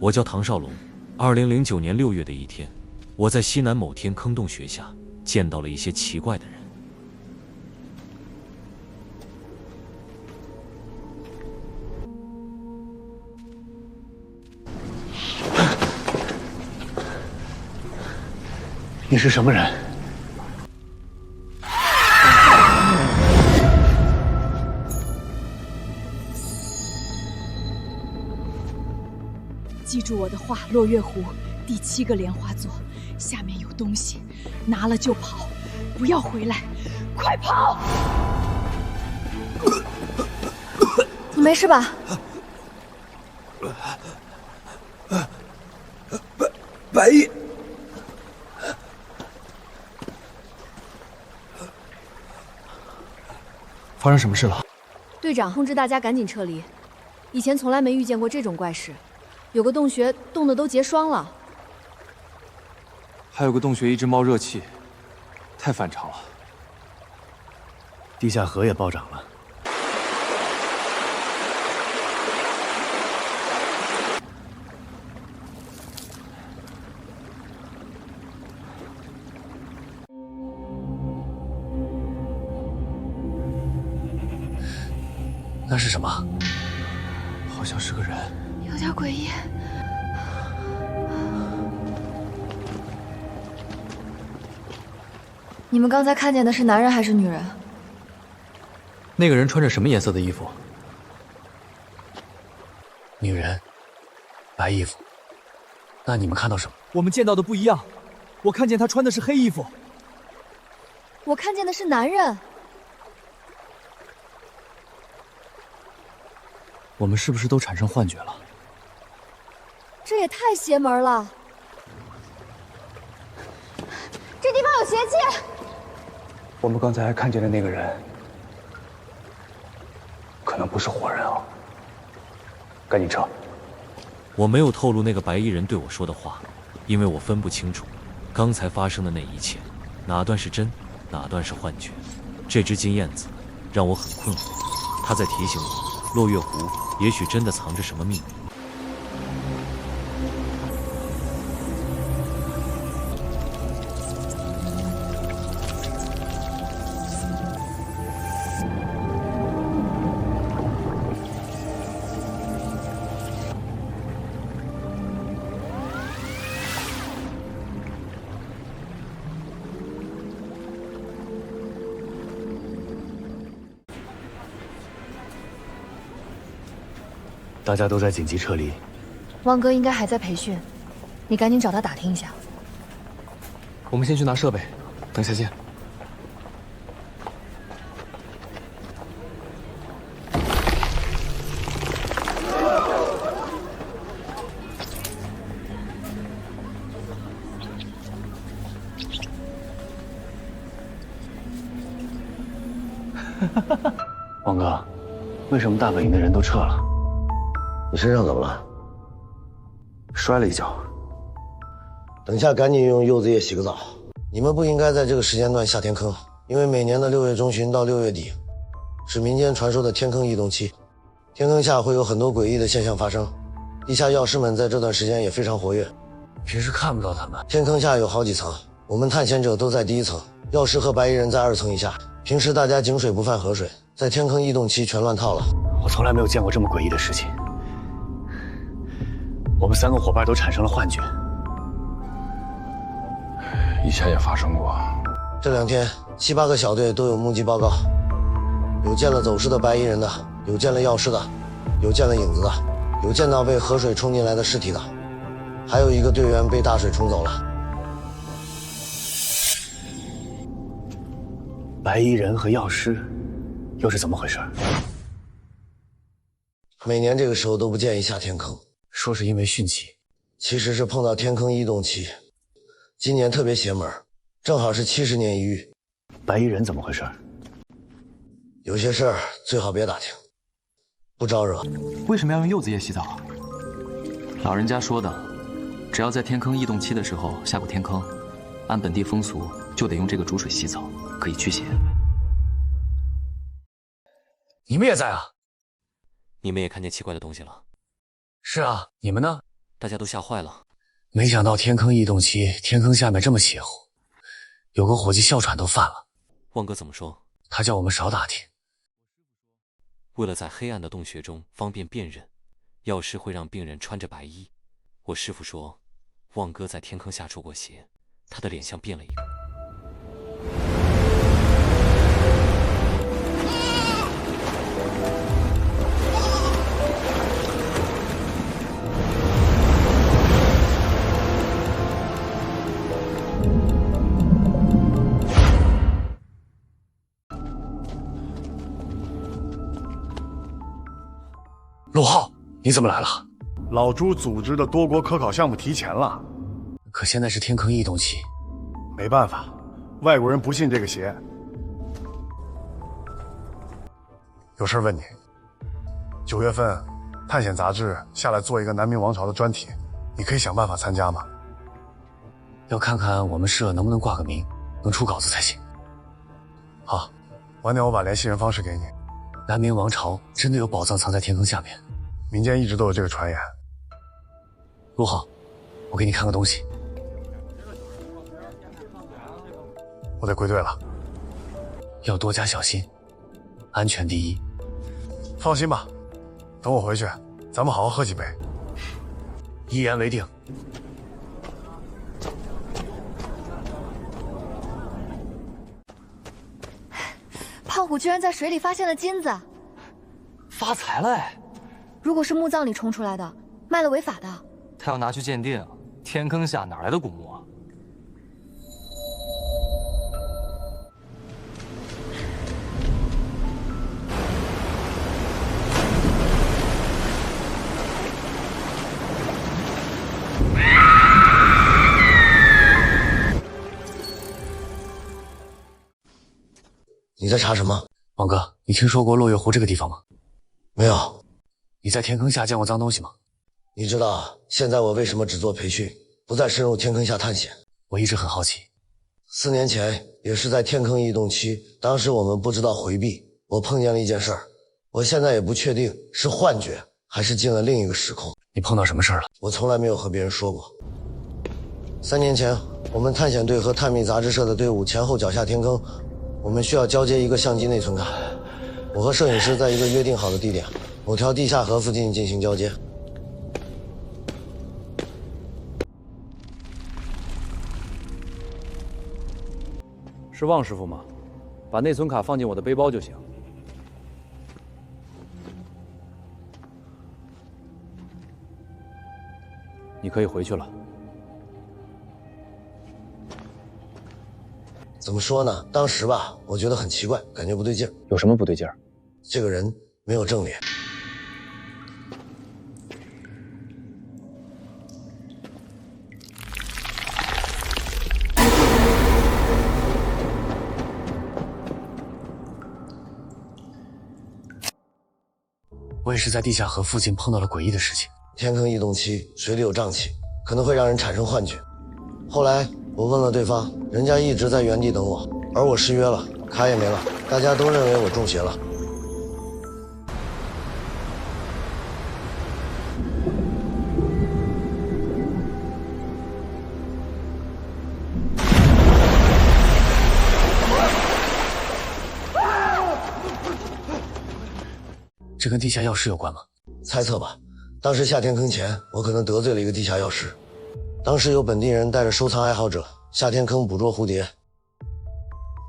我叫唐少龙。2009年6月的一天，我在西南某天坑洞穴下见到了一些奇怪的人。你是什么人？记住我的话，落月湖第7个莲花座，下面有东西，拿了就跑，不要回来，快跑！你没事吧？白衣，发生什么事了？队长通知大家赶紧撤离，以前从来没遇见过这种怪事。有个洞穴冻得都结霜了，还有个洞穴一直冒热气，太反常了。地下河也暴涨了。那是什么？好像是个人。有点诡异。你们刚才看见的是男人还是女人？那个人穿着什么颜色的衣服？女人，白衣服。那你们看到什么？我们见到的不一样，我看见他穿的是黑衣服。我看见的是男人。我们是不是都产生幻觉了？这也太邪门了！这地方有邪气。我们刚才还看见的那个人，可能不是活人啊！赶紧撤！我没有透露那个白衣人对我说的话，因为我分不清楚刚才发生的那一切，哪段是真，哪段是幻觉。这只金燕子让我很困惑，它在提醒我，落月湖也许真的藏着什么秘密。大家都在紧急撤离。汪哥应该还在培训，你赶紧找他打听一下。我们先去拿设备，等下见。王哥，为什么大本营的人都撤了？你身上怎么了？摔了一跤。等下赶紧用柚子液洗个澡。你们不应该在这个时间段下天坑，因为每年的6月中旬到6月底是民间传说的天坑异动期，天坑下会有很多诡异的现象发生。地下药师们在这段时间也非常活跃，平时看不到他们。天坑下有好几层，我们探险者都在第1层，药师和白衣人在2层以下。平时大家井水不犯河水，在天坑异动期全乱套了。我从来没有见过这么诡异的事情。我们3个伙伴都产生了幻觉。以前也发生过。这2天7、8个小队都有目击报告，有见了走失的白衣人的，有见了药师的，有见了影子的，有见到被河水冲进来的尸体的，还有一个队员被大水冲走了。白衣人和药师又是怎么回事？每年这个时候都不建议下天坑，说是因为汛期，其实是碰到天坑异动期。今年特别邪门，正好是70年一遇。白衣人怎么回事？有些事儿最好别打听，不招惹。为什么要用柚子液洗澡？老人家说的，只要在天坑异动期的时候下过天坑，按本地风俗就得用这个煮水洗澡，可以驱邪。你们也在啊？你们也看见奇怪的东西了？是啊，你们呢？大家都吓坏了。没想到天坑异动期，天坑下面这么邪乎，有个伙计哮喘都犯了。旺哥怎么说？他叫我们少打听。为了在黑暗的洞穴中方便辨认，药师会让病人穿着白衣。我师父说，旺哥在天坑下出过邪，他的脸像变了一个。陆浩，你怎么来了？老朱组织的多国科考项目提前了，可现在是天坑异动期，没办法，外国人不信这个邪。有事问你，9月份探险杂志下来做一个南明王朝的专题，你可以想办法参加吗？要看看我们社能不能挂个名，能出稿子才行。好，晚点我把联系人方式给你。南明王朝真的有宝藏藏在天坑下面，民间一直都有这个传言。陆浩，我给你看个东西。我得归队了，要多加小心，安全第一。放心吧，等我回去，咱们好好喝几杯。一言为定。胖虎居然在水里发现了金子，发财了哎！如果是墓葬里冲出来的，卖了违法的。他要拿去鉴定，天坑下哪来的古墓啊？你在查什么？王哥，你听说过落月湖这个地方吗？没有。你在天坑下见过脏东西吗？你知道现在我为什么只做培训，不再深入天坑下探险？我一直很好奇。4年前也是在天坑异动期，当时我们不知道回避，我碰见了一件事儿，我现在也不确定是幻觉还是进了另一个时空。你碰到什么事儿了？我从来没有和别人说过。3年前，我们探险队和探秘杂志社的队伍前后脚下天坑，我们需要交接一个相机内存卡。我和摄影师在一个约定好的地点，某条地下河附近进行交接。是旺师傅吗？把内存卡放进我的背包就行。你可以回去了。怎么说呢？当时吧，我觉得很奇怪，感觉不对劲儿。有什么不对劲儿？这个人没有正脸。我也是在地下河附近碰到了诡异的事情。天坑异动期，水里有瘴气，可能会让人产生幻觉。后来我问了对方，人家一直在原地等我，而我失约了，卡也没了，大家都认为我中邪了。这跟地下药师有关吗？猜测吧。当时下天坑前，我可能得罪了一个地下药师。当时有本地人带着收藏爱好者下天坑捕捉蝴蝶。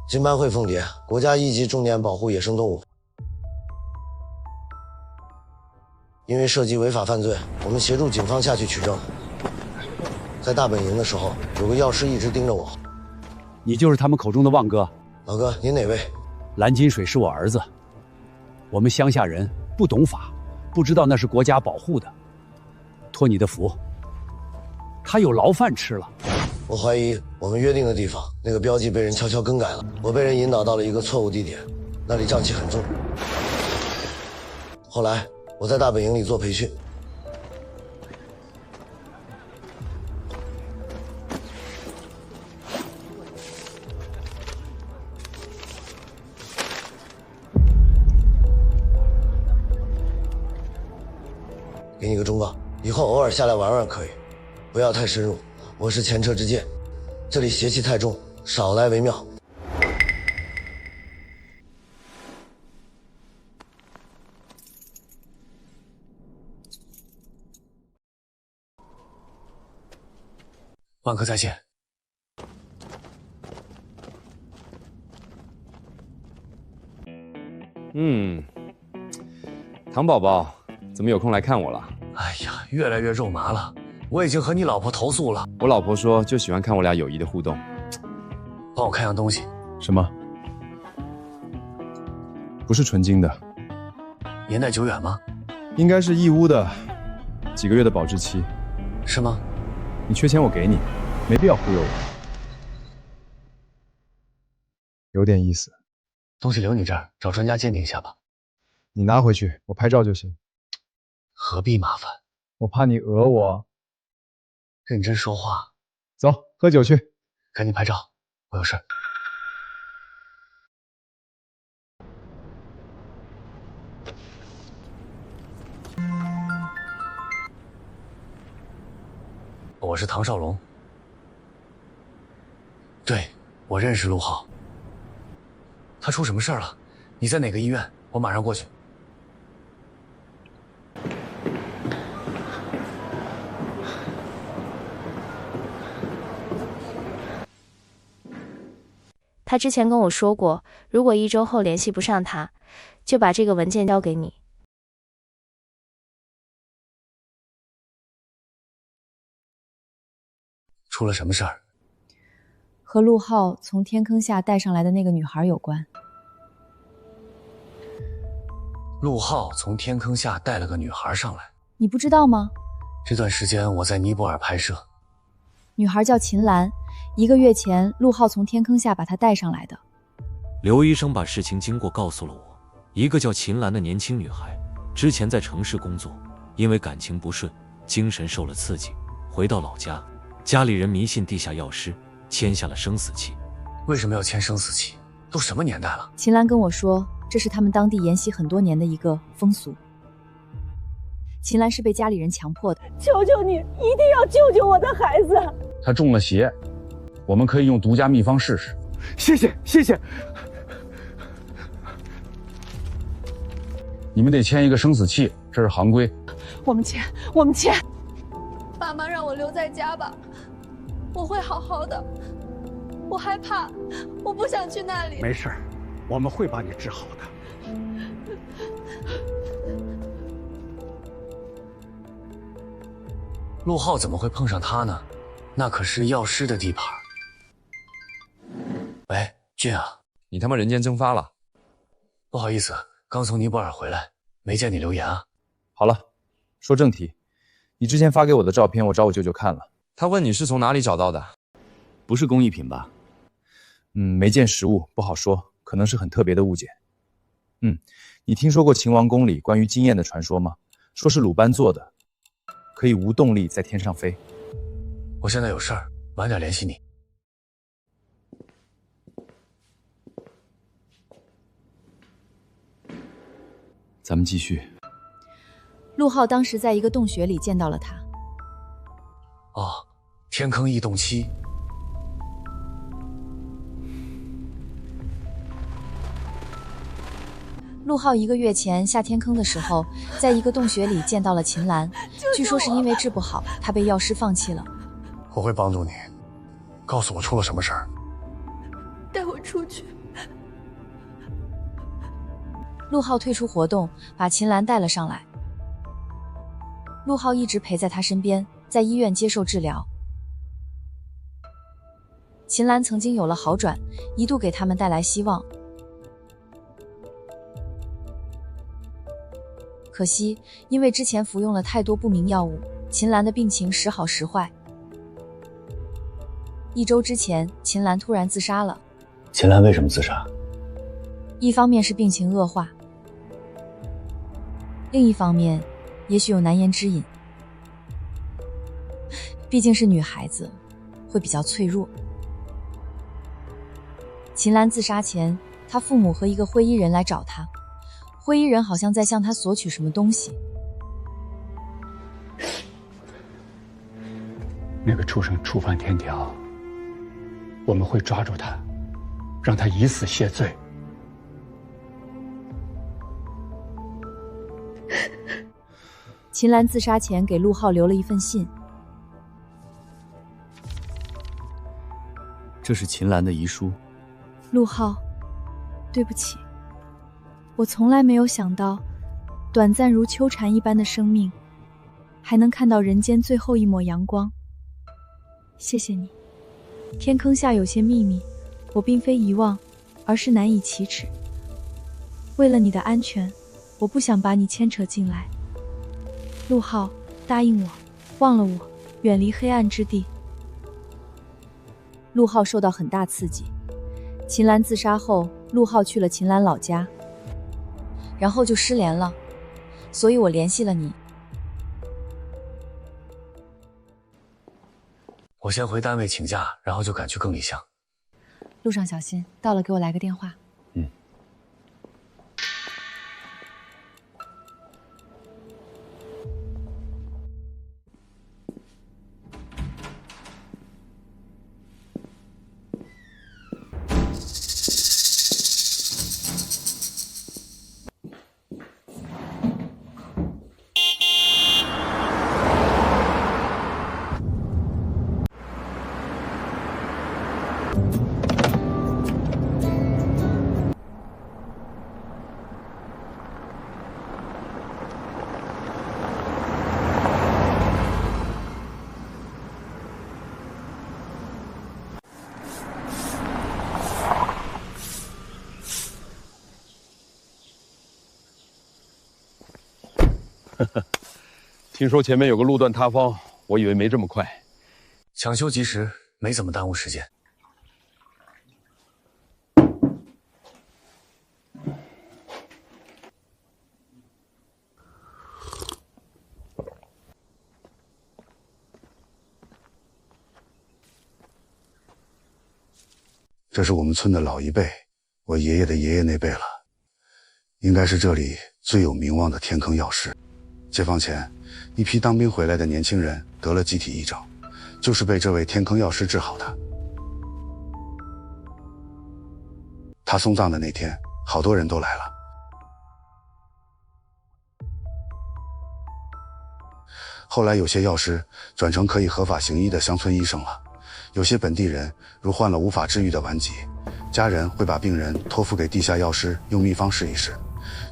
金斑喙凤蝶，国家1级重点保护野生动物。因为涉及违法犯罪，我们协助警方下去取证。在大本营的时候，有个药师一直盯着我。你就是他们口中的旺哥。老哥，您哪位？蓝金水是我儿子。我们乡下人不懂法，不知道那是国家保护的。托你的福，他有牢饭吃了。我怀疑我们约定的地方那个标记被人悄悄更改了，我被人引导到了一个错误地点，那里瘴气很重。后来我在大本营里做培训。给你个忠告，以后偶尔下来玩玩可以，不要太深入。我是前车之鉴，这里邪气太重，少来为妙。万科在线。唐宝宝，怎么有空来看我了？哎呀，越来越肉麻了。我已经和你老婆投诉了。我老婆说就喜欢看我俩友谊的互动。帮我看样东西。什么？不是纯金的。年代久远吗？应该是义乌的，几个月的保质期。是吗？你缺钱我给你，没必要忽悠我。有点意思。东西留你这儿，找专家鉴定一下吧。你拿回去，我拍照就行。何必麻烦？我怕你讹我。认真说话。走，喝酒去。赶紧拍照，我有事。我是唐少龙。对，我认识陆浩。他出什么事儿了？你在哪个医院？我马上过去。他之前跟我说过，如果1周后联系不上他，就把这个文件交给你。出了什么事儿？和陆浩从天坑下带上来的那个女孩有关。陆浩从天坑下带了个女孩上来，你不知道吗？这段时间我在尼泊尔拍摄。女孩叫秦岚，1个月前陆浩从天坑下把她带上来的。刘医生把事情经过告诉了我。一个叫秦岚的年轻女孩，之前在城市工作，因为感情不顺，精神受了刺激，回到老家，家里人迷信地下药师，签下了生死契。为什么要签生死契？都什么年代了？秦岚跟我说，这是他们当地沿袭很多年的一个风俗。秦岚是被家里人强迫的。求求你，一定要救救我的孩子！他中了邪，我们可以用独家秘方试试。谢谢，谢谢。你们得签一个生死契，这是行规。我们签，我们签。爸妈让我留在家吧，我会好好的。我害怕，我不想去那里。没事，我们会把你治好的。陆浩怎么会碰上他呢？那可是药师的地盘。喂，俊啊，你他妈人间蒸发了。不好意思，刚从尼泊尔回来，没见你留言啊。好了，说正题，你之前发给我的照片，我找我舅舅看了。他问你是从哪里找到的？不是工艺品吧？没见实物，不好说，可能是很特别的物件。你听说过秦王宫里关于经验的传说吗？说是鲁班做的，可以无动力在天上飞。我现在有事儿，晚点联系你。咱们继续。陆浩当时在一个洞穴里见到了他。哦，天坑异洞期。陆浩1个月前下天坑的时候，在一个洞穴里见到了秦岚，据说是因为治不好，他被药师放弃了。我会帮助你，告诉我出了什么事儿。带我出去。陆浩退出活动，把秦岚带了上来。陆浩一直陪在他身边，在医院接受治疗。秦岚曾经有了好转，一度给他们带来希望。可惜，因为之前服用了太多不明药物，秦岚的病情时好时坏。1周之前，秦岚突然自杀了。秦岚为什么自杀？一方面是病情恶化，另一方面，也许有难言之隐。毕竟是女孩子，会比较脆弱。秦岚自杀前，她父母和一个灰衣人来找她。灰衣人好像在向他索取什么东西。那个畜生触犯天条，我们会抓住他，让他以死谢罪。秦岚自杀前给陆浩留了一份信，这是秦岚的遗书。陆浩，对不起，我从来没有想到，短暂如秋蝉一般的生命，还能看到人间最后一抹阳光。谢谢你。天坑下有些秘密，我并非遗忘，而是难以启齿。为了你的安全，我不想把你牵扯进来。陆浩，答应我，忘了我，远离黑暗之地。陆浩受到很大刺激。秦岚自杀后，陆浩去了秦岚老家，然后就失联了，所以我联系了你。我先回单位请假，然后就赶去更里乡。路上小心，到了给我来个电话。听说前面有个路段塌方，我以为没这么快。抢修及时，没怎么耽误时间。这是我们村的老一辈，我爷爷的爷爷那辈了，应该是这里最有名望的天坑药师。解放前，一批当兵回来的年轻人得了集体癔症，就是被这位天坑药师治好的。他送葬的那天，好多人都来了。后来有些药师转成可以合法行医的乡村医生了，有些本地人如患了无法治愈的顽疾，家人会把病人托付给地下药师用秘方试一试。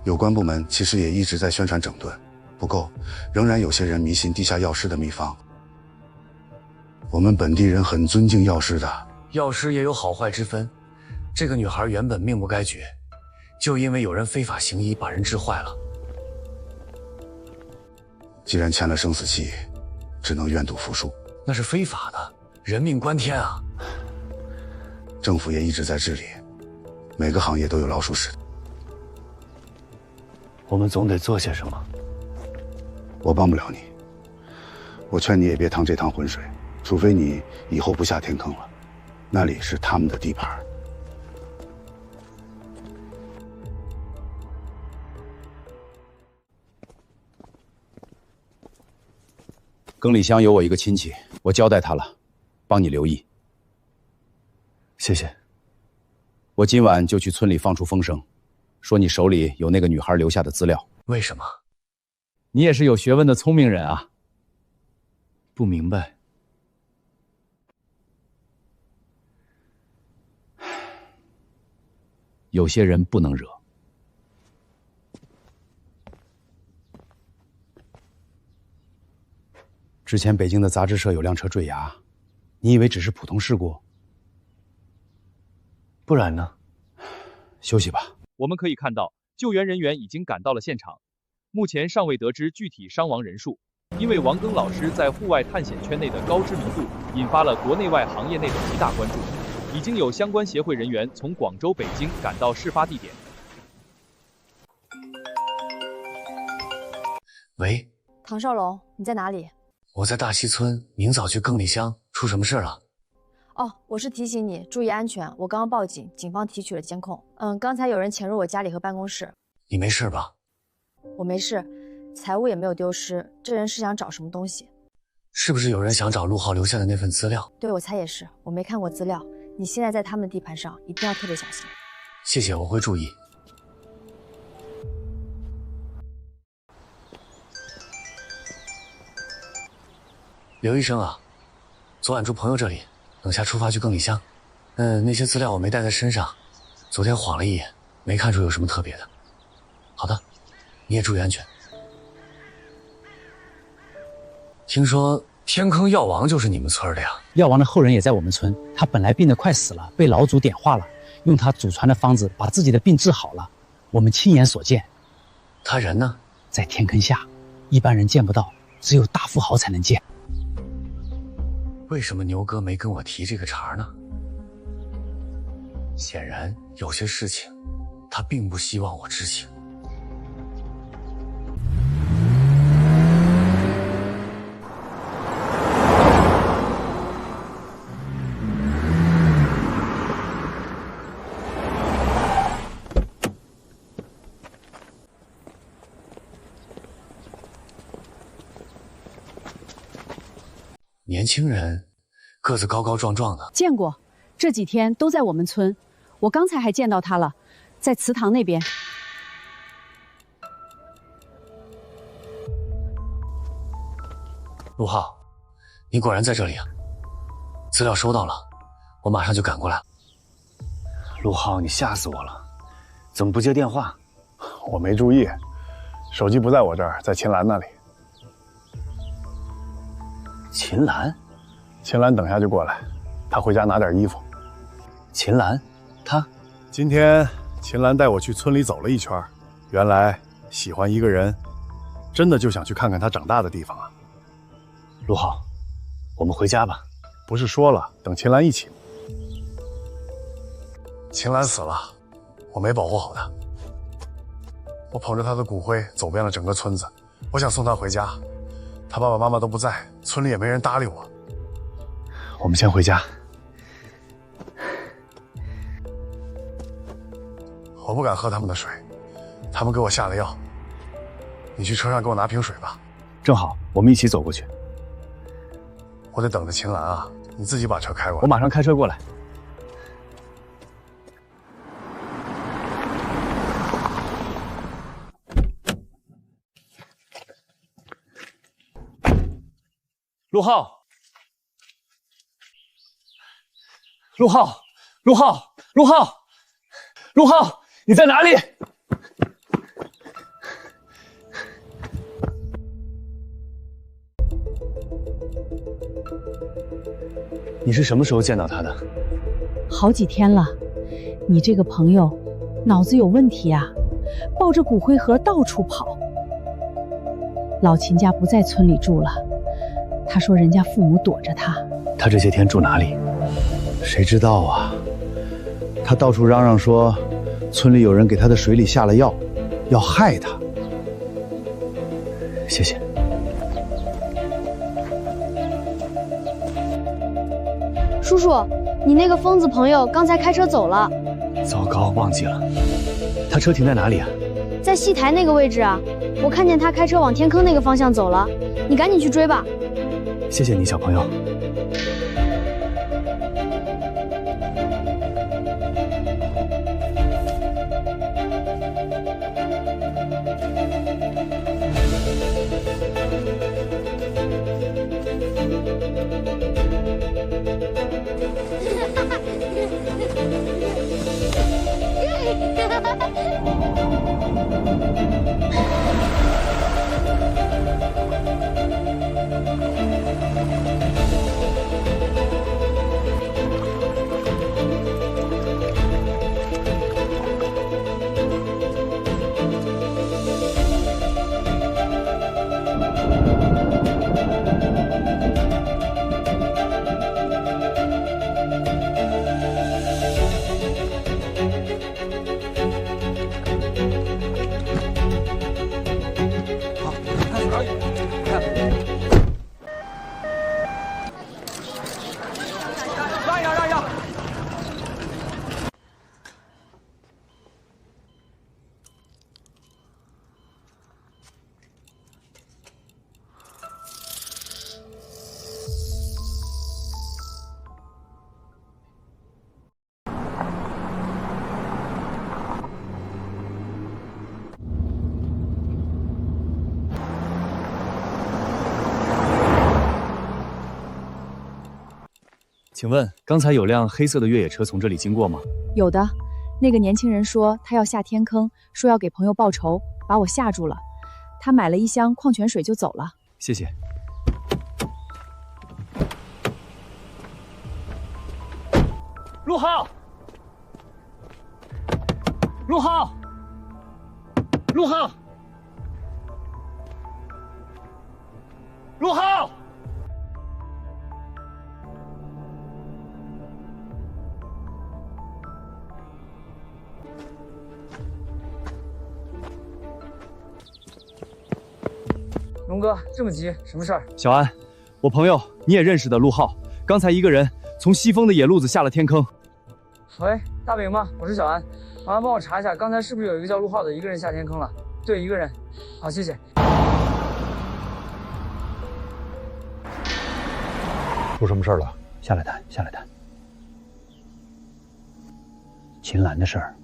有关部门其实也一直在宣传整顿，不够，仍然有些人迷信地下药师的秘方。我们本地人很尊敬药师的，药师也有好坏之分。这个女孩原本命不该绝，就因为有人非法行医把人治坏了。既然签了生死契，只能愿赌服输。那是非法的，人命关天啊！政府也一直在治理，每个行业都有老鼠屎。我们总得做些什么。我帮不了你，我劝你也别趟这趟浑水，除非你以后不下天坑了，那里是他们的地盘。更里乡有我一个亲戚，我交代他了，帮你留意。谢谢。我今晚就去村里放出风声，说你手里有那个女孩留下的资料。为什么？你也是有学问的聪明人啊。不明白。有些人不能惹。之前北京的杂志社有辆车坠崖，你以为只是普通事故？不然呢？休息吧。我们可以看到，救援人员已经赶到了现场，目前尚未得知具体伤亡人数。因为王庚老师在户外探险圈内的高知名度，引发了国内外行业内的极大关注。已经有相关协会人员从广州、北京赶到事发地点。喂，唐少龙，你在哪里？我在大溪村，明早去更里乡，出什么事了？哦，我是提醒你注意安全。我刚刚报警，警方提取了监控。刚才有人潜入我家里和办公室。你没事吧？我没事，财物也没有丢失。这人是想找什么东西？是不是有人想找陆浩留下的那份资料？对，我猜也是。我没看过资料，你现在在他们的地盘上，一定要特别小心。谢谢，我会注意。刘医生啊，昨晚住朋友这里，等下出发去更里乡。那些资料我没带在身上，昨天晃了一眼，没看出有什么特别的。好的，你也注意安全。听说天坑药王就是你们村的呀？药王的后人也在我们村，他本来病得快死了，被老祖点化了，用他祖传的方子把自己的病治好了，我们亲眼所见。他人呢？在天坑下，一般人见不到，只有大富豪才能见。为什么牛哥没跟我提这个茬呢？显然有些事情他并不希望我知情。年轻人，个子高高壮壮的，见过，这几天都在我们村，我刚才还见到他了，在祠堂那边。陆浩，你果然在这里啊！资料收到了，我马上就赶过来。陆浩，你吓死我了，怎么不接电话？我没注意，手机不在我这儿，在秦岚那里。秦岚，秦岚等下就过来，她回家拿点衣服。秦岚，她今天秦岚带我去村里走了一圈，原来喜欢一个人，真的就想去看看他长大的地方啊。陆浩，我们回家吧。不是说了等秦岚一起？秦岚死了，我没保护好她。我捧着她的骨灰走遍了整个村子，我想送她回家。他爸爸妈妈都不在，村里也没人搭理我。我们先回家。我不敢喝他们的水，他们给我下了药。你去车上给我拿瓶水吧。正好，我们一起走过去。我得等着秦岚啊，你自己把车开过来。我马上开车过来。陆浩，陆浩，陆浩，陆浩，陆浩，你在哪里？你是什么时候见到他的？好几天了，你这个朋友脑子有问题啊，抱着骨灰盒到处跑。老秦家不在村里住了。他说人家父母躲着他。他这些天住哪里？谁知道啊？他到处嚷嚷说，村里有人给他的水里下了药，要害他。谢谢。叔叔，你那个疯子朋友刚才开车走了。糟糕，忘记了。他车停在哪里啊？在戏台那个位置啊，我看见他开车往天坑那个方向走了，你赶紧去追吧。谢谢你，小朋友。请问刚才有辆黑色的越野车从这里经过吗？有的，那个年轻人说他要下天坑，说要给朋友报仇，把我吓住了。他买了一箱矿泉水就走了。谢谢。陆浩，陆浩，陆浩，陆浩！龙哥，这么急，什么事儿？小安，我朋友你也认识的陆浩，刚才一个人从西峰的野路子下了天坑。喂，大饼吗？我是小安，麻烦帮我查一下，刚才是不是有一个叫陆浩的一个人下天坑了？对，一个人。好，谢谢。出什么事儿了？下来谈，下来谈。秦岚的事儿。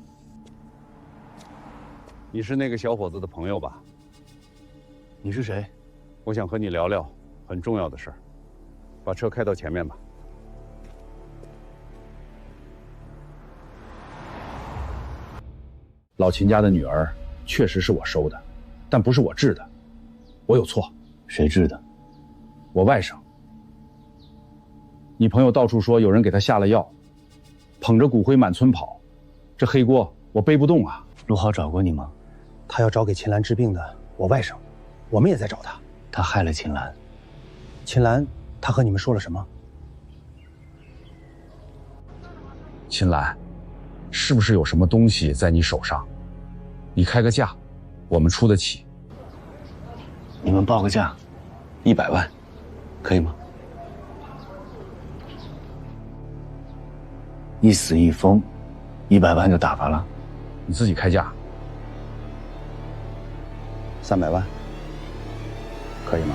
你是那个小伙子的朋友吧？你是谁？我想和你聊聊很重要的事儿。把车开到前面吧。老秦家的女儿确实是我收的，但不是我治的，我有错。谁治的？我外甥。你朋友到处说有人给他下了药，捧着骨灰满村跑，这黑锅我背不动啊。陆浩找过你吗？他要找给秦岚治病的我外甥，我们也在找他。他害了秦岚。秦岚，他和你们说了什么？秦岚，是不是有什么东西在你手上？你开个价，我们出得起。你们报个价，100万，可以吗？一死一疯，100万就打发了。你自己开价。300万，可以吗？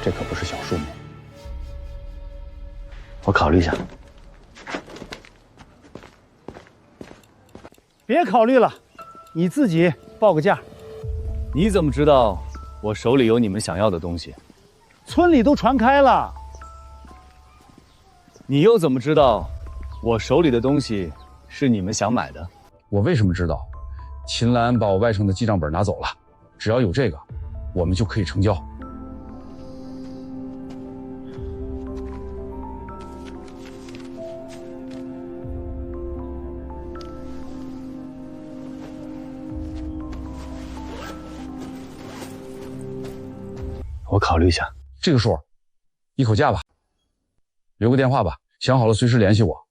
这可不是小数目。我考虑一下。别考虑了，你自己报个价。你怎么知道我手里有你们想要的东西？村里都传开了。你又怎么知道我手里的东西是你们想买的？我为什么知道？秦岚把我外甥的记账本拿走了，只要有这个，我们就可以成交。我考虑一下。这个数，一口价吧。留个电话吧，想好了随时联系我。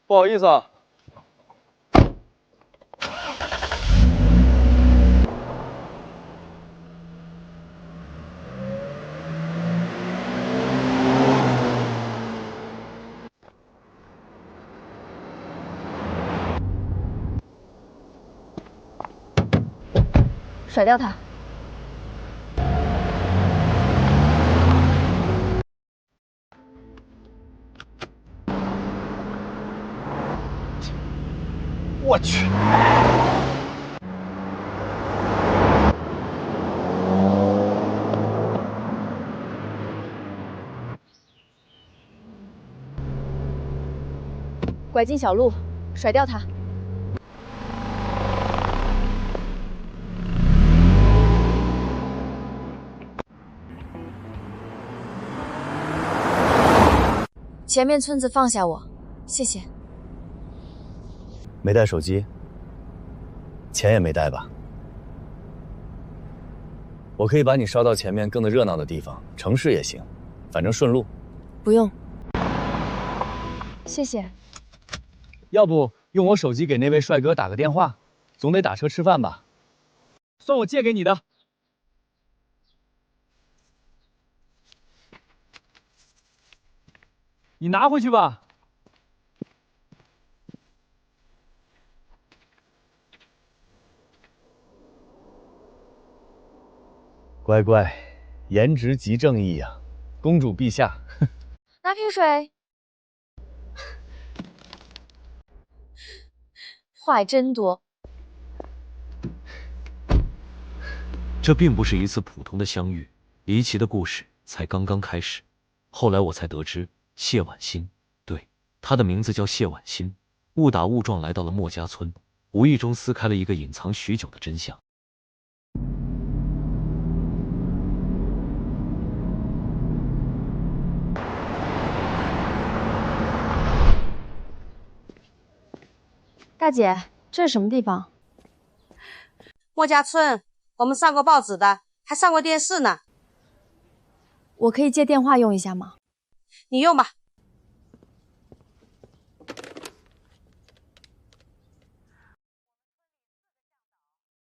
不好意思啊。甩掉它。我去！拐进小路，甩掉他。前面村子放下我，谢谢。没带手机，钱也没带吧？我可以把你捎到前面更热闹的地方，城市也行，反正顺路。不用，谢谢。要不用我手机给那位帅哥打个电话，总得打车吃饭吧？算我借给你的。你拿回去吧。乖乖，颜值即正义呀，公主陛下。拿瓶水。话还真多。这并不是一次普通的相遇，离奇的故事才刚刚开始。后来我才得知，谢婉欣，对，她的名字叫谢婉欣，误打误撞来到了莫家村，无意中撕开了一个隐藏许久的真相。大姐，这是什么地方？莫家村，我们上过报纸的，还上过电视呢。我可以借电话用一下吗？你用吧。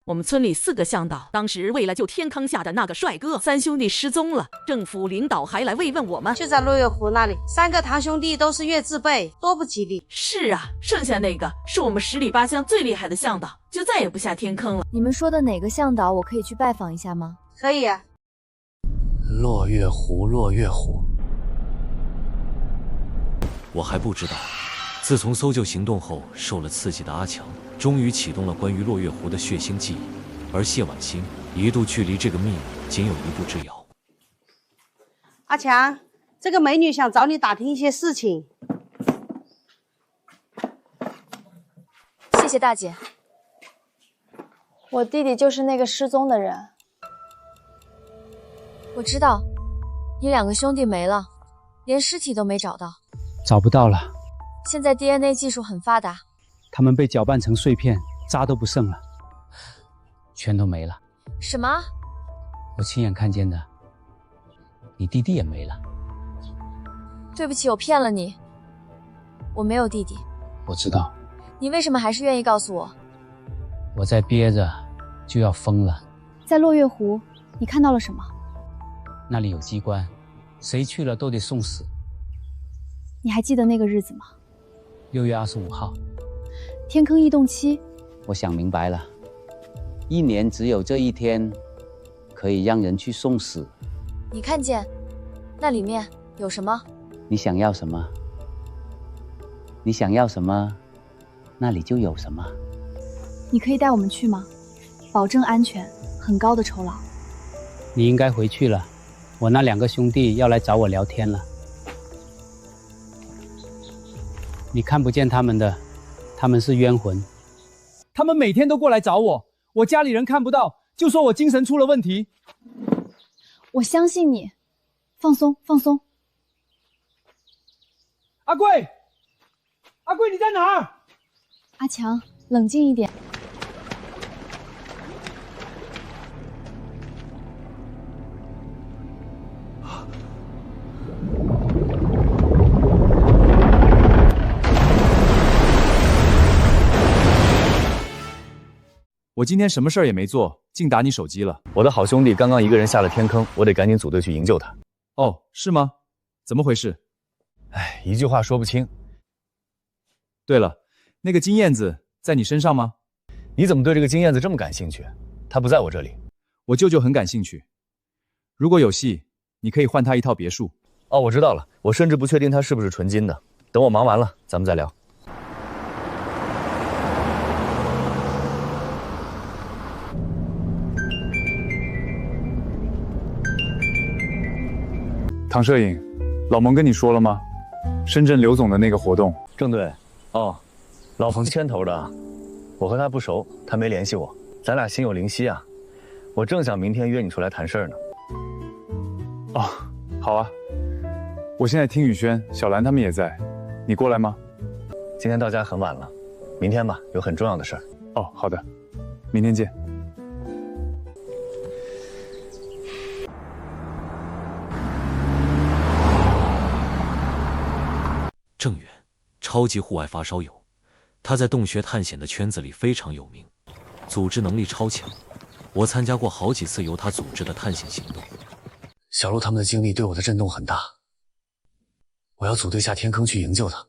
我们村里4个向导，当时为了救天坑下的那个帅哥，3兄弟失踪了，政府领导还来慰问我们。就在落月湖那里，3个堂兄弟都是月字辈，多不吉利。是啊，剩下那个是我们10里8乡最厉害的向导，就再也不下天坑了。你们说的哪个向导，我可以去拜访一下吗？可以啊。落月湖，落月湖。我还不知道，自从搜救行动后受了刺激的阿强，终于启动了关于落月湖的血腥记忆，而谢婉欣一度距离这个秘密仅有1步之遥。阿强，这个美女想找你打听一些事情。谢谢大姐。我弟弟就是那个失踪的人。我知道，你2个兄弟没了，连尸体都没找到。找不到了。现在 DNA 技术很发达，他们被搅拌成碎片，渣都不剩了，全都没了。什么？我亲眼看见的，你弟弟也没了。对不起，我骗了你，我没有弟弟。我知道。你为什么还是愿意告诉我？我再憋着就要疯了。在落月湖，你看到了什么？那里有机关，谁去了都得送死。你还记得那个日子吗？6月25号，天坑异动期。我想明白了，1年只有这一天，可以让人去送死。你看见那里面有什么？你想要什么？你想要什么，那里就有什么。你可以带我们去吗？保证安全，很高的酬劳。你应该回去了，我那2个兄弟要来找我聊天了。你看不见他们的，他们是冤魂。他们每天都过来找我，我家里人看不到，就说我精神出了问题。我相信你，放松，放松。阿贵，阿贵，你在哪儿？阿强，冷静一点。我今天什么事儿也没做，竟打你手机了。我的好兄弟刚刚一个人下了天坑，我得赶紧组队去营救他。哦，是吗？怎么回事？哎，一句话说不清。对了，那个金燕子在你身上吗？你怎么对这个金燕子这么感兴趣？她不在我这里。我舅舅很感兴趣。如果有戏，你可以换他一套别墅。哦，我知道了。我甚至不确定她是不是纯金的。等我忙完了，咱们再聊。唐摄影，老蒙跟你说了吗？深圳刘总的那个活动，郑队，哦，老冯牵头的，我和他不熟，他没联系我，咱俩心有灵犀啊。我正想明天约你出来谈事儿呢。哦，好啊。我现在听宇轩、小兰他们也在，你过来吗？今天到家很晚了，明天吧，有很重要的事儿。哦，好的，明天见。郑远，超级户外发烧友，他在洞穴探险的圈子里非常有名，组织能力超强。我参加过好几次由他组织的探险行动。小鹿他们的经历对我的震动很大，我要组队下天坑去营救他。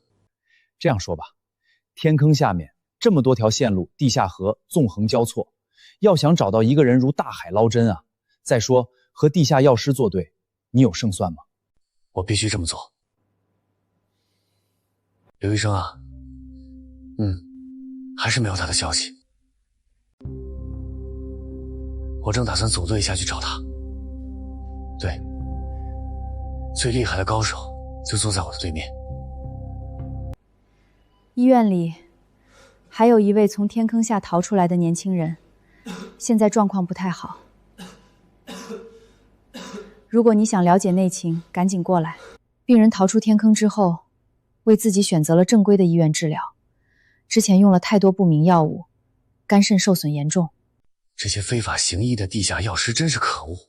这样说吧，天坑下面这么多条线路，地下河纵横交错，要想找到一个人如大海捞针啊！再说和地下药师作对，你有胜算吗？我必须这么做。刘医生啊，还是没有他的消息。我正打算组队下去找他。对，最厉害的高手就坐在我的对面。医院里还有一位从天坑下逃出来的年轻人，现在状况不太好。如果你想了解内情，赶紧过来。病人逃出天坑之后，为自己选择了正规的医院治疗，之前用了太多不明药物，肝肾受损严重。这些非法行医的地下药师真是可恶。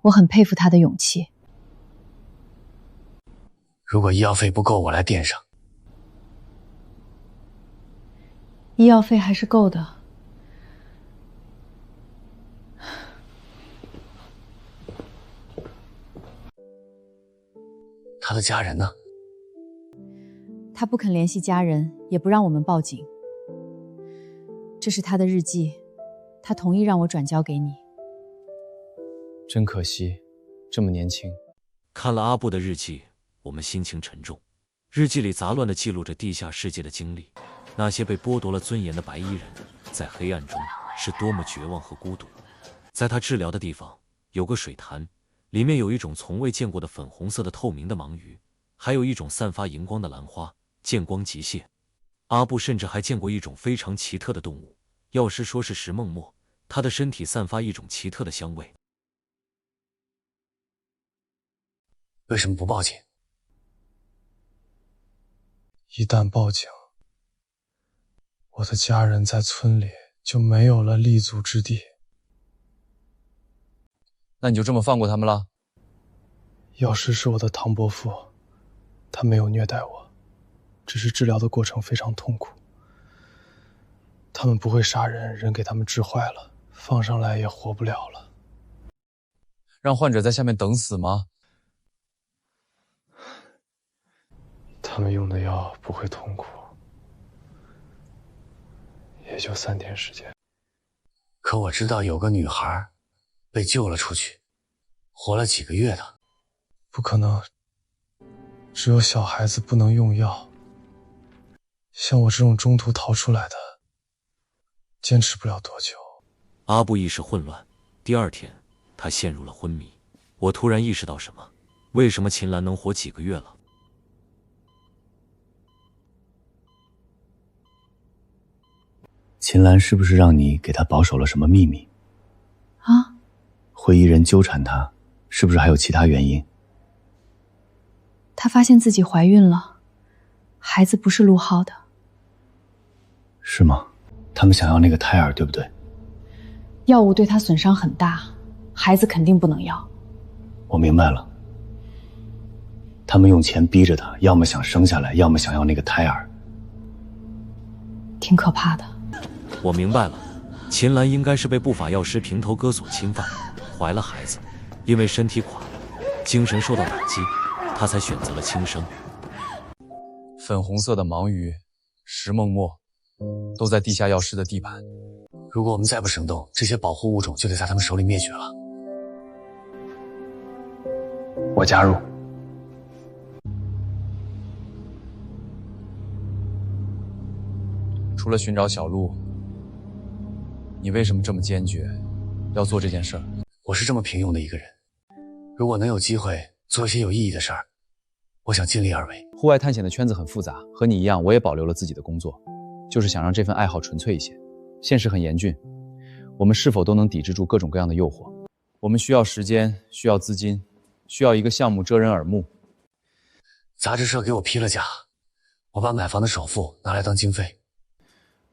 我很佩服他的勇气。如果医药费不够，我来垫上。医药费还是够的。他的家人呢？他不肯联系家人，也不让我们报警。这是他的日记，他同意让我转交给你。真可惜，这么年轻。看了阿布的日记，我们心情沉重。日记里杂乱地记录着地下世界的经历，那些被剥夺了尊严的白衣人，在黑暗中是多么绝望和孤独。在他治疗的地方，有个水潭，里面有一种从未见过的粉红色的透明的盲鱼，还有一种散发荧光的兰花，见光即泄。阿布甚至还见过一种非常奇特的动物，药师说是石梦墨，它的身体散发一种奇特的香味。为什么不报警？一旦报警，我的家人在村里就没有了立足之地。那你就这么放过他们了？药师是我的唐伯父，他没有虐待我，只是治疗的过程非常痛苦。他们不会杀人，人给他们治坏了，放上来也活不了了。让患者在下面等死吗？他们用的药不会痛苦，也就3天时间。可我知道有个女孩被救了出去，活了几个月的。不可能，只有小孩子不能用药。像我这种中途逃出来的，坚持不了多久。阿布意识混乱，第二天他陷入了昏迷。我突然意识到什么，为什么秦岚能活几个月了？秦岚是不是让你给她保守了什么秘密？啊？会医人纠缠她，是不是还有其他原因？她发现自己怀孕了，孩子不是陆浩的。是吗？他们想要那个胎儿，对不对？药物对她损伤很大，孩子肯定不能要。我明白了。他们用钱逼着她，要么想生下来，要么想要那个胎儿。挺可怕的。我明白了，秦岚应该是被不法药师平头哥所侵犯，怀了孩子，因为身体垮了，精神受到打击，她才选择了轻生。粉红色的盲鱼，石梦墨，都在地下药师的地盘。如果我们再不行动，这些保护物种就得在他们手里灭绝了。我加入。除了寻找小鹿，你为什么这么坚决，要做这件事儿？我是这么平庸的一个人，如果能有机会做一些有意义的事儿，我想尽力而为。户外探险的圈子很复杂，和你一样，我也保留了自己的工作，就是想让这份爱好纯粹一些。现实很严峻，我们是否都能抵制住各种各样的诱惑？我们需要时间，需要资金，需要一个项目遮人耳目。杂志社给我批了假，我把买房的首付拿来当经费。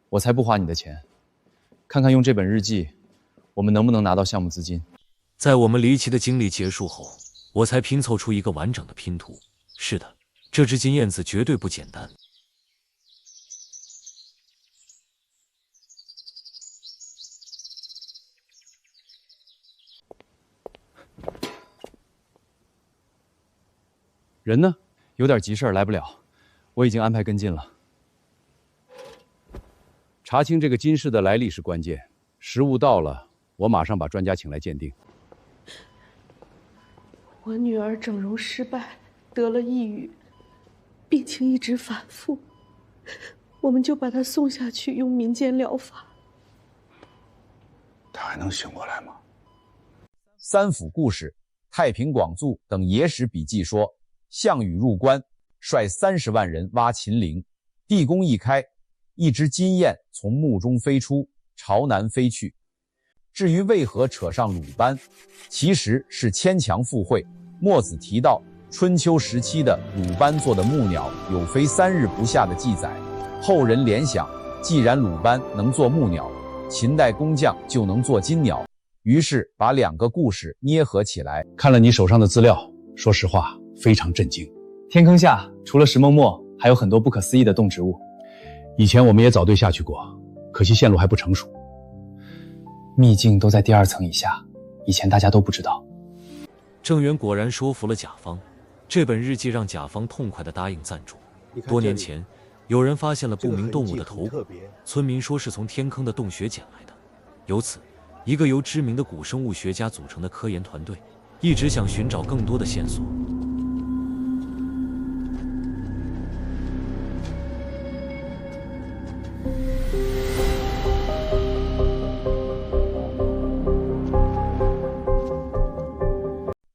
我才不花你的钱，看看用这本日记，我们能不能拿到项目资金。在我们离奇的经历结束后，我才拼凑出一个完整的拼图。是的，这只金燕子绝对不简单。人呢？有点急事儿来不了，我已经安排跟进了。查清这个金饰的来历是关键，时务到了，我马上把专家请来鉴定。我女儿整容失败，得了抑郁，病情一直反复，我们就把她送下去，用民间疗法。他还能醒过来吗？三府故事、太平广注等野史笔记说，项羽入关，率30万人挖秦陵，地宫一开，一只金雁从墓中飞出，朝南飞去。至于为何扯上鲁班，其实是牵强附会。墨子提到春秋时期的鲁班做的木鸟有飞3日不下的记载，后人联想，既然鲁班能做木鸟，秦代工匠就能做金鸟，于是把2个故事捏合起来。看了你手上的资料，说实话非常震惊。天坑下除了石梦墨，还有很多不可思议的动植物。以前我们也早对下去过，可惜线路还不成熟。秘境都在第2层以下，以前大家都不知道。郑源果然说服了甲方，这本日记让甲方痛快地答应赞助。多年前，有人发现了不明动物的头骨，村民说是从天坑的洞穴捡来的。由此，一个由知名的古生物学家组成的科研团队，一直想寻找更多的线索。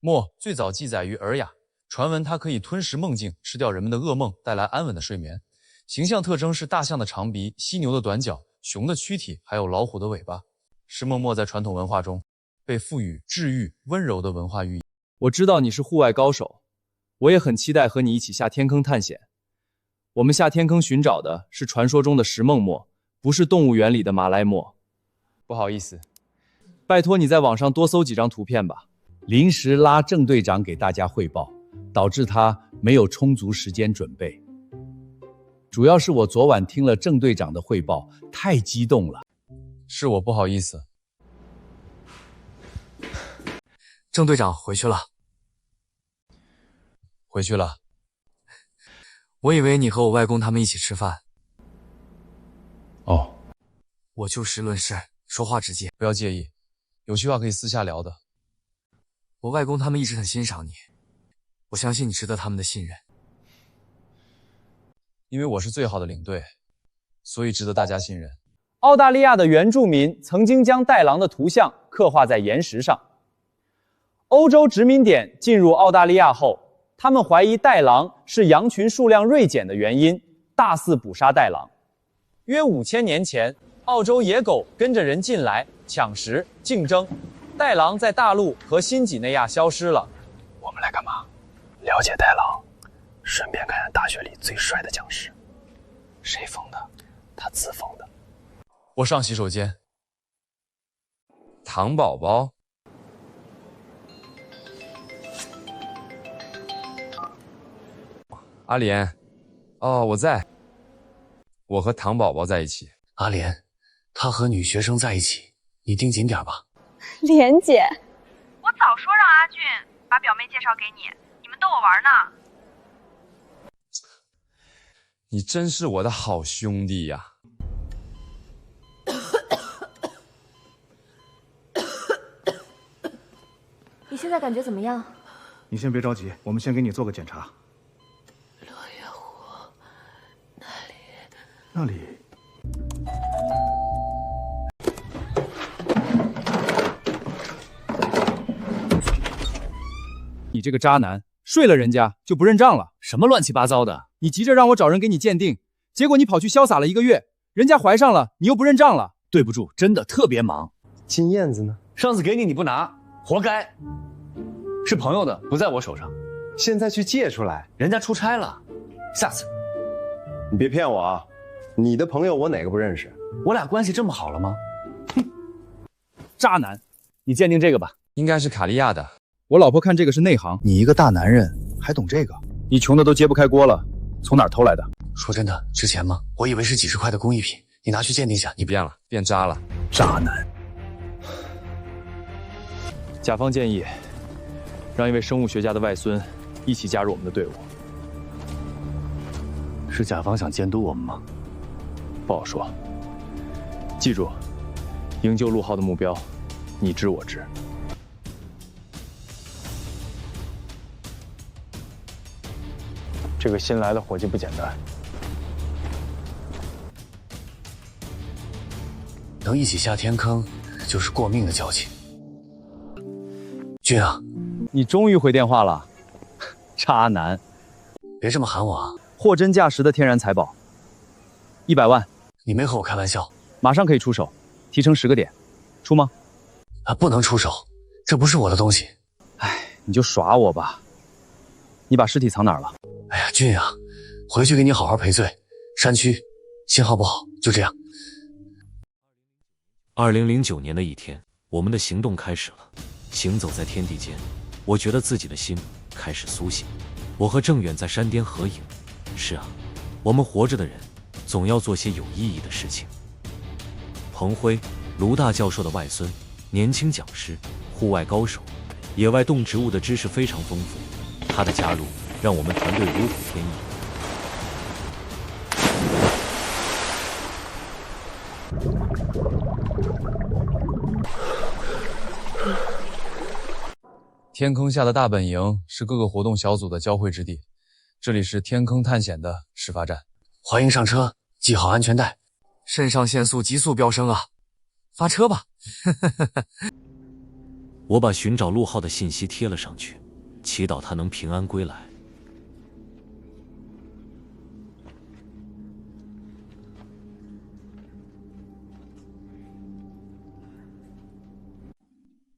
墨最早记载于《尔雅》，传闻它可以吞食梦境，吃掉人们的噩梦，带来安稳的睡眠。形象特征是大象的长鼻、犀牛的短脚、熊的躯体，还有老虎的尾巴。石梦墨在传统文化中被赋予治愈、温柔的文化寓意。我知道你是户外高手，我也很期待和你一起下天坑探险。我们下天坑寻找的是传说中的石梦墨，不是动物园里的马来貘。不好意思，拜托你在网上多搜几张图片吧。临时拉郑队长给大家汇报，导致他没有充足时间准备。主要是我昨晚听了郑队长的汇报，太激动了。是我不好意思。郑队长回去了。回去了。我以为你和我外公他们一起吃饭。哦。我就事论事，说话直接。不要介意，有句话可以私下聊的。我外公他们一直很欣赏你，我相信你值得他们的信任。因为我是最好的领队，所以值得大家信任。澳大利亚的原住民曾经将袋狼的图像刻画在岩石上。欧洲殖民点进入澳大利亚后，他们怀疑袋狼是羊群数量锐减的原因，大肆捕杀袋狼。约5000年前，澳洲野狗跟着人进来抢食竞争，袋狼在大陆和新几内亚消失了。我们来干嘛？了解袋狼，顺便看看大学里最帅的讲师。谁封的？他自封的。我上洗手间。糖宝宝。阿莲，哦，我在。我和糖宝宝在一起。阿莲，他和女学生在一起，你盯紧点吧。莲姐，我早说让阿俊把表妹介绍给你，你们逗我玩呢。你真是我的好兄弟呀！你现在感觉怎么样？你先别着急，我们先给你做个检查。落叶湖那里。你这个渣男，睡了人家就不认账了？什么乱七八糟的！你急着让我找人给你鉴定，结果你跑去潇洒了1个月，人家怀上了，你又不认账了。对不住，真的特别忙。金燕子呢？上次给你不拿，活该。是朋友的，不在我手上。现在去借出来，人家出差了。下次你别骗我啊！你的朋友我哪个不认识？我俩关系这么好了吗？哼，渣男！你鉴定这个吧，应该是卡利亚的。我老婆看这个是内行。你一个大男人还懂这个？你穷的都揭不开锅了，从哪儿偷来的？说真的，值钱吗？我以为是几十块的工艺品，你拿去鉴定下。你变了，变渣了。渣男。甲方建议，让一位生物学家的外孙一起加入我们的队伍。是甲方想监督我们吗？不好说。记住，营救陆浩的目标，你知我知。这个新来的伙计不简单，能一起下天坑，就是过命的交情。俊啊，你终于回电话了，渣男！别这么喊我啊！货真价实的天然财宝，100万。你没和我开玩笑？马上可以出手，提成10个点，出吗？啊，不能出手，这不是我的东西。哎，你就耍我吧。你把尸体藏哪儿了？哎呀，俊啊，回去给你好好赔罪。山区，信号不好，就这样。2009年的一天，我们的行动开始了。行走在天地间，我觉得自己的心开始苏醒。我和郑远在山巅合影。是啊，我们活着的人，总要做些有意义的事情。彭辉，卢大教授的外孙，年轻讲师，户外高手，野外动植物的知识非常丰富。他的加入，让我们团队如虎添翼。天坑下的大本营是各个活动小组的交汇之地，这里是天坑探险的始发站。欢迎上车，系好安全带。肾上腺素急速飙升啊！发车吧！我把寻找陆浩的信息贴了上去，祈祷他能平安归来。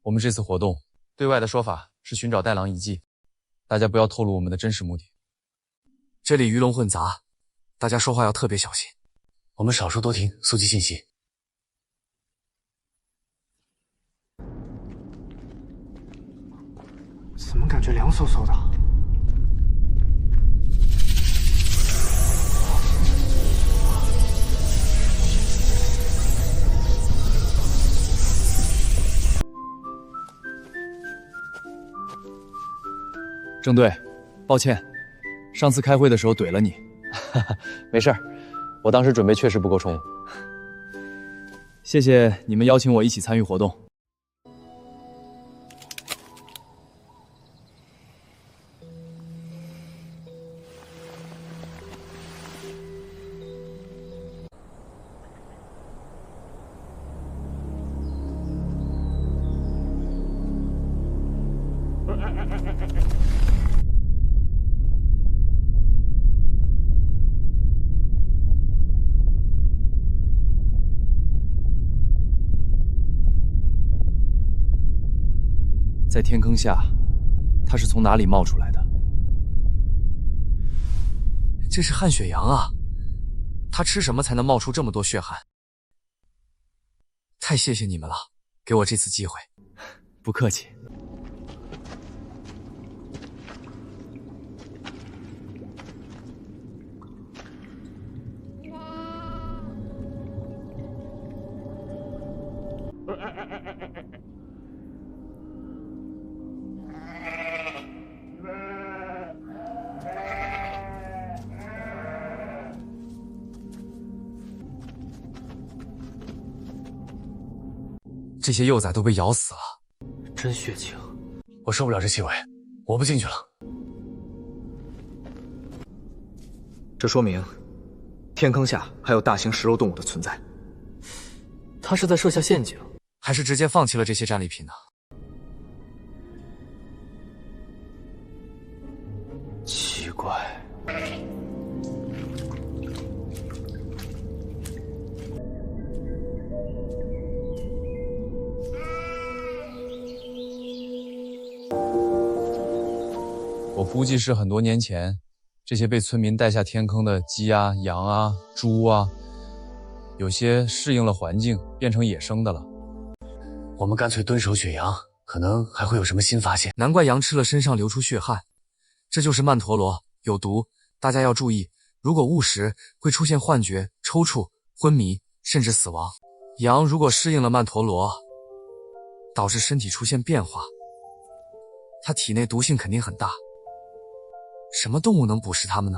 我们这次活动对外的说法是寻找带狼遗迹，大家不要透露我们的真实目的。这里鱼龙混杂，大家说话要特别小心。我们少说多听，搜集信息。怎么感觉凉飕飕的？郑队，抱歉，上次开会的时候怼了你。没事儿，我当时准备确实不够充分。谢谢你们邀请我一起参与活动。在天坑下，它是从哪里冒出来的？这是汗血羊啊！它吃什么才能冒出这么多血汗？太谢谢你们了，给我这次机会。不客气。这些幼崽都被咬死了，真血腥！我受不了这气味，我不进去了。这说明天坑下还有大型食肉动物的存在。他是在设下陷阱，还是直接放弃了这些战利品呢？我估计是很多年前，这些被村民带下天坑的鸡啊、羊啊、猪啊，有些适应了环境，变成野生的了。我们干脆蹲守雪阳，可能还会有什么新发现。难怪羊吃了身上流出血汗，这就是曼陀罗，有毒，大家要注意。如果误食，会出现幻觉、抽搐、昏迷，甚至死亡。羊如果适应了曼陀罗，导致身体出现变化，它体内毒性肯定很大。什么动物能捕食它们呢？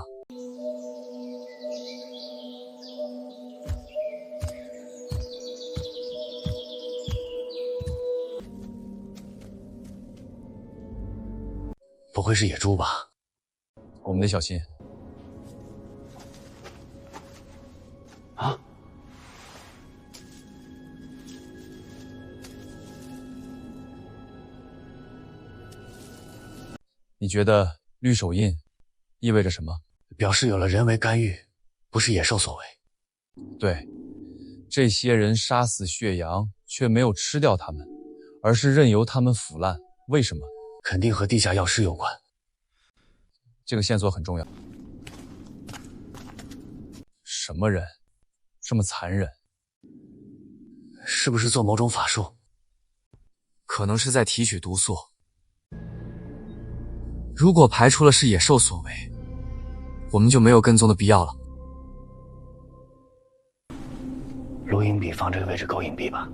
不会是野猪吧？我们得小心。啊！你觉得绿手印意味着什么？表示有了人为干预，不是野兽所为。对，这些人杀死血羊，却没有吃掉它们，而是任由它们腐烂。为什么？肯定和地下药师有关。这个线索很重要。什么人这么残忍？是不是做某种法术？可能是在提取毒素。如果排除了是野兽所为，我们就没有跟踪的必要了。录音笔放这个位置够隐蔽吧？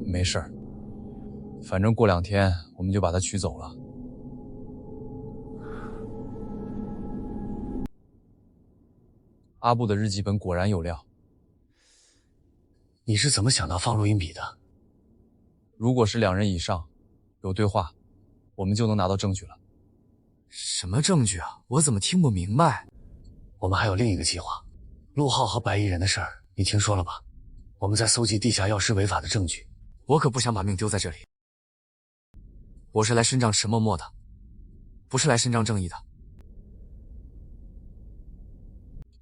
没事儿，反正过2天我们就把它取走了。阿布的日记本果然有料。你是怎么想到放录音笔的？如果是2人以上有对话，我们就能拿到证据了。什么证据啊？我怎么听不明白？我们还有另一个计划，陆浩和白衣人的事儿，你听说了吧？我们在搜集地下药师违法的证据。我可不想把命丢在这里。我是来伸张石墨墨的，不是来伸张正义的。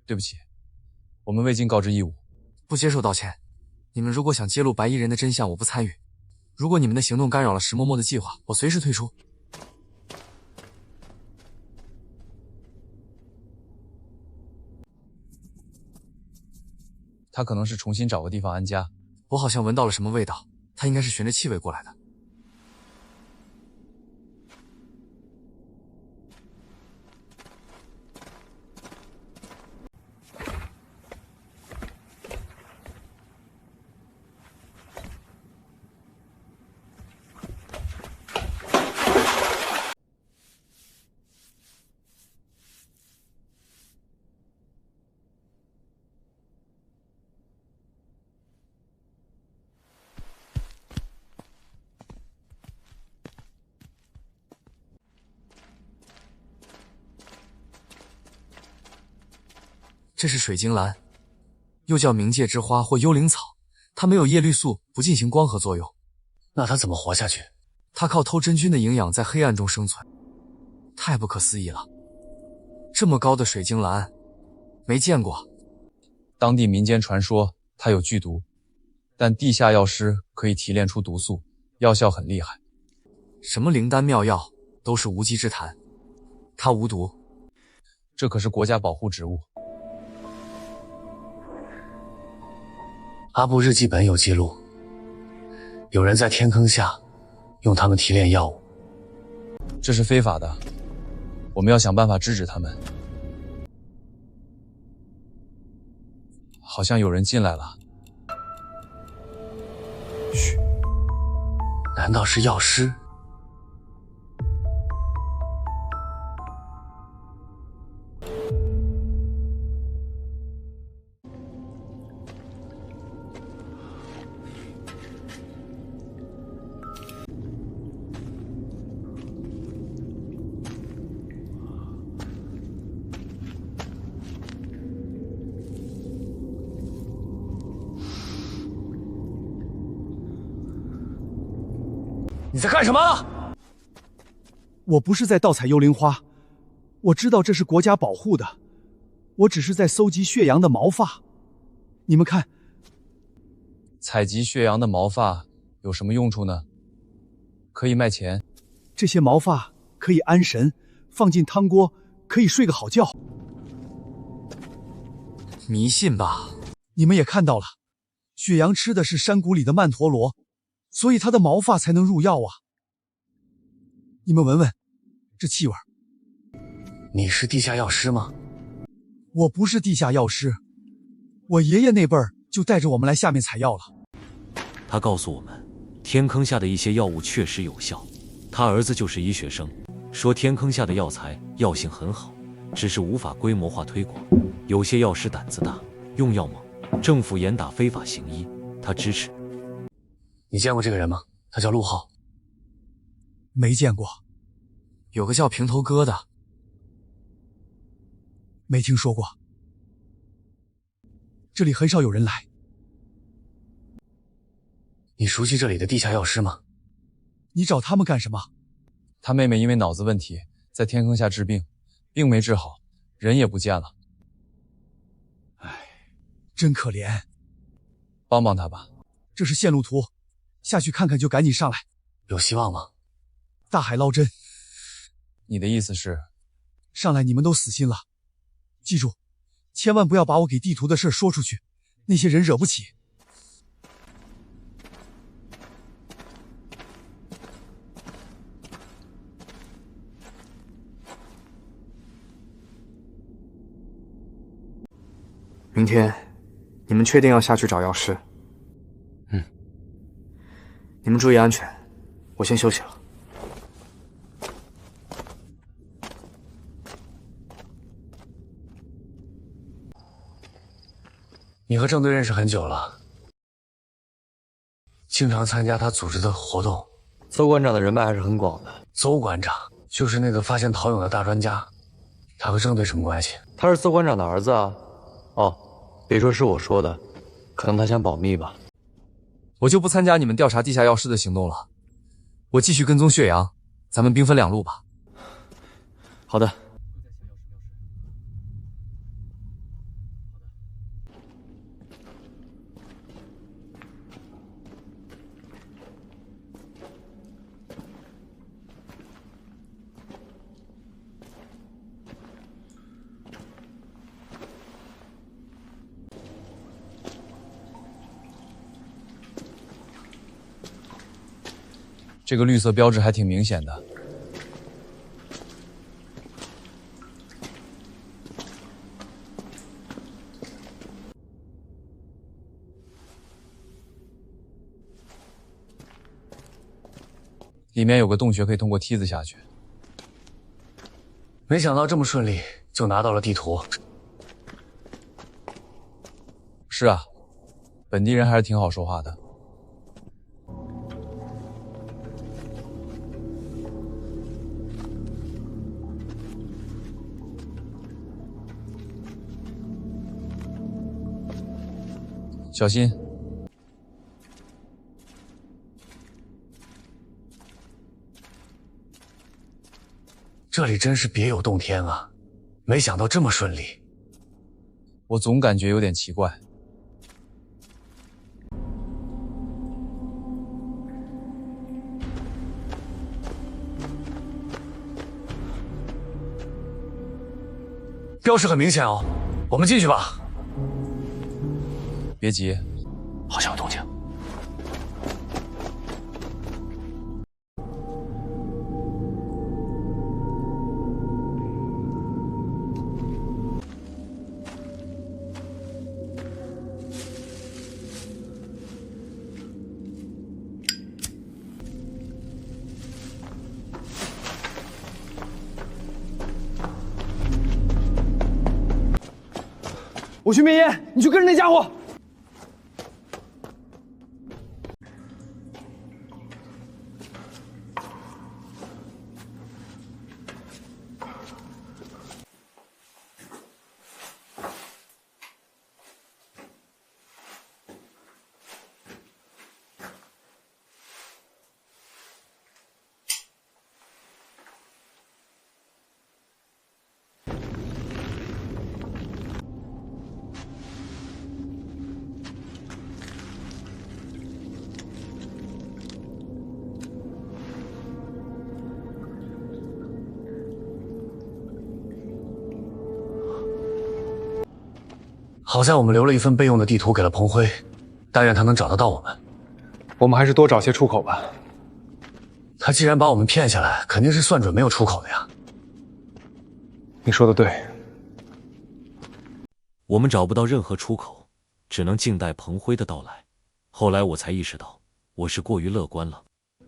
对不起，我们未尽告知义务。不接受道歉。你们如果想揭露白衣人的真相，我不参与。如果你们的行动干扰了石嬷嬷的计划，我随时退出。他可能是重新找个地方安家。我好像闻到了什么味道，他应该是循着气味过来的。这是水晶兰，又叫冥界之花或幽灵草，它没有叶绿素，不进行光合作用。那它怎么活下去？它靠偷真菌的营养在黑暗中生存，太不可思议了！这么高的水晶兰，没见过。当地民间传说它有剧毒，但地下药师可以提炼出毒素，药效很厉害。什么灵丹妙药都是无稽之谈，它无毒。这可是国家保护植物。阿布日记本有记录，有人在天坑下用它们提炼药物。这是非法的，我们要想办法制止他们。好像有人进来了。嘘，难道是药师？你在干什么？我不是在盗采幽灵花，我知道这是国家保护的，我只是在搜集血羊的毛发。你们看，采集血羊的毛发有什么用处呢？可以卖钱。这些毛发可以安神，放进汤锅可以睡个好觉。迷信吧？你们也看到了，雪阳吃的是山谷里的曼陀罗，所以他的毛发才能入药啊。你们闻闻，这气味。你是地下药师吗？我不是地下药师，我爷爷那辈儿就带着我们来下面采药了。他告诉我们，天坑下的一些药物确实有效。他儿子就是医学生，说天坑下的药材药性很好，只是无法规模化推广。有些药师胆子大，用药猛，政府严打非法行医，他支持。你见过这个人吗？他叫陆浩。没见过。有个叫平头哥的。没听说过。这里很少有人来。你熟悉这里的地下药师吗？你找他们干什么？他妹妹因为脑子问题在天坑下治病，病没治好，人也不见了。唉，真可怜。帮帮他吧。这是线路图，下去看看就赶紧上来。有希望吗？大海捞针。你的意思是，上来你们都死心了？记住，千万不要把我给地图的事说出去，那些人惹不起。明天，你们确定要下去找药师？你们注意安全，我先休息了。你和郑队认识很久了，经常参加他组织的活动。邹馆长的人脉还是很广的。邹馆长就是那个发现陶俑的大专家，他和郑队什么关系？他是邹馆长的儿子啊。哦，别说是我说的，可能他想保密吧。我就不参加你们调查地下药师的行动了，我继续跟踪血阳，咱们兵分两路吧。好的。这个绿色标志还挺明显的。里面有个洞穴，可以通过梯子下去。没想到这么顺利就拿到了地图。是啊，本地人还是挺好说话的。小心！这里真是别有洞天啊！没想到这么顺利。我总感觉有点奇怪。标识很明显哦，我们进去吧。别急，好像有动静。我去灭烟，你去跟着那家伙。好在我们留了一份备用的地图给了彭辉，但愿他能找得到我们。我们还是多找些出口吧。他既然把我们骗下来，肯定是算准没有出口的呀。你说的对。我们找不到任何出口，只能静待彭辉的到来。后来我才意识到，我是过于乐观了。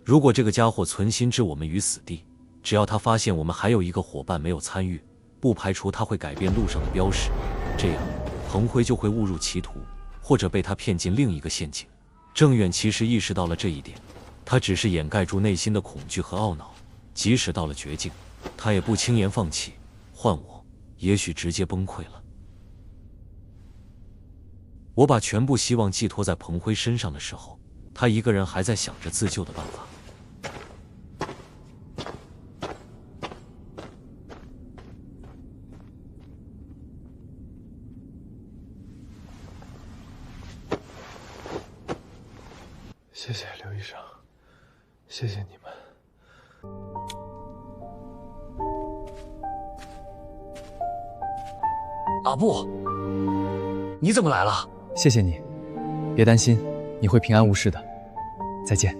如果这个家伙存心置我们于死地，只要他发现我们还有一个伙伴没有参与，不排除他会改变路上的标识，这样彭辉就会误入歧途，或者被他骗进另一个陷阱。郑远其实意识到了这一点，他只是掩盖住内心的恐惧和懊恼，即使到了绝境，他也不轻言放弃。换我，也许直接崩溃了。我把全部希望寄托在彭辉身上的时候，他一个人还在想着自救的办法。谢谢刘医生，谢谢你们。阿布，你怎么来了？谢谢你，别担心，你会平安无事的。再见。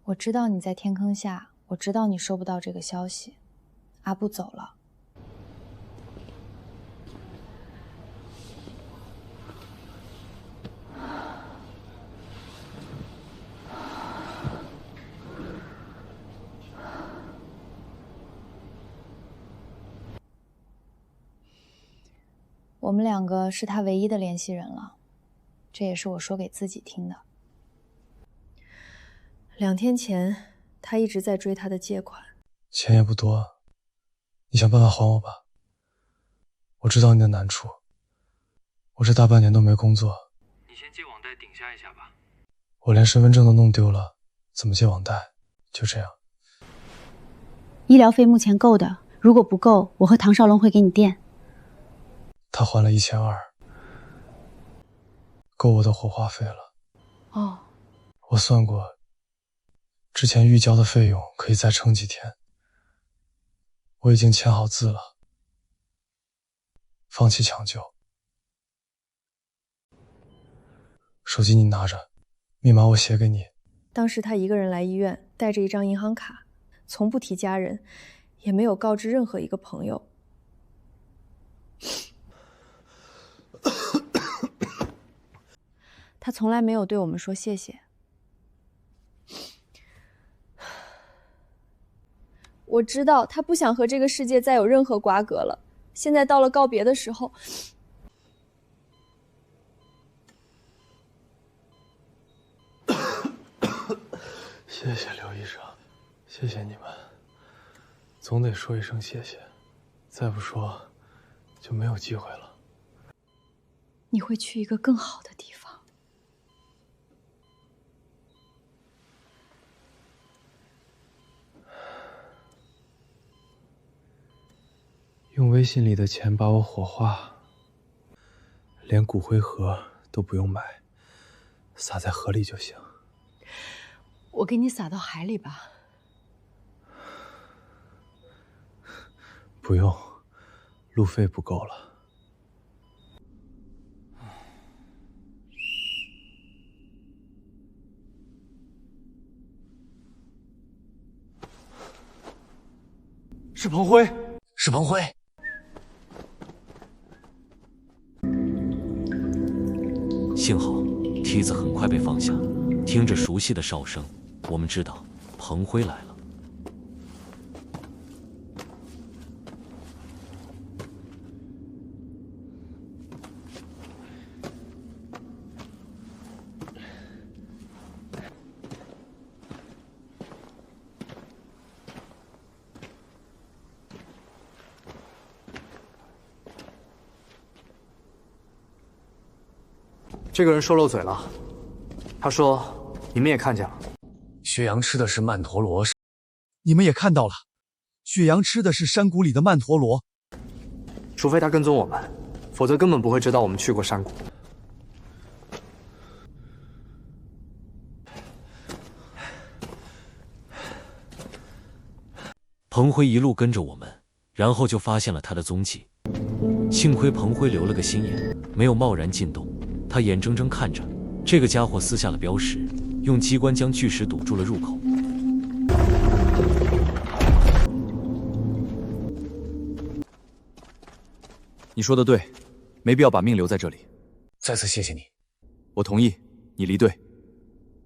我知道你在天坑下，我知道你收不到这个消息。阿布走了。我们两个是他唯一的联系人了，这也是我说给自己听的。2天前，他一直在追他的借款，钱也不多，你想办法还我吧。我知道你的难处，我这大半年都没工作。你先借网贷顶下一下吧。我连身份证都弄丢了，怎么借网贷？就这样。医疗费目前够的，如果不够，我和唐少龙会给你垫。他还了1200，够我的活化费了。哦，我算过，之前预交的费用可以再撑几天。我已经签好字了，放弃抢救。手机你拿着，密码我写给你。当时他一个人来医院，带着一张银行卡，从不提家人，也没有告知任何一个朋友。他从来没有对我们说谢谢。我知道他不想和这个世界再有任何瓜葛了，现在到了告别的时候。谢谢刘医生，谢谢你们，总得说一声谢谢，再不说就没有机会了。你会去一个更好的地方。用微信里的钱把我火化，连骨灰盒都不用买，撒在河里就行。我给你撒到海里吧。不用，路费不够了。是彭辉，是彭辉。幸好梯子很快被放下，听着熟悉的哨声，我们知道彭辉来了。这个人说漏嘴了，他说你们也看见了，薛洋吃的是曼陀罗。你们也看到了，雪阳吃的是山谷里的曼陀罗。除非他跟踪我们，否则根本不会知道我们去过山谷。彭彭辉一路跟着我们，然后就发现了他的踪迹。幸亏彭辉留了个心眼，没有贸然进洞。他眼睁睁看着这个家伙撕下了标识，用机关将巨石堵住了入口。你说的对，没必要把命留在这里。再次谢谢你。我同意，你离队。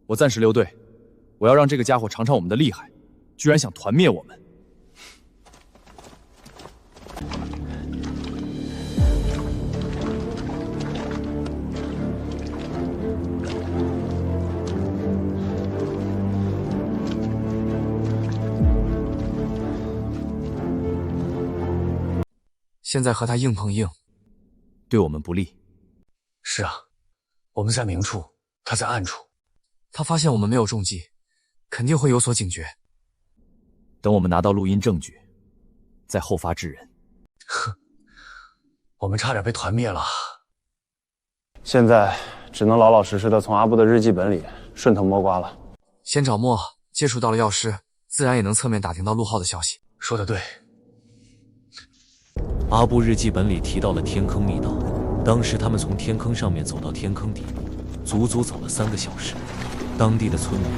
我暂时留队，我要让这个家伙尝尝我们的厉害，居然想团灭我们。现在和他硬碰硬，对我们不利。是啊，我们在明处，他在暗处。他发现我们没有中计，肯定会有所警觉。等我们拿到录音证据，再后发制人。呵，我们差点被团灭了。现在只能老老实实的从阿布的日记本里顺藤摸瓜了。先找墨，接触到了药师，自然也能侧面打听到陆浩的消息。说得对。阿布日记本里提到了天坑密道，当时他们从天坑上面走到天坑底部，足足走了3个小时。当地的村民、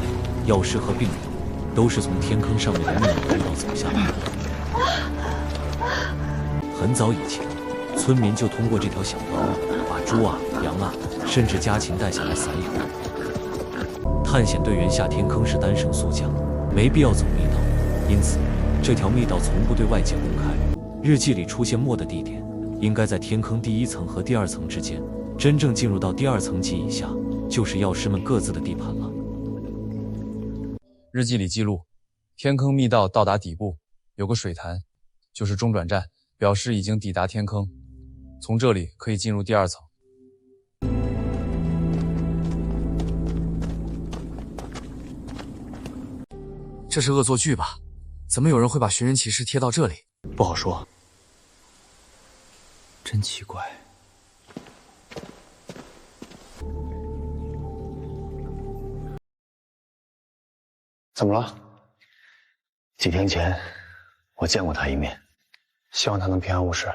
药师和病人都是从天坑上面的密码通道走下来的。很早以前，村民就通过这条小道把猪啊、羊啊，甚至家禽带下来散养。探险队员下天坑是单绳速降，没必要走密道，因此这条密道从不对外界公开。日记里出现墨的地点，应该在天坑第1层和第2层之间。真正进入到第2层及以下，就是药师们各自的地盘了。日记里记录，天坑密道到达底部，有个水潭，就是中转站，表示已经抵达天坑。从这里可以进入第2层。这是恶作剧吧？怎么有人会把寻人启事贴到这里？不好说。真奇怪。怎么了？几天前我见过他一面，希望他能平安无事。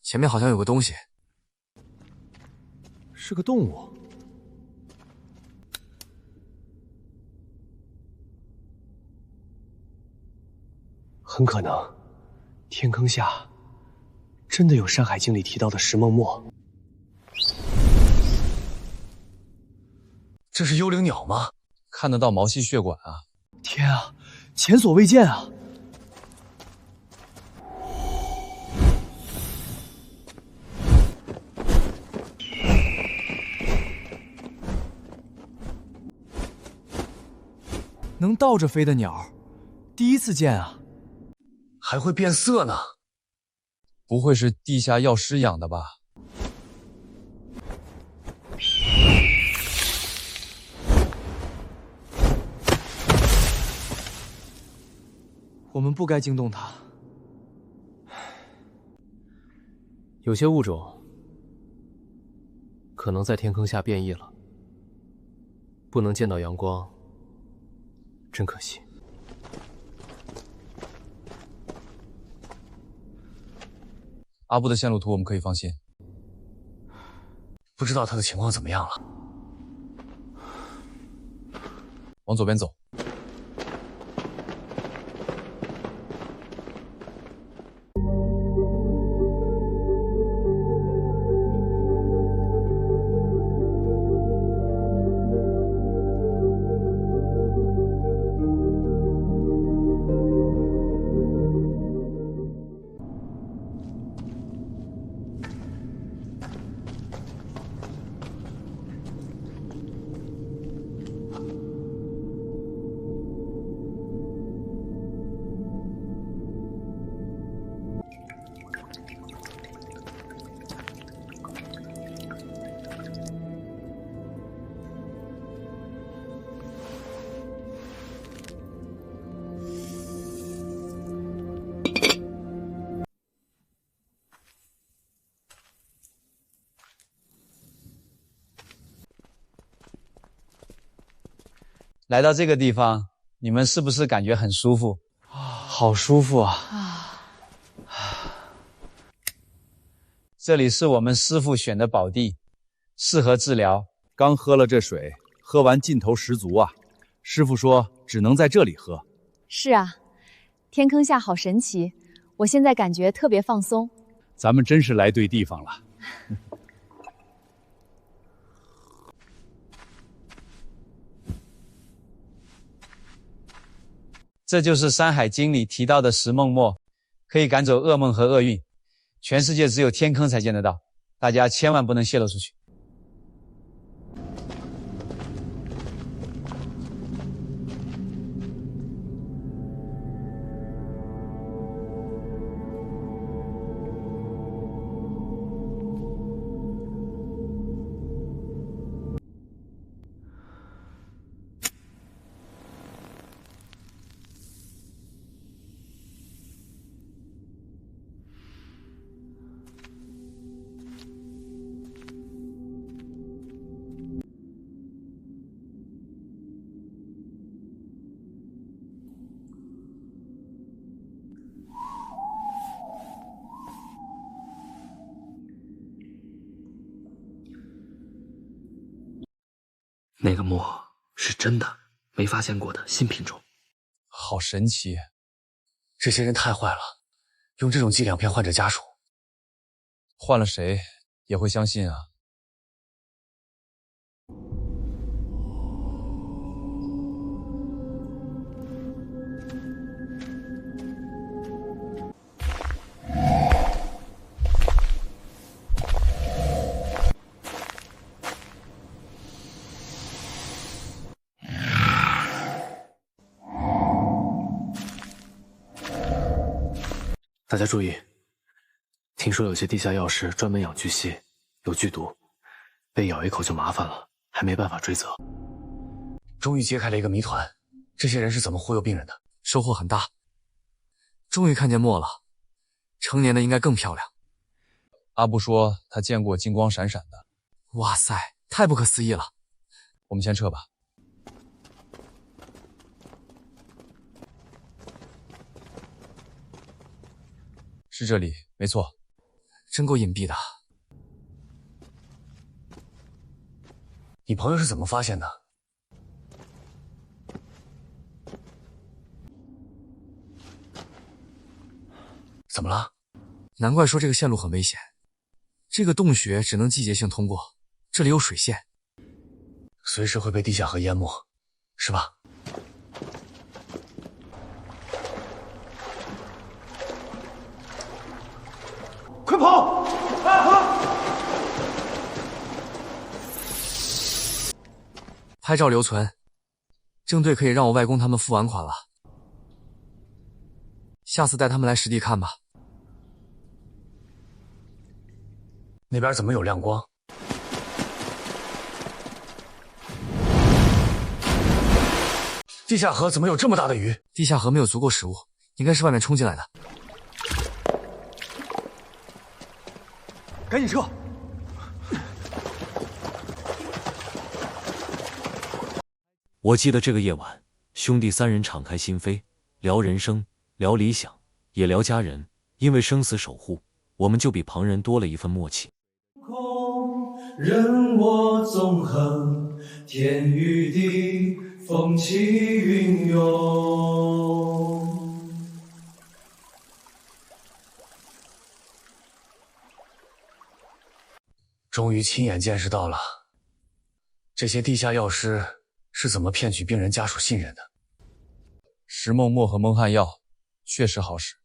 前面好像有个东西，是个动物。很可能，天坑下真的有《山海经》里提到的石梦墨。这是幽灵鸟吗？看得到毛细血管啊！天啊，前所未见啊！能倒着飞的鸟，第一次见啊！还会变色呢？不会是地下药师养的吧？我们不该惊动它。有些物种可能在天坑下变异了，不能见到阳光，真可惜。阿布的线路图我们可以放心。不知道他的情况怎么样了。往左边走。来到这个地方，你们是不是感觉很舒服？好舒服啊！这里是我们师傅选的宝地，适合治疗。刚喝了这水，喝完劲头十足啊！师傅说只能在这里喝。是啊，天坑下好神奇，我现在感觉特别放松。咱们真是来对地方了。这就是《山海经》里提到的石梦墨，可以赶走噩梦和厄运，全世界只有天坑才见得到，大家千万不能泄露出去。那个墨是真的，没发现过的新品种，好神奇！这些人太坏了，用这种伎俩骗患者家属。换了谁也会相信啊。大家注意，听说有些地下药师专门养巨蜥，有剧毒，被咬一口就麻烦了，还没办法追责。终于揭开了一个谜团，这些人是怎么忽悠病人的？收获很大，终于看见墨了，成年的应该更漂亮。阿布说他见过金光闪闪的。哇塞，太不可思议了！我们先撤吧。是这里，没错。真够隐蔽的。你朋友是怎么发现的？怎么了？难怪说这个线路很危险。这个洞穴只能季节性通过，这里有水线，随时会被地下河淹没，是吧？快跑！拍照留存，郑队可以让我外公他们付完款了。下次带他们来实地看吧。那边怎么有亮光？地下河怎么有这么大的鱼？地下河没有足够食物，应该是外面冲进来的。赶紧撤！我记得这个夜晚，兄弟三人敞开心扉，聊人生，聊理想，也聊家人。因为生死守护，我们就比旁人多了一份默契。人我纵横，天与地，风起云涌。终于亲眼见识到了，这些地下药师是怎么骗取病人家属信任的。石梦墨和蒙汗药确实好使，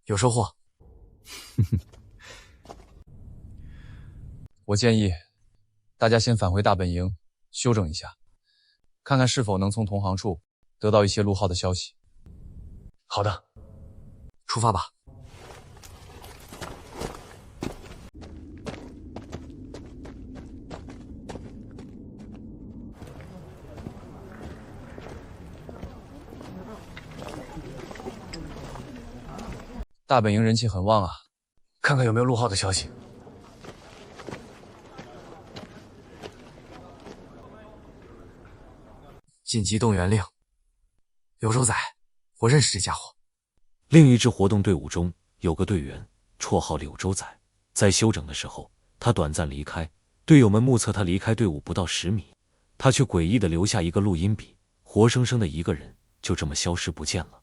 有收获。我建议大家先返回大本营休整一下，看看是否能从同行处得到一些陆浩的消息。好的，出发吧。大本营人气很旺啊，看看有没有陆浩的消息。紧急动员令。柳州仔，我认识这家伙。另一支活动队伍中有个队员，绰号柳州仔。在休整的时候，他短暂离开，队友们目测他离开队伍不到10米，他却诡异地留下一个录音笔，活生生的一个人就这么消失不见了。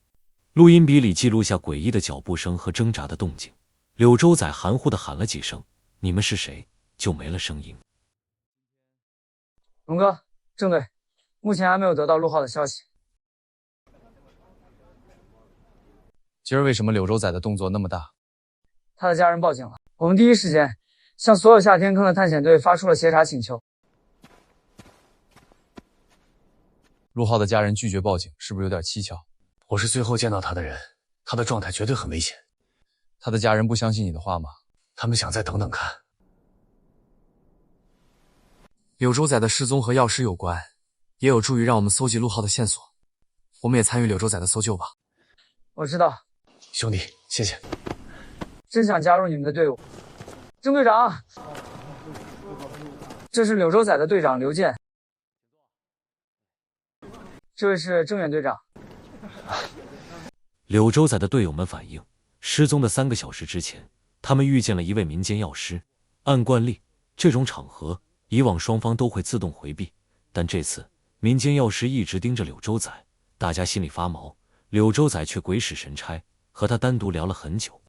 录音笔里记录下诡异的脚步声和挣扎的动静。柳州仔含糊地喊了几声“你们是谁”，就没了声音。龙哥，郑队，目前还没有得到陆浩的消息。今儿为什么柳州仔的动作那么大？他的家人报警了，我们第一时间向所有下天坑的探险队发出了协查请求。陆浩的家人拒绝报警，是不是有点蹊跷？我是最后见到他的人，他的状态绝对很危险。他的家人不相信你的话吗？他们想再等等看。柳州仔的失踪和药师有关，也有助于让我们搜集陆浩的线索。我们也参与柳州仔的搜救吧。我知道，兄弟，谢谢。真想加入你们的队伍。郑队长，这是柳州仔的队长刘健，这位是郑远队长。柳州仔的队友们反映，失踪的3个小时之前，他们遇见了一位民间药师。按惯例，这种场合以往双方都会自动回避，但这次民间药师一直盯着柳州仔，大家心里发毛。柳州仔却鬼使神差，和他单独聊了很久。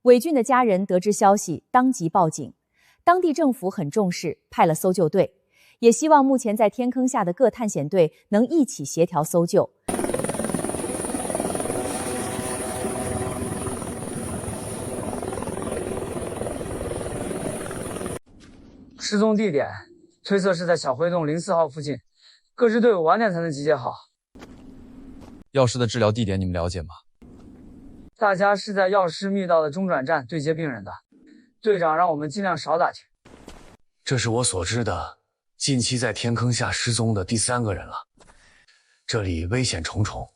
韦俊的家人得知消息，当即报警。当地政府很重视，派了搜救队，也希望目前在天坑下的各探险队能一起协调搜救。失踪地点推测是在小灰洞04号附近，各支队伍晚点才能集结好。药师的治疗地点你们了解吗？大家是在药师密道的中转站对接病人的，队长让我们尽量少打听。这是我所知的近期在天坑下失踪的第3个人了，这里危险重重。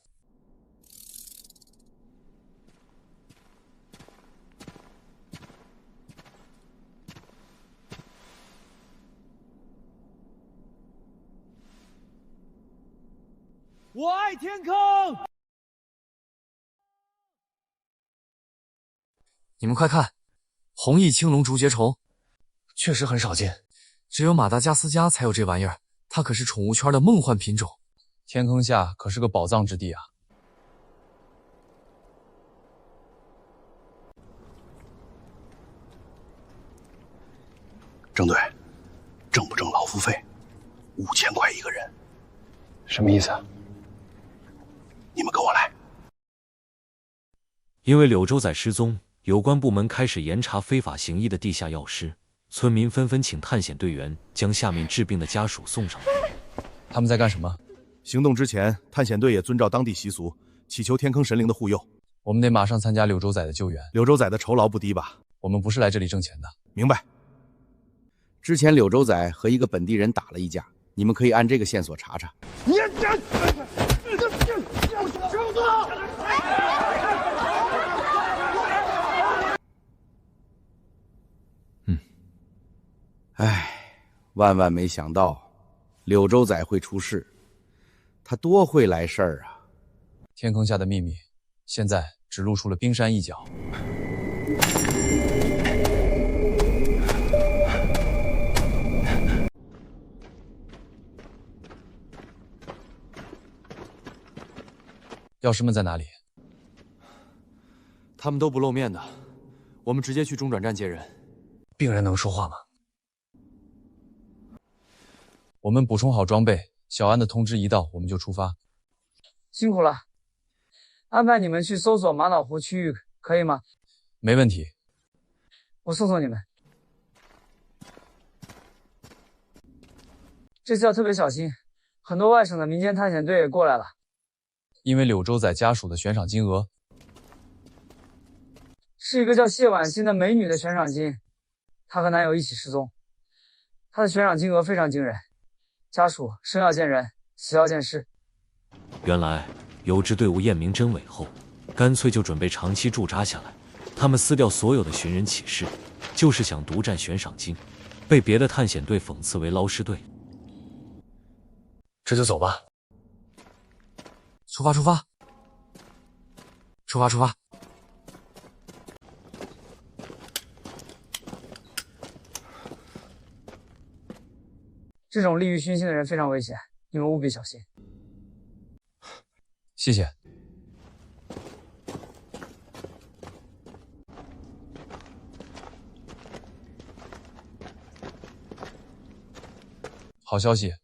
我爱天坑！你们快看，红翼青龙竹节虫，确实很少见，只有马达加斯加才有这玩意儿，它可是宠物圈的梦幻品种。天坑下可是个宝藏之地啊！郑队，挣不挣劳务费？5000块一个人。什么意思啊？你们跟我来。因为柳州仔失踪，有关部门开始严查非法行医的地下药师，村民纷纷请探险队员将下面治病的家属送上来。他们在干什么？行动之前，探险队也遵照当地习俗，祈求天坑神灵的护佑。我们得马上参加柳州仔的救援。柳州仔的酬劳不低吧？我们不是来这里挣钱的。明白。之前柳州仔和一个本地人打了一架，你们可以按这个线索查查。你这收住！万万没想到，柳州仔会出事。他多会来事儿啊！天坑下的秘密，现在只露出了冰山一角。药师们在哪里？他们都不露面的，我们直接去中转站接人。病人能说话吗？我们补充好装备，小安的通知一到，我们就出发。辛苦了，安排你们去搜索玛瑙湖区域，可以吗？没问题。我送送你们。这次要特别小心，很多外省的民间探险队也过来了。因为柳州仔家属的悬赏金额是一个叫谢婉欣的美女的悬赏金，她和男友一起失踪，她的悬赏金额非常惊人，家属生要见人，死要见尸。原来有支队伍验明真伪后，干脆就准备长期驻扎下来。他们撕掉所有的寻人启事，就是想独占悬赏金，被别的探险队讽刺为捞尸队。这就走吧。出发，出发，出发，出发！这种利欲熏心的人非常危险，你们务必小心。谢谢。好消息，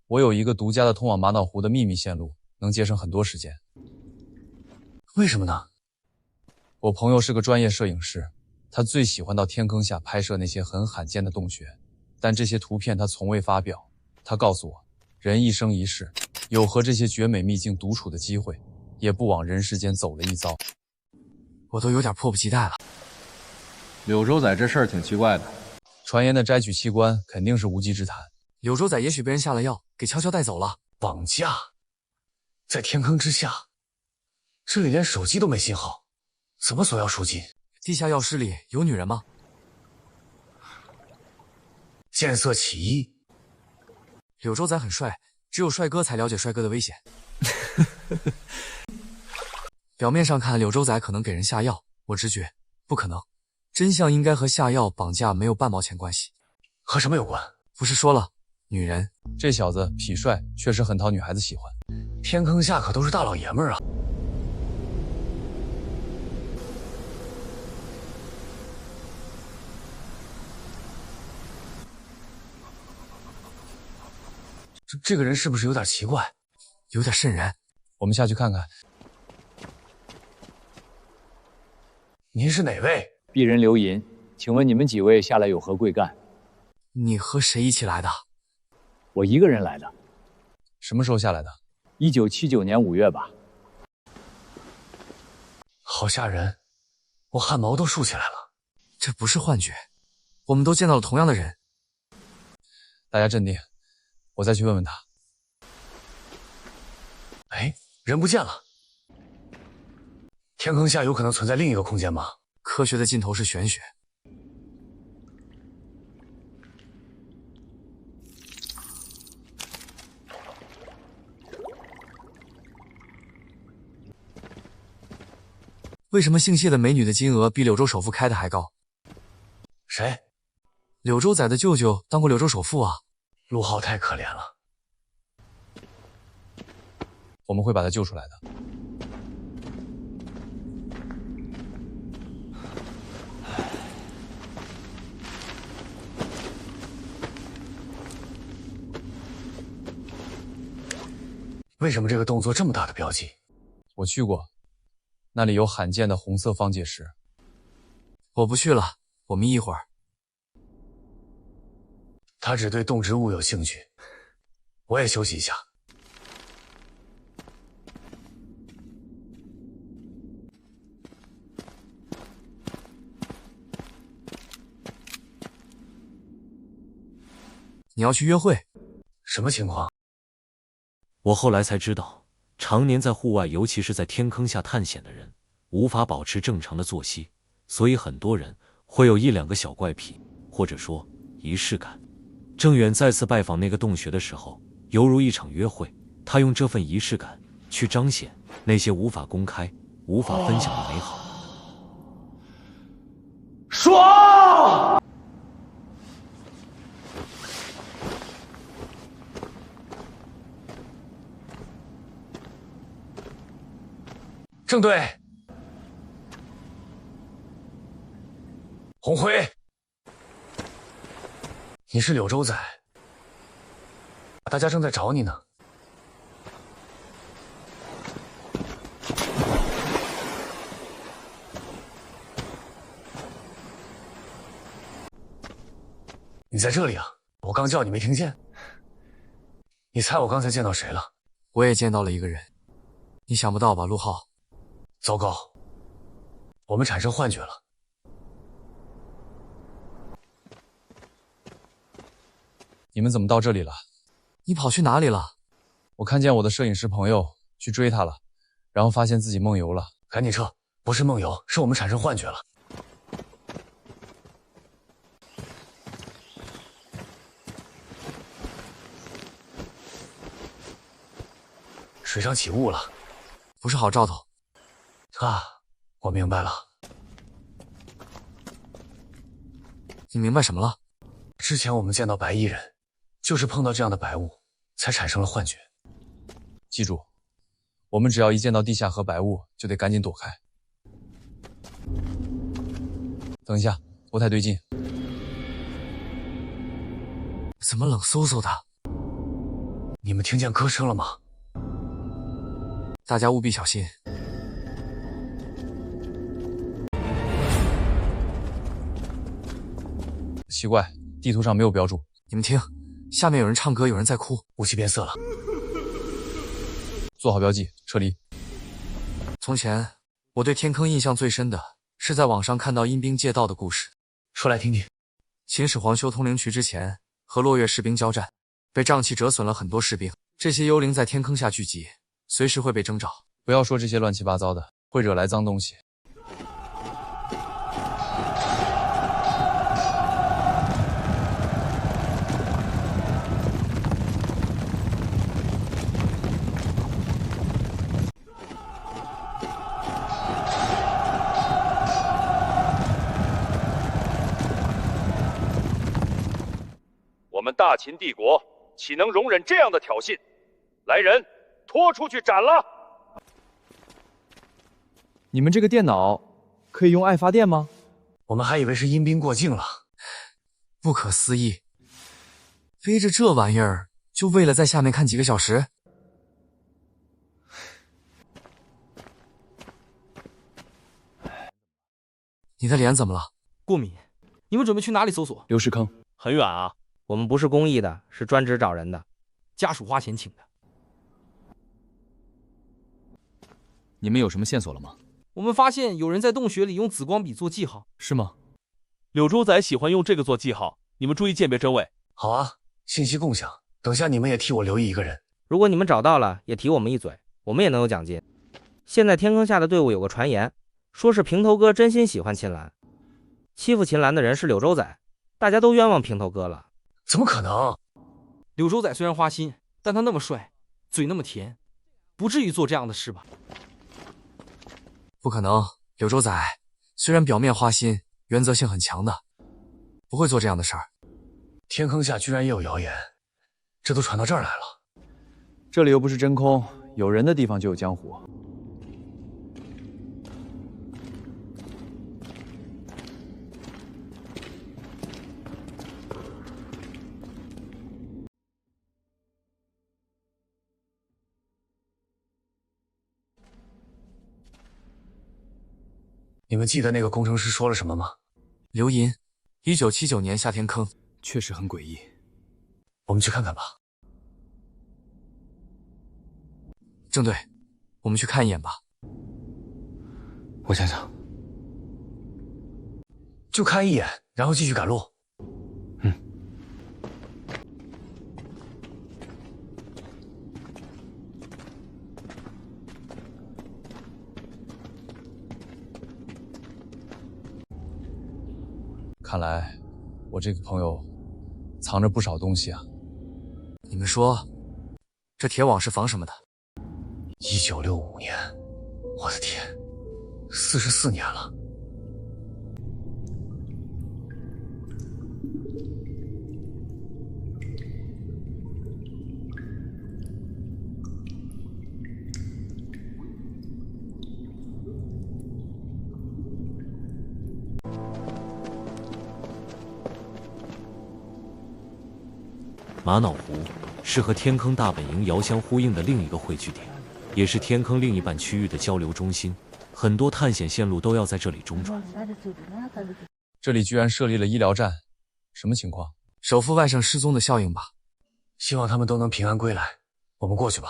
我有一个独家的通往玛瑙湖的秘密线路，能节省很多时间。为什么呢？我朋友是个专业摄影师，他最喜欢到天坑下拍摄那些很罕见的洞穴，但这些图片他从未发表。他告诉我，人一生一世，有和这些绝美秘境独处的机会，也不往人世间走了一遭。我都有点迫不及待了。柳州仔这事儿挺奇怪的，传言的摘取器官肯定是无稽之谈。柳州仔也许被人下了药，给悄悄带走了。绑架，在天坑之下，这里连手机都没信号，怎么索要赎金？地下药室里有女人吗？见色起意。柳州仔很帅，只有帅哥才了解帅哥的危险。表面上看，柳州仔可能给人下药，我直觉不可能，真相应该和下药绑架没有半毛钱关系。和什么有关？不是说了，女人。这小子痞帅，确实很讨女孩子喜欢。天坑下可都是大老爷们儿啊！这个人是不是有点奇怪？有点瘆人。我们下去看看。您是哪位？鄙人刘银，请问你们几位下来有何贵干？你和谁一起来的？我一个人来的。什么时候下来的？1979年5月吧。好吓人，我汗毛都竖起来了。这不是幻觉，我们都见到了同样的人。大家镇定，我再去问问他。哎，人不见了。天坑下有可能存在另一个空间吗？科学的尽头是玄学。为什么姓谢的美女的金额比柳州首富开的还高？谁？柳州仔的舅舅当过柳州首富啊。陆浩太可怜了。我们会把他救出来的。为什么这个洞做这么大的标记？我去过，那里有罕见的红色方解石。我不去了，我们一会儿。他只对动植物有兴趣，我也休息一下。你要去约会？什么情况？我后来才知道，常年在户外，尤其是在天坑下探险的人，无法保持正常的作息，所以很多人会有1-2个小怪癖，或者说仪式感。郑远再次拜访那个洞穴的时候，犹如一场约会，他用这份仪式感去彰显那些无法公开、无法分享的美好。爽！郑队，红辉，你是柳州仔，大家正在找你呢。你在这里啊？我刚叫你没听见。你猜我刚才见到谁了？我也见到了一个人，你想不到吧，陆浩？糟糕，我们产生幻觉了。你们怎么到这里了？你跑去哪里了？我看见我的摄影师朋友去追他了，然后发现自己梦游了。赶紧撤！不是梦游，是我们产生幻觉了。水上起雾了，不是好兆头。啊，我明白了。你明白什么了？之前我们见到白衣人，就是碰到这样的白雾，才产生了幻觉。记住，我们只要一见到地下河白雾，就得赶紧躲开。等一下，不太对劲。怎么冷飕飕的？你们听见歌声了吗？大家务必小心。奇怪，地图上没有标注。你们听，下面有人唱歌，有人在哭。雾气变色了。做好标记，撤离。从前，我对天坑印象最深的是在网上看到阴兵借道的故事。说来听听。秦始皇修通灵渠之前，和落月士兵交战，被瘴气折损了很多士兵。这些幽灵在天坑下聚集，随时会被征召。不要说这些乱七八糟的，会惹来脏东西。我们大秦帝国岂能容忍这样的挑衅？来人，拖出去斩了！你们这个电脑可以用爱发电吗？我们还以为是阴兵过境了。不可思议，背着这玩意儿就为了在下面看几个小时？你的脸怎么了？过敏。你们准备去哪里搜索？流石坑。很远啊。我们不是公益的，是专职找人的，家属花钱请的。你们有什么线索了吗？我们发现有人在洞穴里用紫光笔做记号。是吗？柳州仔喜欢用这个做记号，你们注意鉴别真伪。好啊，信息共享。等下你们也替我留意一个人。如果你们找到了，也提我们一嘴，我们也能有奖金。现在天坑下的队伍有个传言，说是平头哥真心喜欢秦岚，欺负秦岚的人是柳州仔，大家都冤枉平头哥了。怎么可能？柳州仔虽然花心，但他那么帅，嘴那么甜，不至于做这样的事吧？不可能，柳州仔虽然表面花心，原则性很强的，不会做这样的事儿。天坑下居然也有谣言，这都传到这儿来了。这里又不是真空，有人的地方就有江湖。你们记得那个工程师说了什么吗？刘银，1979年下天坑，确实很诡异。我们去看看吧。郑队，我们去看一眼吧。我想想，就看一眼，然后继续赶路。看来我这个朋友藏着不少东西啊。你们说，这铁网是防什么的？1965年，我的天，44年了。玛瑙湖是和天坑大本营遥相呼应的另一个汇聚点，也是天坑另一半区域的交流中心，很多探险线路都要在这里中转。这里居然设立了医疗站，什么情况？首富外甥失踪的效应吧。希望他们都能平安归来。我们过去吧。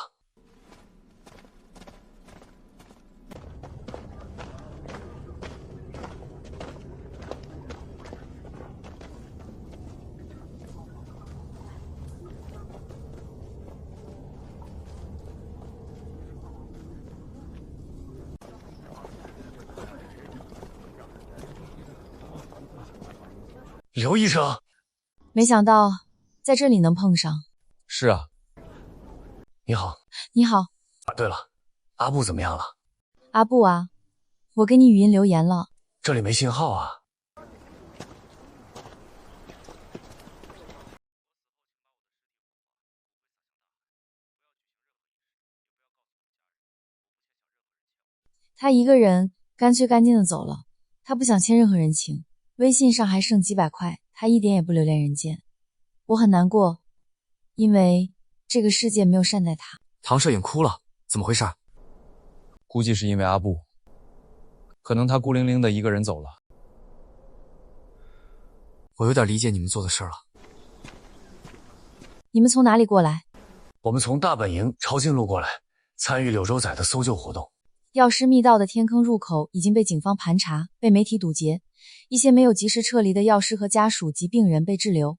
刘医生，没想到在这里能碰上。是啊。你好。你好，啊，对了，阿布怎么样了？阿布啊，我给你语音留言了。这里没信号啊。他一个人干脆干净的走了，他不想欠任何人情，微信上还剩几百块，他一点也不留恋人间。我很难过，因为这个世界没有善待他。唐摄影哭了，怎么回事？估计是因为阿布，可能他孤零零的一个人走了。我有点理解你们做的事了。你们从哪里过来？我们从大本营抄近路过来，参与柳州仔的搜救活动。药师密道的天坑入口已经被警方盘查，被媒体堵截，一些没有及时撤离的药师和家属及病人被滞留。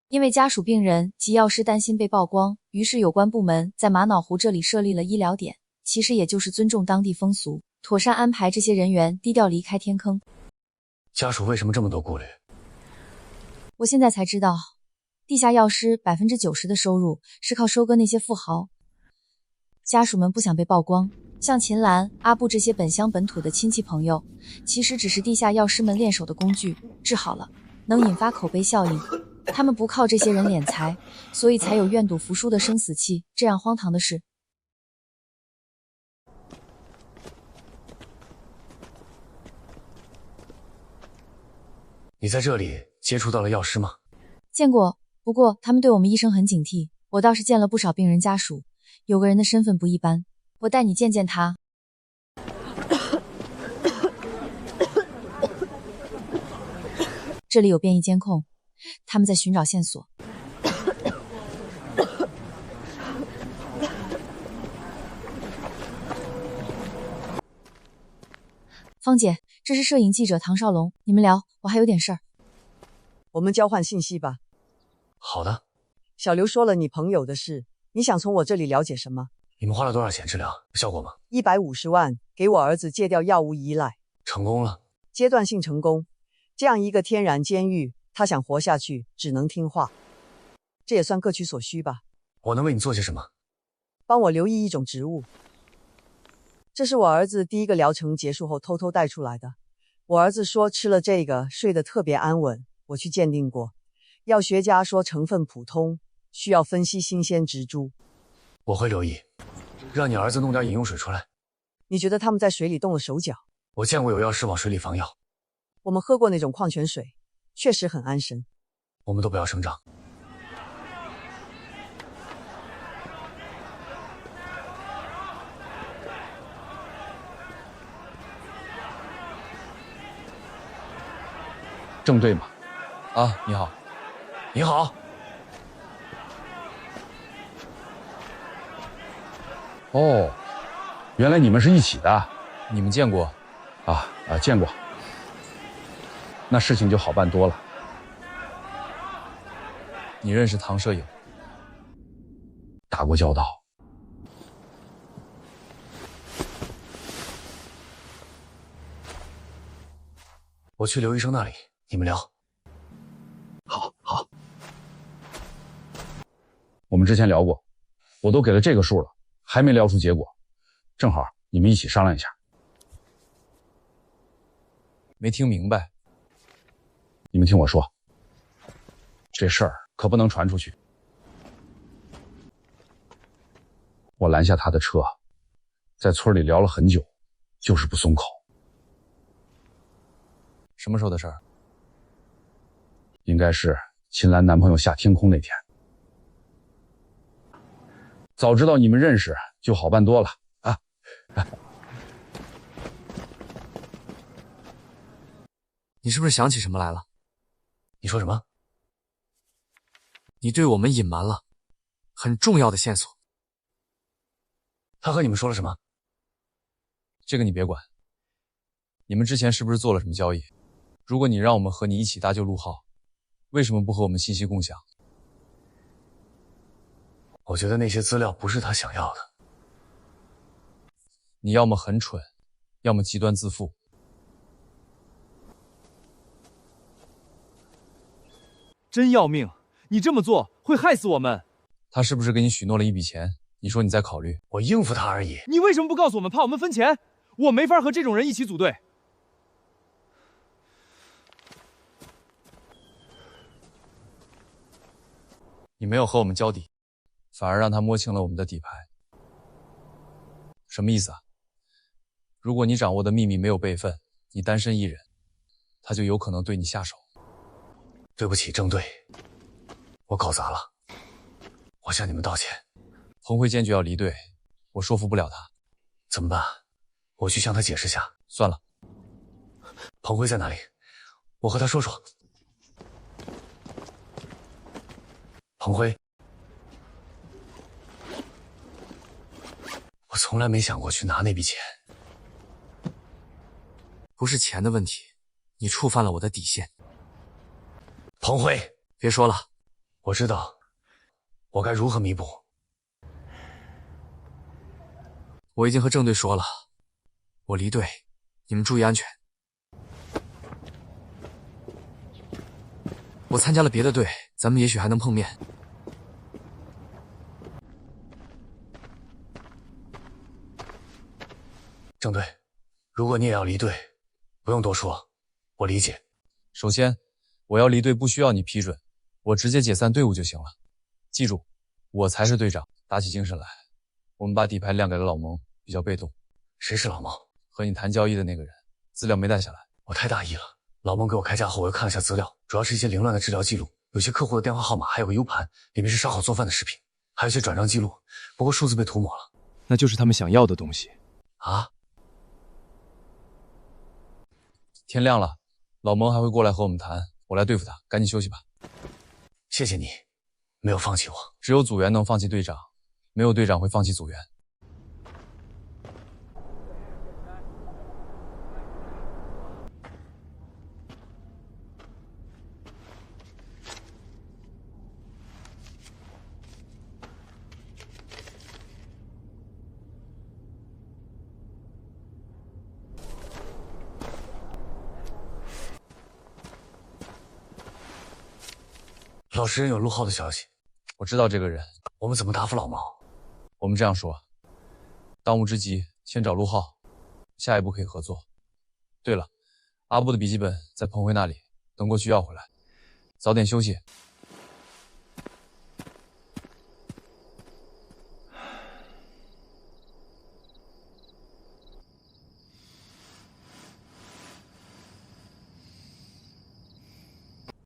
因为家属、病人及药师担心被曝光，于是有关部门在玛瑙湖这里设立了医疗点，其实也就是尊重当地风俗，妥善安排这些人员低调离开天坑。家属为什么这么多顾虑？我现在才知道，地下药师90%的收入是靠收割那些富豪。家属们不想被曝光，像秦岚、阿布这些本乡本土的亲戚朋友，其实只是地下药师们练手的工具，治好了能引发口碑效应。他们不靠这些人敛财，所以才有愿赌服输的生死契这样荒唐的事。你在这里接触到了药师吗？见过，不过他们对我们医生很警惕，我倒是见了不少病人家属，有个人的身份不一般，我带你见见他。这里有便衣监控，他们在寻找线索。芳姐，这是摄影记者唐少龙，你们聊，我还有点事儿。我们交换信息吧。好的。小刘说了你朋友的事，你想从我这里了解什么？你们花了多少钱治疗？有效果吗？150万，给我儿子戒掉药物依赖。成功了。阶段性成功。这样一个天然监狱，他想活下去，只能听话。这也算各取所需吧。我能为你做些什么？帮我留意一种植物。这是我儿子第一个疗程结束后偷偷带出来的。我儿子说吃了这个睡得特别安稳，我去鉴定过。药学家说成分普通，需要分析新鲜植株。我会留意，让你儿子弄点饮用水出来。你觉得他们在水里动了手脚？我见过有药师往水里放药。我们喝过那种矿泉水，确实很安神。我们都不要声张。郑队吗？啊，你好。你好。哦，原来你们是一起的。你们见过？见过。那事情就好办多了。你认识唐摄影？打过交道。我去刘医生那里，你们聊。好。我们之前聊过，我都给了这个数了，还没聊出结果，正好你们一起商量一下。没听明白。你们听我说，这事儿可不能传出去。我拦下他的车，在村里聊了很久，就是不松口。什么时候的事儿？应该是秦岚男朋友下天空那天。早知道你们认识，就好办多了啊！你是不是想起什么来了？你说什么？你对我们隐瞒了很重要的线索。他和你们说了什么？这个你别管。你们之前是不是做了什么交易？如果你让我们和你一起搭救陆浩，为什么不和我们信息共享？我觉得那些资料不是他想要的。你要么很蠢，要么极端自负。真要命！你这么做会害死我们。他是不是给你许诺了一笔钱，你说你在考虑，我应付他而已。你为什么不告诉我们？怕我们分钱？我没法和这种人一起组队。你没有和我们交底，反而让他摸清了我们的底牌，什么意思啊？如果你掌握的秘密没有备份，你单身一人，他就有可能对你下手。对不起，郑队，我搞砸了，我向你们道歉。彭辉坚决要离队，我说服不了他，怎么办？我去向他解释下。算了。彭辉在哪里？我和他说说。彭辉，我从来没想过去拿那笔钱。不是钱的问题，你触犯了我的底线。彭辉，别说了，我知道，我该如何弥补。我已经和郑队说了，我离队，你们注意安全。我参加了别的队，咱们也许还能碰面。郑队，如果你也要离队，不用多说，我理解。首先，我要离队不需要你批准，我直接解散队伍就行了。记住，我才是队长，打起精神来。我们把底牌亮给了老蒙，比较被动。谁是老蒙？和你谈交易的那个人，资料没带下来。我太大意了。老蒙给我开价后，我又看了下资料，主要是一些凌乱的治疗记录，有些客户的电话号码，还有个 U 盘，里面是烧烤做饭的视频，还有一些转账记录，不过数字被涂抹了。那就是他们想要的东西啊！天亮了，老蒙还会过来和我们谈，我来对付他，赶紧休息吧。谢谢你，没有放弃我。只有组员能放弃队长，没有队长会放弃组员。老实人有陆浩的消息，我知道这个人。我们怎么答复老毛？我们这样说，当务之急先找陆浩，下一步可以合作。对了，阿布的笔记本在彭辉那里，等过去要回来。早点休息。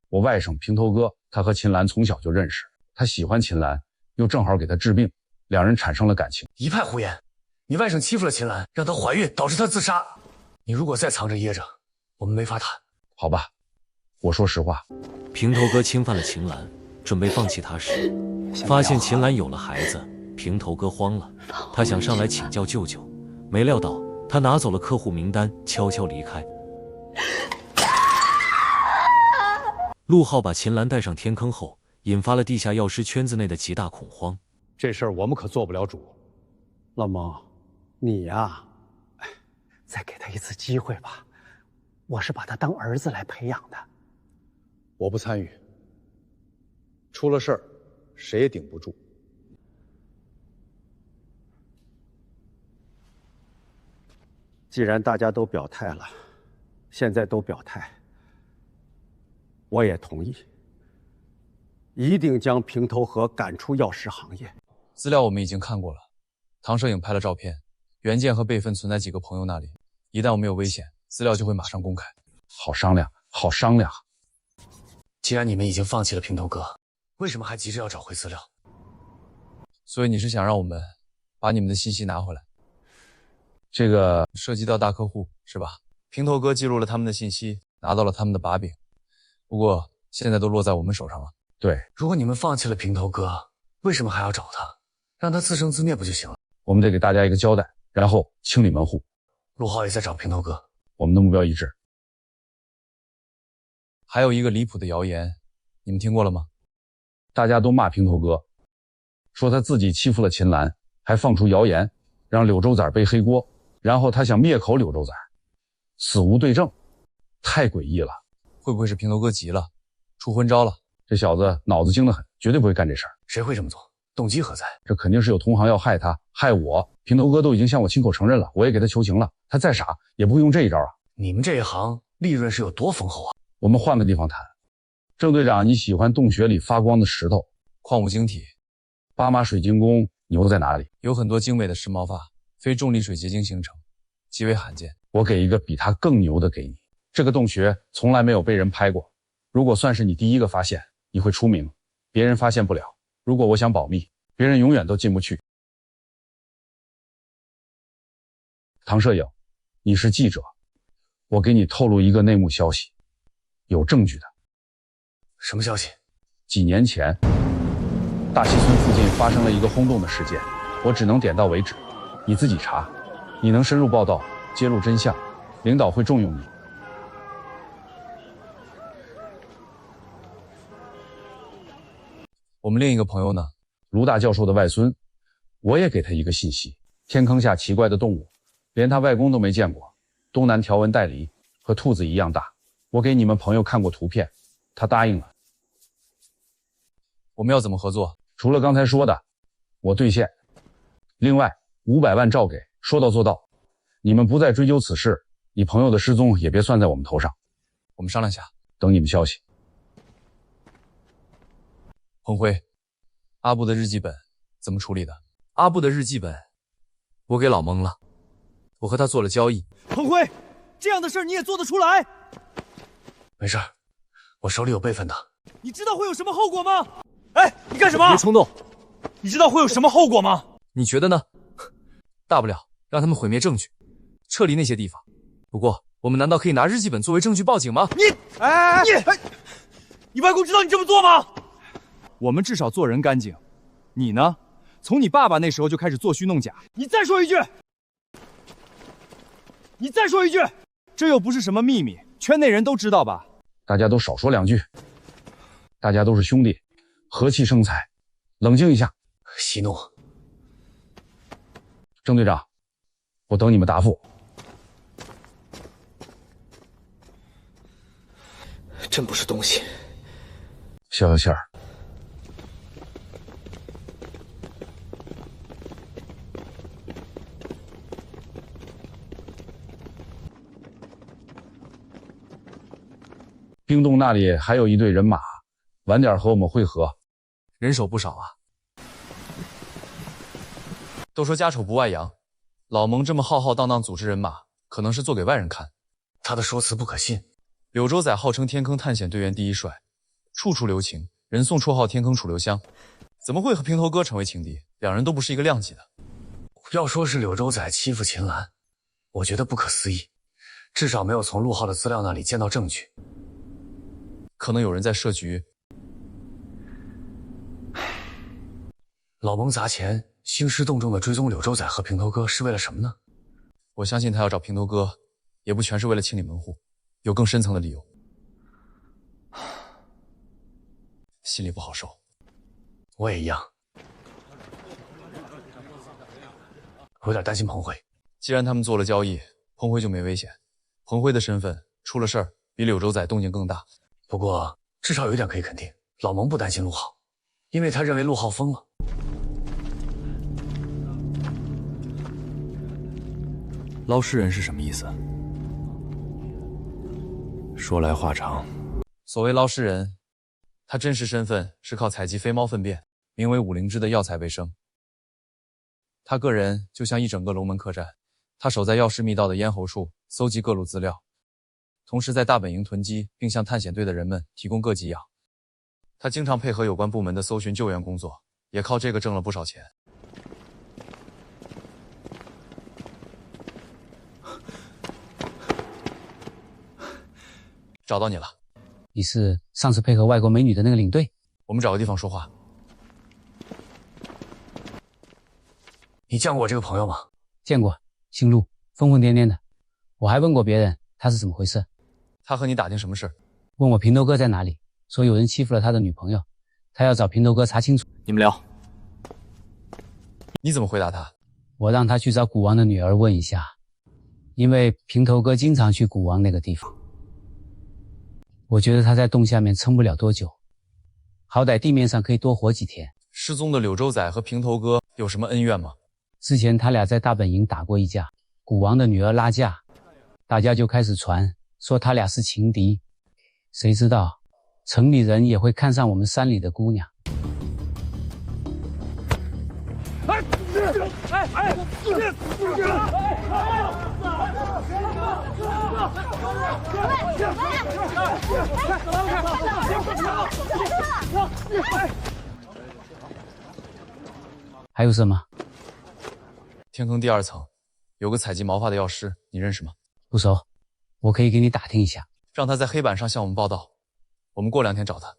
我外甥平头哥，他和秦岚从小就认识，他喜欢秦岚，又正好给他治病，两人产生了感情。一派胡言！你外甥欺负了秦岚，让她怀孕，导致她自杀。你如果再藏着掖着，我们没法谈。好吧，我说实话。平头哥侵犯了秦岚，准备放弃她时，发现秦岚有了孩子，平头哥慌了，他想上来请教舅舅，没料到他拿走了客户名单，悄悄离开。陆浩把秦岚带上天坑后，引发了地下药师圈子内的极大恐慌。这事儿我们可做不了主。老蒙，你呀，再给他一次机会吧。我是把他当儿子来培养的。我不参与，出了事儿，谁也顶不住。既然大家都表态了，现在都表态。我也同意，一定将平头河赶出药师行业。资料我们已经看过了，唐摄影拍了照片，原件和备份存在几个朋友那里。一旦我们有危险，资料就会马上公开。好商量，好商量。既然你们已经放弃了平头哥，为什么还急着要找回资料？所以你是想让我们把你们的信息拿回来？这个涉及到大客户是吧？平头哥记录了他们的信息，拿到了他们的把柄。不过现在都落在我们手上了。对，如果你们放弃了平头哥，为什么还要找他？让他自生自灭不就行了？我们得给大家一个交代，然后清理门户。陆浩也在找平头哥，我们的目标一致。还有一个离谱的谣言，你们听过了吗？大家都骂平头哥，说他自己欺负了秦岚，还放出谣言，让柳州仔背黑锅，然后他想灭口柳州仔，死无对证，太诡异了。会不会是平头哥急了，出昏招了？这小子脑子精得很，绝对不会干这事儿。谁会这么做？动机何在？这肯定是有同行要害他，害我。平头哥都已经向我亲口承认了，我也给他求情了，他再傻也不会用这一招啊。你们这一行利润是有多丰厚啊？我们换个地方谈。郑队长，你喜欢洞穴里发光的石头、矿物晶体？巴马水晶宫牛在哪里？有很多精美的石毛发，非重力水结晶形成，极为罕见。我给一个比它更牛的给你。这个洞穴从来没有被人拍过，如果算是你第一个发现，你会出名，别人发现不了。如果我想保密，别人永远都进不去。唐摄影，你是记者，我给你透露一个内幕消息，有证据的。什么消息？几年前，大西村附近发生了一个轰动的事件，我只能点到为止，你自己查。你能深入报道，揭露真相，领导会重用你。我们另一个朋友呢？卢大教授的外孙，我也给他一个信息：天坑下奇怪的动物，连他外公都没见过。东南条纹带梨，和兔子一样大。我给你们朋友看过图片，他答应了。我们要怎么合作？除了刚才说的，我兑现。另外500万照给，说到做到。你们不再追究此事，你朋友的失踪也别算在我们头上。我们商量下，等你们消息。彭辉，阿布的日记本怎么处理的？阿布的日记本，我给老蒙了，我和他做了交易。彭辉，这样的事你也做得出来？没事，我手里有备份的。你知道会有什么后果吗？哎，你干什么？别冲动。你知道会有什么后果吗？你觉得呢？大不了让他们毁灭证据，撤离那些地方。不过，我们难道可以拿日记本作为证据报警吗？你外公知道你这么做吗？我们至少做人干净，你呢？从你爸爸那时候就开始做虚弄假。你再说一句！你再说一句！这又不是什么秘密，圈内人都知道吧？大家都少说两句，大家都是兄弟，和气生财，冷静一下。息怒。郑队长，我等你们答复。真不是东西。消消气儿。冰洞那里还有一队人马，晚点和我们会合。人手不少啊。都说家丑不外扬，老蒙这么浩浩荡荡组织人马，可能是做给外人看。他的说辞不可信。柳州仔号称天坑探险队员第一帅，处处留情，人送绰号天坑楚留香，怎么会和平头哥成为情敌？两人都不是一个量级的。要说是柳州仔欺负秦岚，我觉得不可思议，至少没有从陆浩的资料那里见到证据。可能有人在设局。老蒙砸钱，兴师动众的追踪柳州仔和平头哥是为了什么呢？我相信他要找平头哥，也不全是为了清理门户，有更深层的理由。心里不好受。我也一样，我有点担心彭辉。既然他们做了交易，彭辉就没危险。彭辉的身份出了事儿，比柳州仔动静更大。不过至少有一点可以肯定，老蒙不担心陆浩，因为他认为陆浩疯了。捞尸人是什么意思？说来话长。所谓捞尸人，他真实身份是靠采集飞猫粪便，名为武灵芝的药材为生。他个人就像一整个龙门客栈，他守在药师密道的咽喉处，搜集各路资料，同时在大本营囤积，并向探险队的人们提供各级药。他经常配合有关部门的搜寻救援工作，也靠这个挣了不少钱。找到你了。你是上次配合外国美女的那个领队？我们找个地方说话。你见过我这个朋友吗？见过，姓陆，疯疯癫癫的。我还问过别人他是怎么回事。他和你打听什么事？问我平头哥在哪里，说有人欺负了他的女朋友，他要找平头哥查清楚。你们聊。你怎么回答他？我让他去找古王的女儿问一下，因为平头哥经常去古王那个地方。我觉得他在洞下面撑不了多久，好歹地面上可以多活几天。失踪的柳州仔和平头哥有什么恩怨吗？之前他俩在大本营打过一架，古王的女儿拉架，大家就开始传说他俩是情敌。谁知道城里人也会看上我们山里的姑娘。还有什么？天坑第2层有个采集毛发的药师，你认识吗？不熟，我可以给你打听一下。让他在黑板上向我们报道，我们过2天找他。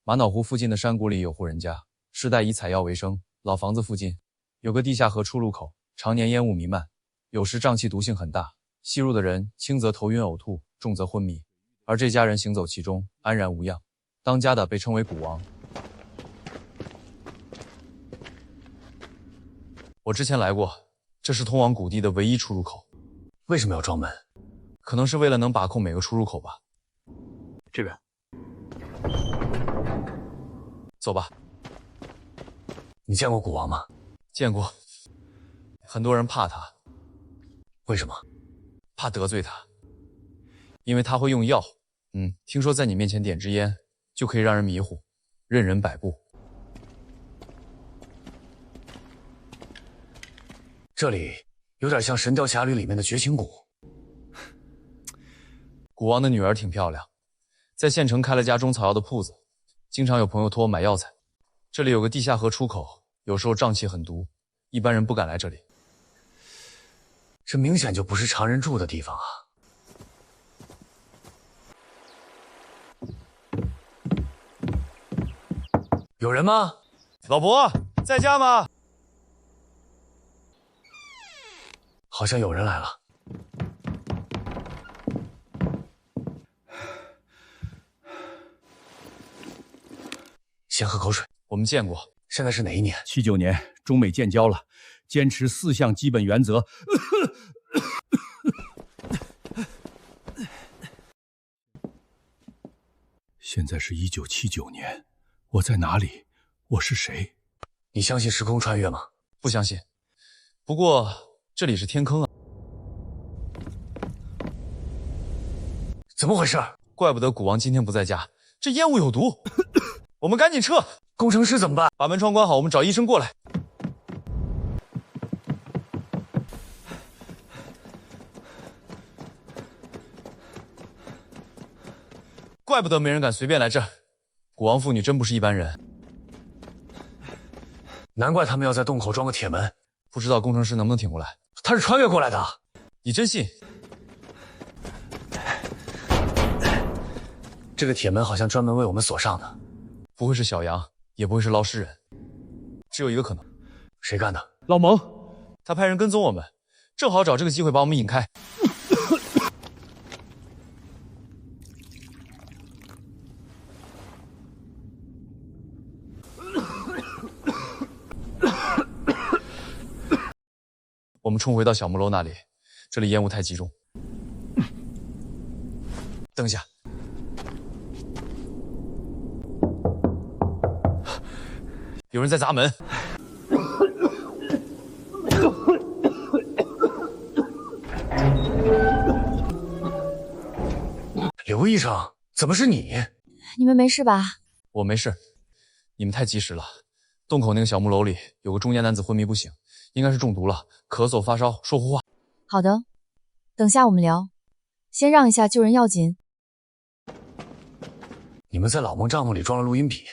玛瑙湖附近的山谷里有户人家，世代以采药为生，老房子附近有个地下河出入口，常年烟雾弥漫，有时瘴气毒性很大，吸入的人轻则头晕呕吐，重则昏迷。而这家人行走其中，安然无恙，当家的被称为古王。我之前来过，这是通往谷地的唯一出入口。为什么要装门？可能是为了能把控每个出入口吧。这边。走吧。你见过古王吗？见过。很多人怕他。为什么？怕得罪他。因为他会用药。听说在你面前点支烟，就可以让人迷糊，任人摆布。这里有点像《神雕侠侣》里面的绝情谷。古王的女儿挺漂亮，在县城开了家中草药的铺子，经常有朋友托我买药材。这里有个地下河出口，有时候瘴气很毒，一般人不敢来这里。这明显就不是常人住的地方啊！有人吗？老婆，在家吗？好像有人来了。先喝口水。我们见过。现在是哪一年？79年，中美建交了，坚持4项基本原则。现在是1979年，我在哪里？我是谁？你相信时空穿越吗？不相信。不过这里是天坑啊。怎么回事？怪不得古王今天不在家，这烟雾有毒。我们赶紧撤。工程师怎么办？把门窗关好，我们找医生过来。怪不得没人敢随便来这儿，古王父女真不是一般人。难怪他们要在洞口装个铁门，不知道工程师能不能挺过来。他是穿越过来的。你真信？这个铁门好像专门为我们锁上的。不会是小杨，也不会是捞尸人，只有一个可能。谁干的？老蒙，他派人跟踪我们，正好找这个机会把我们引开。我们冲回到小木楼那里，这里烟雾太集中。等一下，有人在砸门。刘医生，怎么是你？你们没事吧？我没事，你们太及时了。洞口那个小木楼里有个中年男子昏迷不醒，应该是中毒了，咳嗽发烧，说胡话。好的，等下我们聊。先让一下，救人要紧。你们在老孟帐篷里装了录音笔。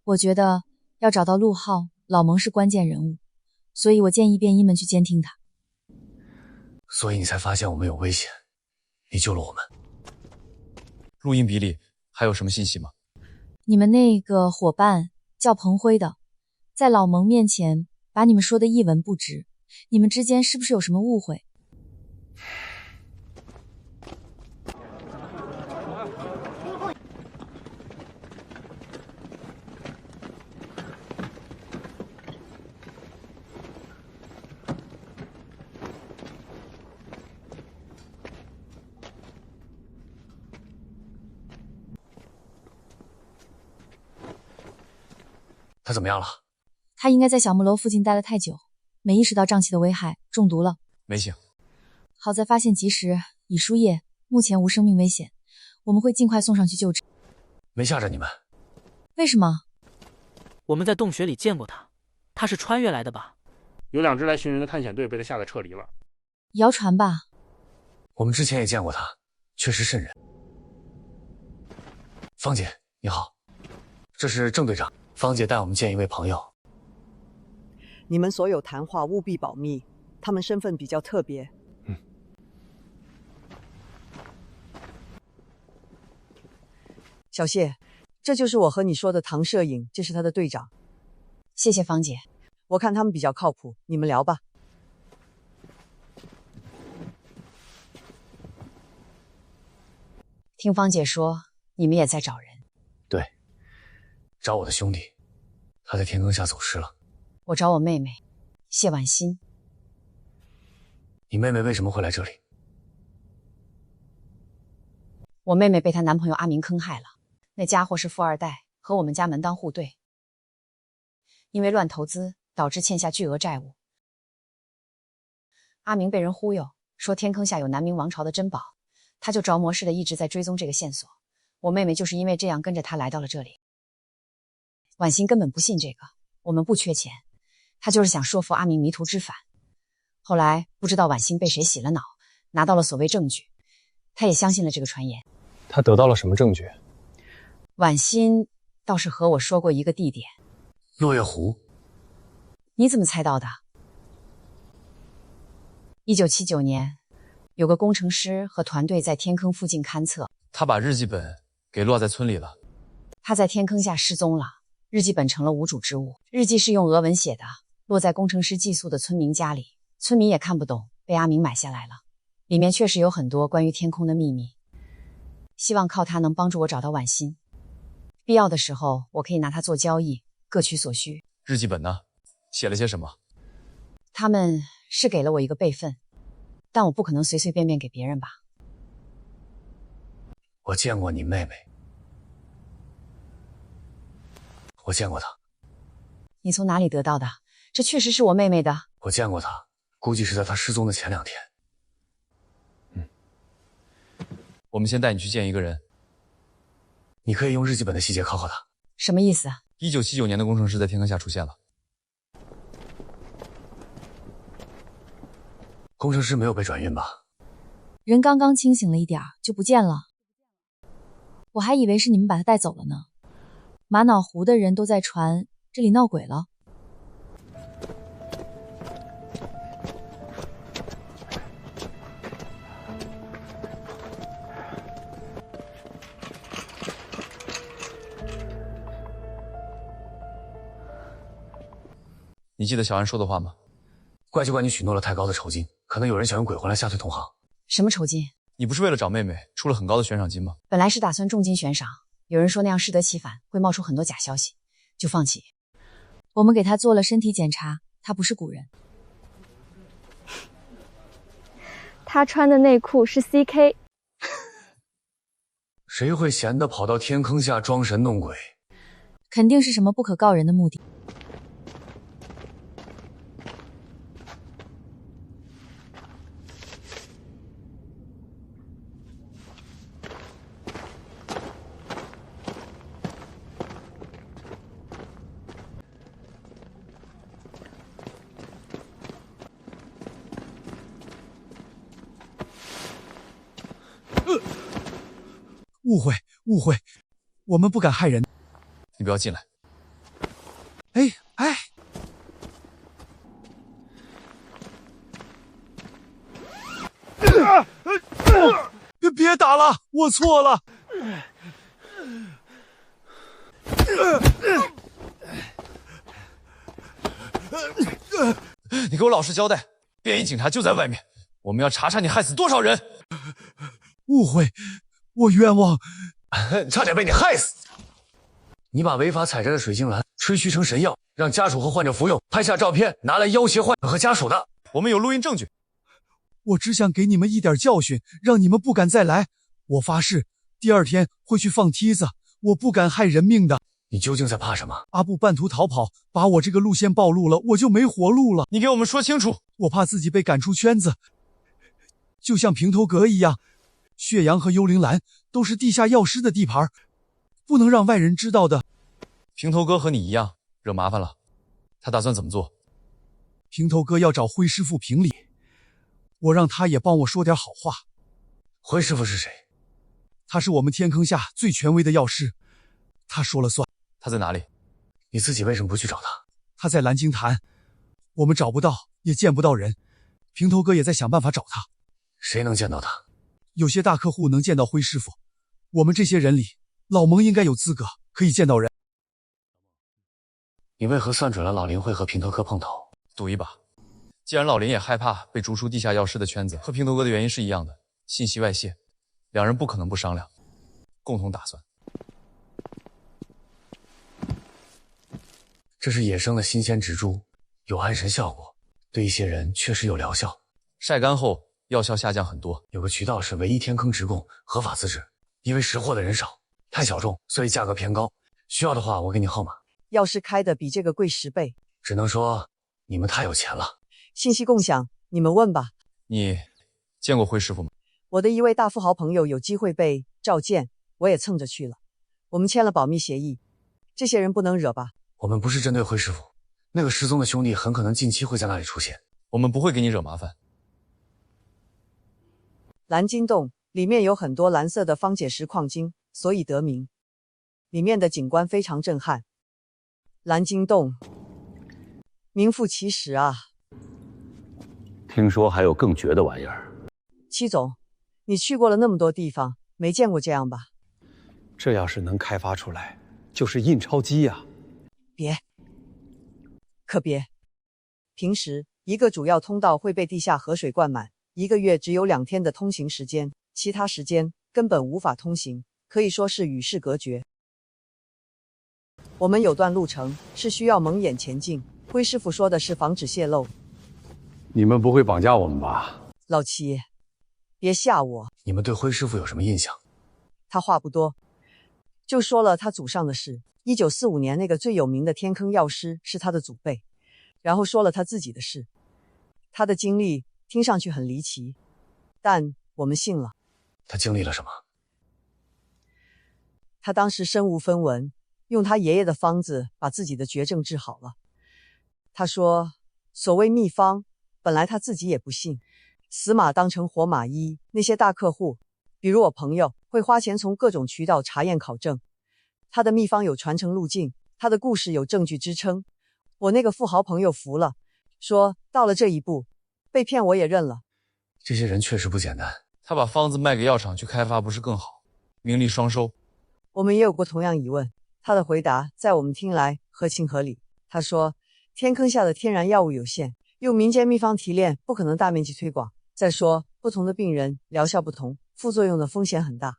我觉得要找到陆浩，老蒙是关键人物，所以我建议便衣们去监听他。所以你才发现我们有危险，你救了我们。录音笔里还有什么信息吗？你们那个伙伴叫彭辉的，在老蒙面前把你们说的一文不值，你们之间是不是有什么误会？他怎么样了？他应该在小木楼附近待了太久，没意识到瘴气的危害，中毒了。没醒。好在发现及时，已输液，目前无生命危险，我们会尽快送上去救治。没吓着你们？为什么？我们在洞穴里见过他，他是穿越来的吧？有2支来寻人的探险队被他吓得撤离了。谣传吧。我们之前也见过他，确实瘆人。方姐，你好，这是郑队长。方姐带我们见一位朋友。你们所有谈话务必保密，他们身份比较特别。小谢，这就是我和你说的唐摄影，这是他的队长。谢谢方姐，我看他们比较靠谱，你们聊吧。听方姐说，你们也在找人。对，找我的兄弟，他在天坑下走失了。我找我妹妹，谢婉欣。你妹妹为什么会来这里？我妹妹被她男朋友阿明坑害了，那家伙是富二代，和我们家门当户对。因为乱投资，导致欠下巨额债务。阿明被人忽悠，说天坑下有南明王朝的珍宝，他就着魔似的一直在追踪这个线索。我妹妹就是因为这样跟着他来到了这里。婉欣根本不信这个，我们不缺钱，他就是想说服阿明迷途知返。后来不知道婉欣被谁洗了脑，拿到了所谓证据，他也相信了这个传言。他得到了什么证据？婉欣倒是和我说过一个地点。落月湖。你怎么猜到的？1979年，有个工程师和团队在天坑附近勘测，他把日记本给落在村里了。他在天坑下失踪了，日记本成了无主之物。日记是用俄文写的，落在工程师寄宿的村民家里，村民也看不懂，被阿明买下来了。里面确实有很多关于天空的秘密，希望靠它能帮助我找到婉欣。必要的时候，我可以拿它做交易，各取所需。日记本呢？写了些什么？他们是给了我一个备份，但我不可能随随便便给别人吧。我见过你妹妹，我见过她。你从哪里得到的？这确实是我妹妹的。我见过她，估计是在她失踪的前2天。我们先带你去见一个人。你可以用日记本的细节考考他。什么意思？1979年的工程师在天坑下出现了。工程师没有被转运吧？人刚刚清醒了一点就不见了，我还以为是你们把他带走了呢。玛瑙湖的人都在传这里闹鬼了。你记得小安说的话吗？怪就怪你许诺了太高的酬金，可能有人想用鬼魂来吓退同行。什么酬金？你不是为了找妹妹出了很高的悬赏金吗？本来是打算重金悬赏，有人说那样适得其反，会冒出很多假消息，就放弃。我们给他做了身体检查，他不是古人。他穿的内裤是 CK。谁会闲得跑到天坑下装神弄鬼？肯定是什么不可告人的目的。误会，我们不敢害人。你不要进来。哎！别打了，我错了。你给我老实交代，便衣警察就在外面，我们要查查你害死多少人。误会，我冤枉。差点被你害死！你把违法采摘的水晶兰吹嘘成神药，让家属和患者服用，拍下照片拿来要挟患者和家属的。我们有录音证据。我只想给你们一点教训，让你们不敢再来。我发誓，第2天会去放梯子，我不敢害人命的。你究竟在怕什么？阿布半途逃跑，把我这个路线暴露了，我就没活路了。你给我们说清楚。我怕自己被赶出圈子，就像平头阁一样，血阳和幽灵蓝都是地下药师的地盘，不能让外人知道的。平头哥和你一样，惹麻烦了。他打算怎么做？平头哥要找灰师傅评理，我让他也帮我说点好话。灰师傅是谁？他是我们天坑下最权威的药师，他说了算。他在哪里？你自己为什么不去找他？他在蓝鲸潭，我们找不到，也见不到人。平头哥也在想办法找他。谁能见到他？有些大客户能见到灰师傅，我们这些人里，老蒙应该有资格可以见到人。你为何算准了老林会和平头哥碰头？赌一把。既然老林也害怕被逐出地下药师的圈子，和平头哥的原因是一样的，信息外泄，两人不可能不商量，共同打算。这是野生的新鲜植株，有安神效果，对一些人确实有疗效。晒干后药效下降很多。有个渠道是唯一天坑直供，合法资质，因为识货的人少，太小众，所以价格偏高。需要的话，我给你号码。药师开的比这个贵10倍，只能说你们太有钱了。信息共享，你们问吧。你见过灰师傅吗？我的一位大富豪朋友有机会被召见，我也蹭着去了。我们签了保密协议，这些人不能惹吧？我们不是针对灰师傅，那个失踪的兄弟很可能近期会在那里出现。我们不会给你惹麻烦。蓝鲸洞里面有很多蓝色的方解石矿晶，所以得名。里面的景观非常震撼。蓝鲸洞名副其实啊。听说还有更绝的玩意儿。戚总，你去过了那么多地方，没见过这样吧？这要是能开发出来，就是印钞机呀。别，可别。平时一个主要通道会被地下河水灌满，1个月只有2天的通行时间，其他时间根本无法通行，可以说是与世隔绝。我们有段路程是需要蒙眼前进，灰师傅说的是防止泄露。你们不会绑架我们吧？老齐，别吓我。你们对灰师傅有什么印象？他话不多，就说了他祖上的事。1945年那个最有名的天坑药师是他的祖辈，然后说了他自己的事。他的经历听上去很离奇，但我们信了。他经历了什么？他当时身无分文，用他爷爷的方子把自己的绝症治好了。他说，所谓秘方，本来他自己也不信，死马当成活马医。那些大客户，比如我朋友，会花钱从各种渠道查验考证。他的秘方有传承路径，他的故事有证据支撑。我那个富豪朋友服了，说到了这一步，被骗我也认了。这些人确实不简单。他把方子卖给药厂去开发，不是更好？名利双收。我们也有过同样疑问，他的回答在我们听来合情合理。他说，天坑下的天然药物有限，用民间秘方提炼不可能大面积推广。再说，不同的病人疗效不同，副作用的风险很大，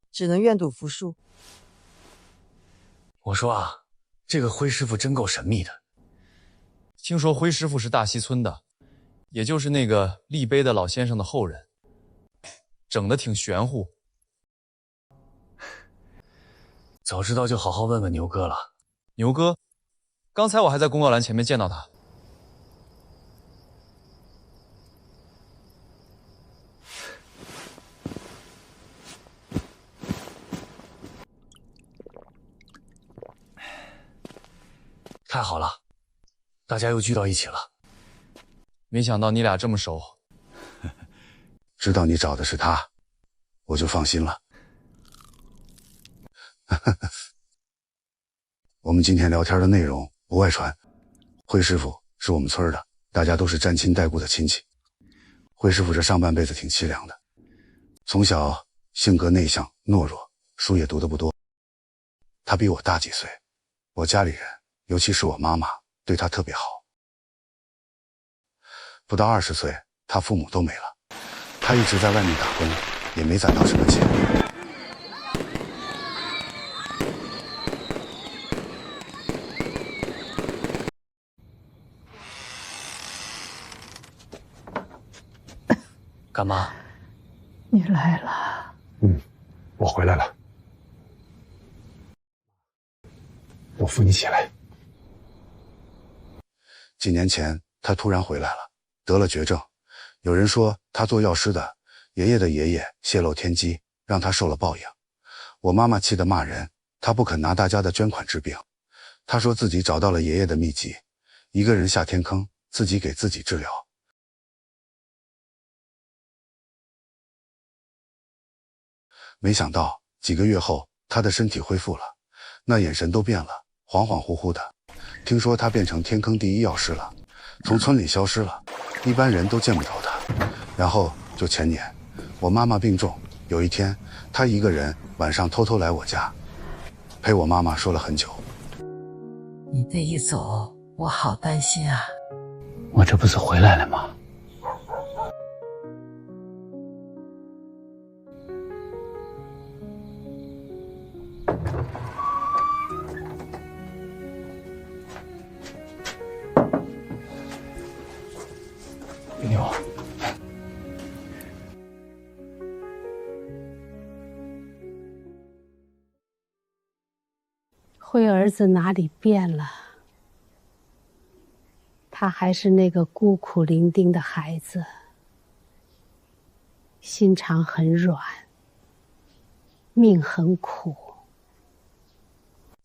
只能愿赌服输。我说啊，这个灰师傅真够神秘的。听说灰师傅是大西村的，也就是那个立碑的老先生的后人，整得挺玄乎。早知道就好好问问牛哥了。牛哥，刚才我还在公告栏前面见到他。太好了，大家又聚到一起了。没想到你俩这么熟。知道你找的是他，我就放心了。我们今天聊天的内容不外传，灰师傅是我们村的，大家都是沾亲带故的亲戚。灰师傅这上半辈子挺凄凉的，从小性格内向懦弱，书也读得不多。他比我大几岁，我家里人尤其是我妈妈对他特别好。不到20岁，他父母都没了，他一直在外面打工，也没攒到什么钱。干妈，你来了。我回来了。扶你起来。几年前，他突然回来了，得了绝症。有人说他做药师的爷爷的爷爷泄露天机，让他受了报应。我妈妈气得骂人，他不肯拿大家的捐款治病。他说自己找到了爷爷的秘籍，一个人下天坑，自己给自己治疗。没想到几个月后，他的身体恢复了，那眼神都变了，恍恍惚惚的。听说他变成天坑第一药师了，从村里消失了，一般人都见不着他。然后就前年，我妈妈病重，有一天，他一个人晚上偷偷来我家，陪我妈妈说了很久。你这一走，我好担心啊。我这不是回来了吗？牛，辉儿子哪里变了？他还是那个孤苦伶仃的孩子，心肠很软，命很苦。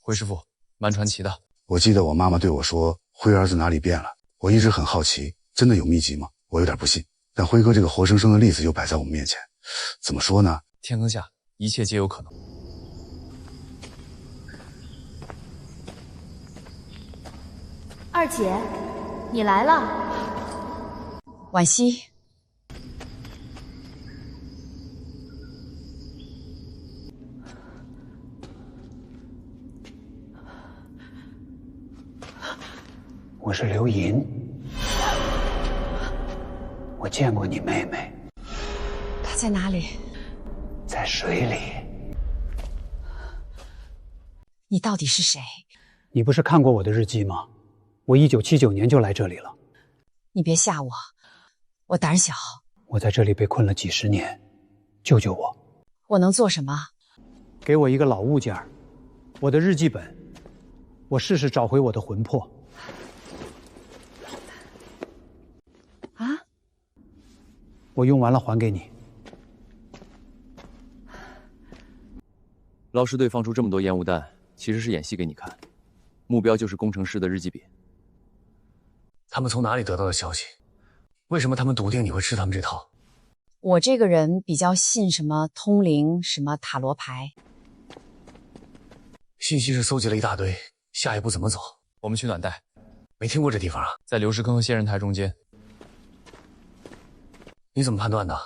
辉师傅，蛮传奇的。我记得我妈妈对我说，辉儿子哪里变了？我一直很好奇，真的有秘籍吗？我有点不信。但辉哥这个活生生的例子就摆在我们面前，怎么说呢？天坑下，一切皆有可能。二姐，你来了。惋惜。我是刘银，我见过你妹妹。她在哪里？在水里。你到底是谁？你不是看过我的日记吗？我1979年就来这里了。你别吓我，我胆小。我在这里被困了几十年，救救我！我能做什么？给我一个老物件，我的日记本，我试试找回我的魂魄。啊？我用完了还给你。捞尸队放出这么多烟雾弹，其实是演戏给你看，目标就是工程师的日记本。他们从哪里得到的消息？为什么他们笃定你会吃他们这套？我这个人比较信什么通灵，什么塔罗牌。信息是搜集了一大堆，下一步怎么走？我们去暖带。没听过这地方啊？在流石坑和仙人台中间。你怎么判断的？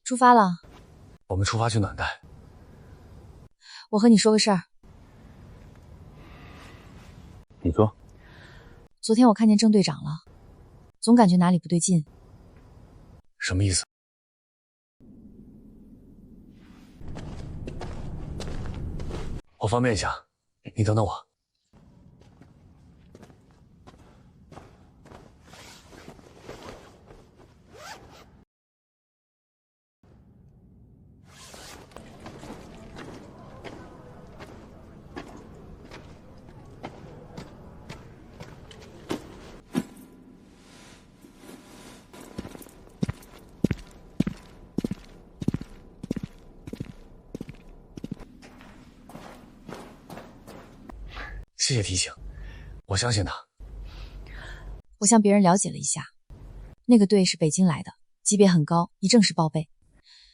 出发了。我们出发去暖带。我和你说个事儿。你说。昨天我看见郑队长了，总感觉哪里不对劲。什么意思？我方便一下，你等等我。谢谢提醒，我相信他。我向别人了解了一下，那个队是北京来的，级别很高，已正式报备。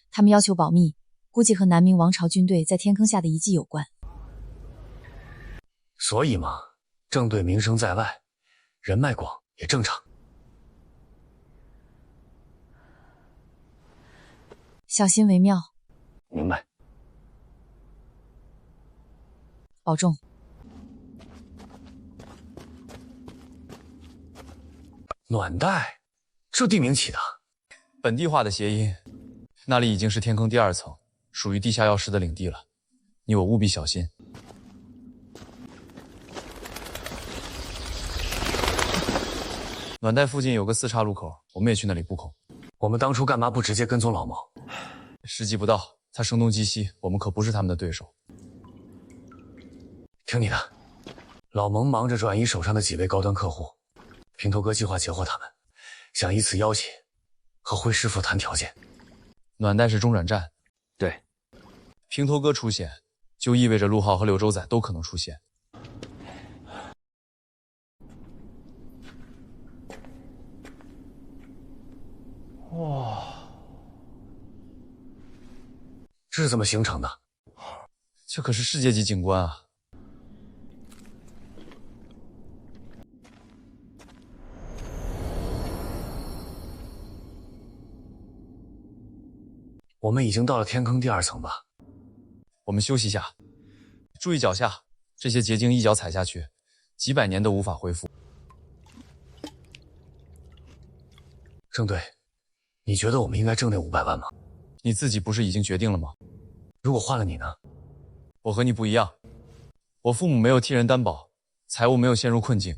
他们要求保密，估计和南明王朝军队在天坑下的遗迹有关。所以嘛，郑队名声在外，人脉广也正常。小心为妙。明白。保重。暖带，这地名起的？本地化的谐音。那里已经是天坑第2层，属于地下药师的领地了，你我务必小心。暖带附近有个4岔路口，我们也去那里布控。我们当初干嘛不直接跟踪老毛？时机不到，他声东击西，我们可不是他们的对手。听你的，老蒙忙着转移手上的几位高端客户，平头哥计划截获他们，想以此要挟和辉师傅谈条件。暖袋是中转站。对，平头哥出现，就意味着陆浩和柳州仔都可能出现。哇，这是怎么形成的？这可是世界级景观啊！我们已经到了天坑第2层吧？我们休息一下，注意脚下，这些结晶一脚踩下去，几百年都无法恢复。郑队，你觉得我们应该挣那500万吗？你自己不是已经决定了吗？如果换了你呢？我和你不一样，我父母没有替人担保，财务没有陷入困境。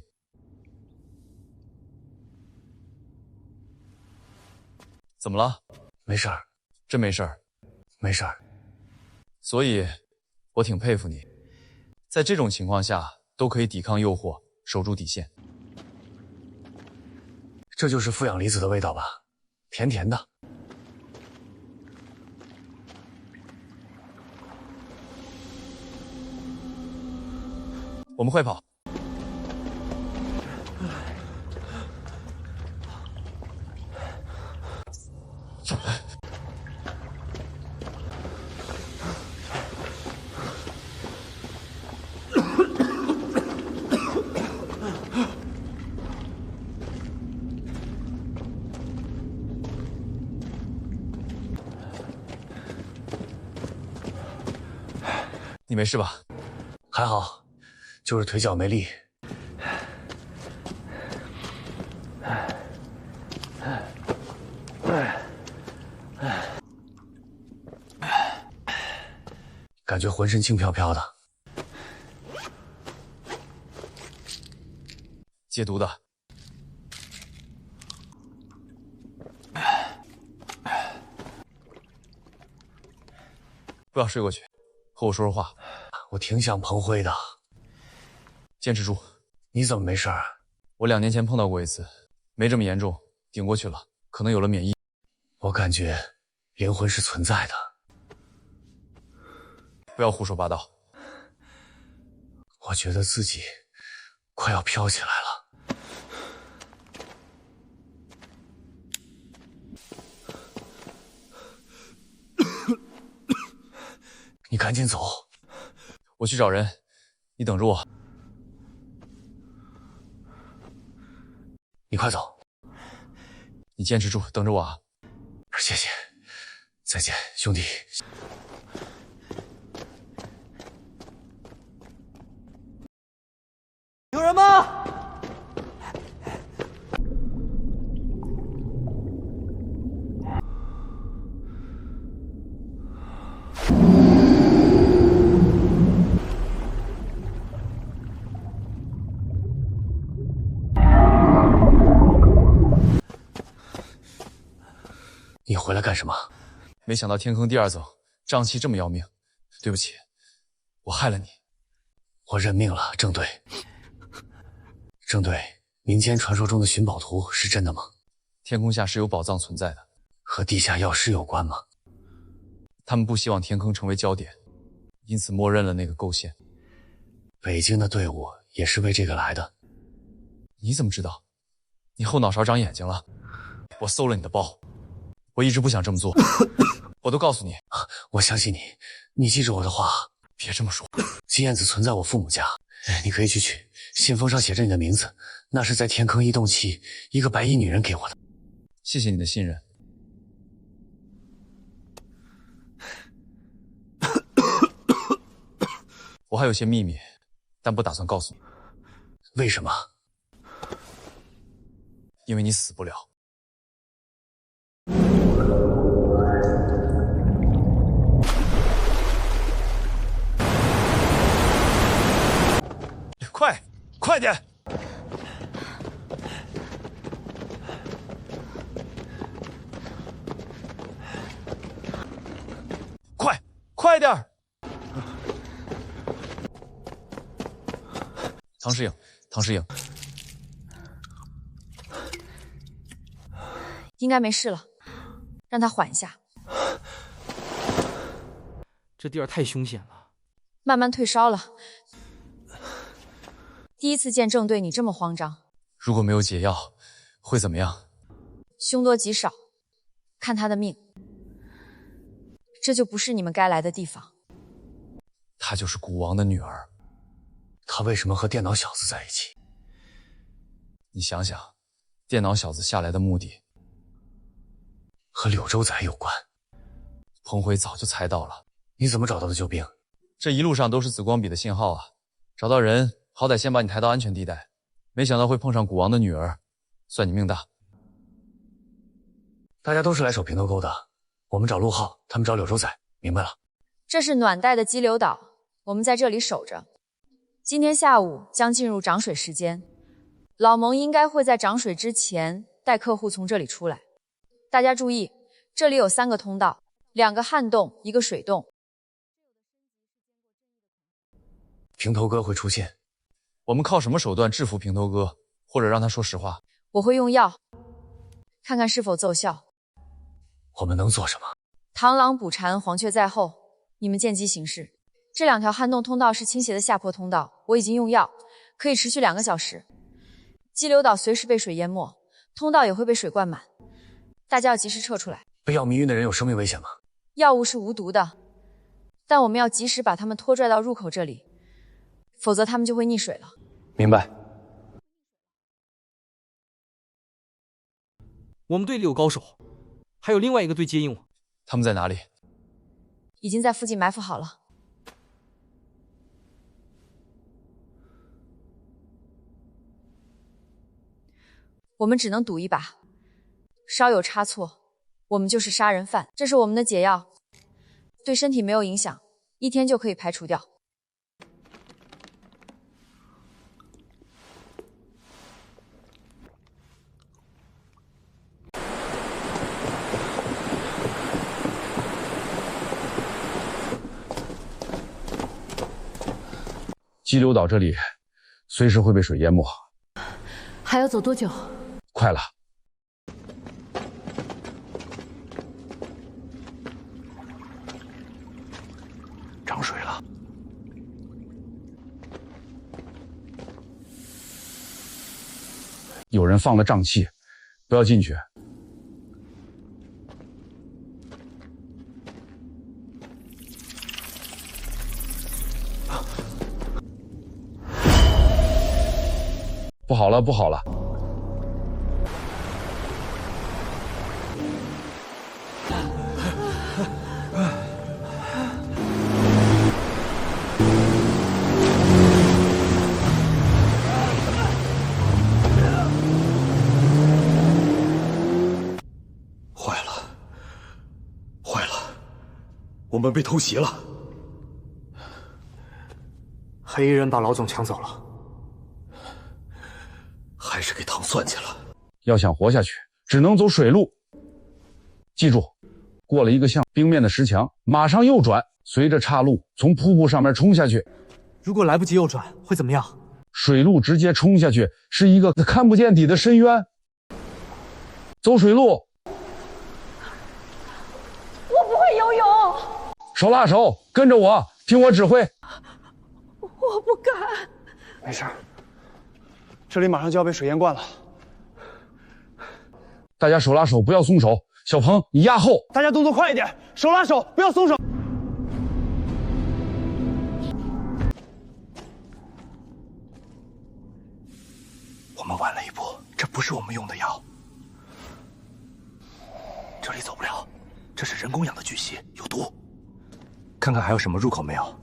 怎么了？没事儿。真没事儿？没事儿。所以，我挺佩服你，在这种情况下都可以抵抗诱惑，守住底线。这就是负氧离子的味道吧？甜甜的。我们快跑！你没事吧？还好，就是腿脚没力。感觉浑身轻飘飘的。解毒的。不要睡过去，和我说说话。我挺想彭辉的。坚持住。你怎么没事？我2年前碰到过一次，没这么严重，顶过去了，可能有了免疫。我感觉灵魂是存在的。不要胡说八道。我觉得自己快要飘起来了。你赶紧走。我去找人，你等着我。你快走。你坚持住，等着我啊。谢谢。再见，兄弟。有人吗？你回来干什么？没想到天坑第2层瘴气这么要命，对不起，我害了你。我认命了，郑队。郑队，民间传说中的寻宝图是真的吗？天空下是有宝藏存在的。和地下药师有关吗？他们不希望天坑成为焦点，因此默认了那个构陷。北京的队伍也是为这个来的。你怎么知道？你后脑勺长眼睛了。我搜了你的包，我一直不想这么做，我都告诉你。我相信你，你记住我的话。别这么说。金燕子存在我父母家，你可以去取。信封上写着你的名字，那是在天坑移动期一个白衣女人给我的。谢谢你的信任。我还有些秘密，但不打算告诉你。为什么？因为你死不了。快点！快！快点！唐诗颖，唐诗颖，应该没事了，让他缓一下。这地儿太凶险了，慢慢退烧了。第一次见郑队你这么慌张。如果没有解药，会怎么样？凶多吉少，看他的命。这就不是你们该来的地方。她就是古王的女儿，她为什么和电脑小子在一起？你想想，电脑小子下来的目的和柳州宰有关。彭辉早就猜到了。你怎么找到的救兵？这一路上都是紫光笔的信号啊！找到人，好歹先把你抬到安全地带。没想到会碰上古王的女儿，算你命大。大家都是来守平头沟的，我们找陆浩，他们找柳州宰，明白了。这是暖带的激流岛，我们在这里守着。今天下午将进入涨水时间，老蒙应该会在涨水之前带客户从这里出来。大家注意，这里有3个通道，2个旱洞，1个水洞。平头哥会出现，我们靠什么手段制服平头哥，或者让他说实话？我会用药，看看是否奏效。我们能做什么？螳螂捕蝉，黄雀在后，你们见机行事。这2条旱洞通道是倾斜的下坡通道，我已经用药，可以持续2个小时。激流岛随时被水淹没，通道也会被水灌满，大家要及时撤出来。被药迷晕的人有生命危险吗？药物是无毒的，但我们要及时把他们拖拽到入口这里，否则他们就会溺水了。明白。我们队里有高手，还有另外一个队接应我。他们在哪里？已经在附近埋伏好了。我们只能赌一把，稍有差错，我们就是杀人犯。这是我们的解药，对身体没有影响，1天就可以排除掉。激流岛这里随时会被水淹没，还要走多久？快了。涨水了。有人放了瘴气，不要进去。不好了，不好了！坏了，坏了，我们被偷袭了！黑衣人把老总抢走了。还是给糖算计了。要想活下去，只能走水路。记住，过了一个像冰面的石墙，马上右转，随着岔路从瀑布上面冲下去。如果来不及右转，会怎么样？水路直接冲下去，是一个看不见底的深渊。走水路。我不会游泳。手拉手，跟着我，听我指挥。我不敢。没事。这里马上就要被水淹灌了，大家手拉手，不要松手。小鹏，你压后。大家动作快一点，手拉手，不要松手。我们晚了一步，这不是我们用的药。这里走不了，这是人工养的巨蜥，有毒。看看还有什么入口没有。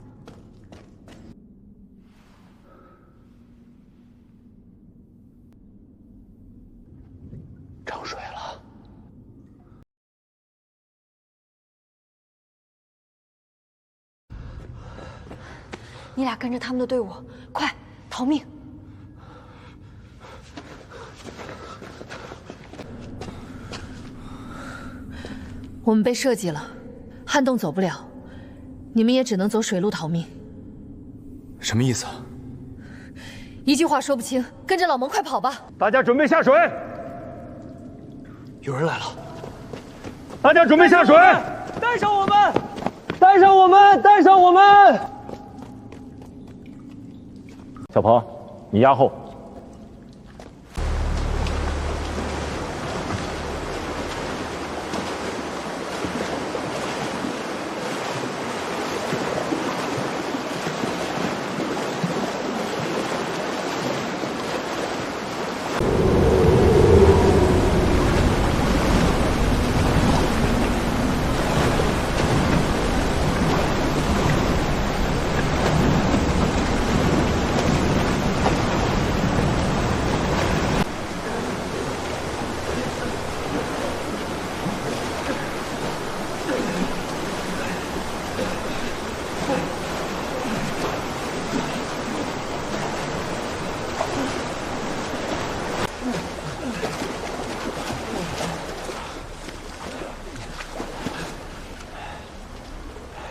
涨水了，你俩跟着他们的队伍，快逃命！我们被射击了，撼动走不了，你们也只能走水路逃命。什么意思？一句话说不清，跟着老蒙快跑吧！大家准备下水。有人来了，大家准备下水。带上我们，带上我们，带上我们！小鹏，你压后。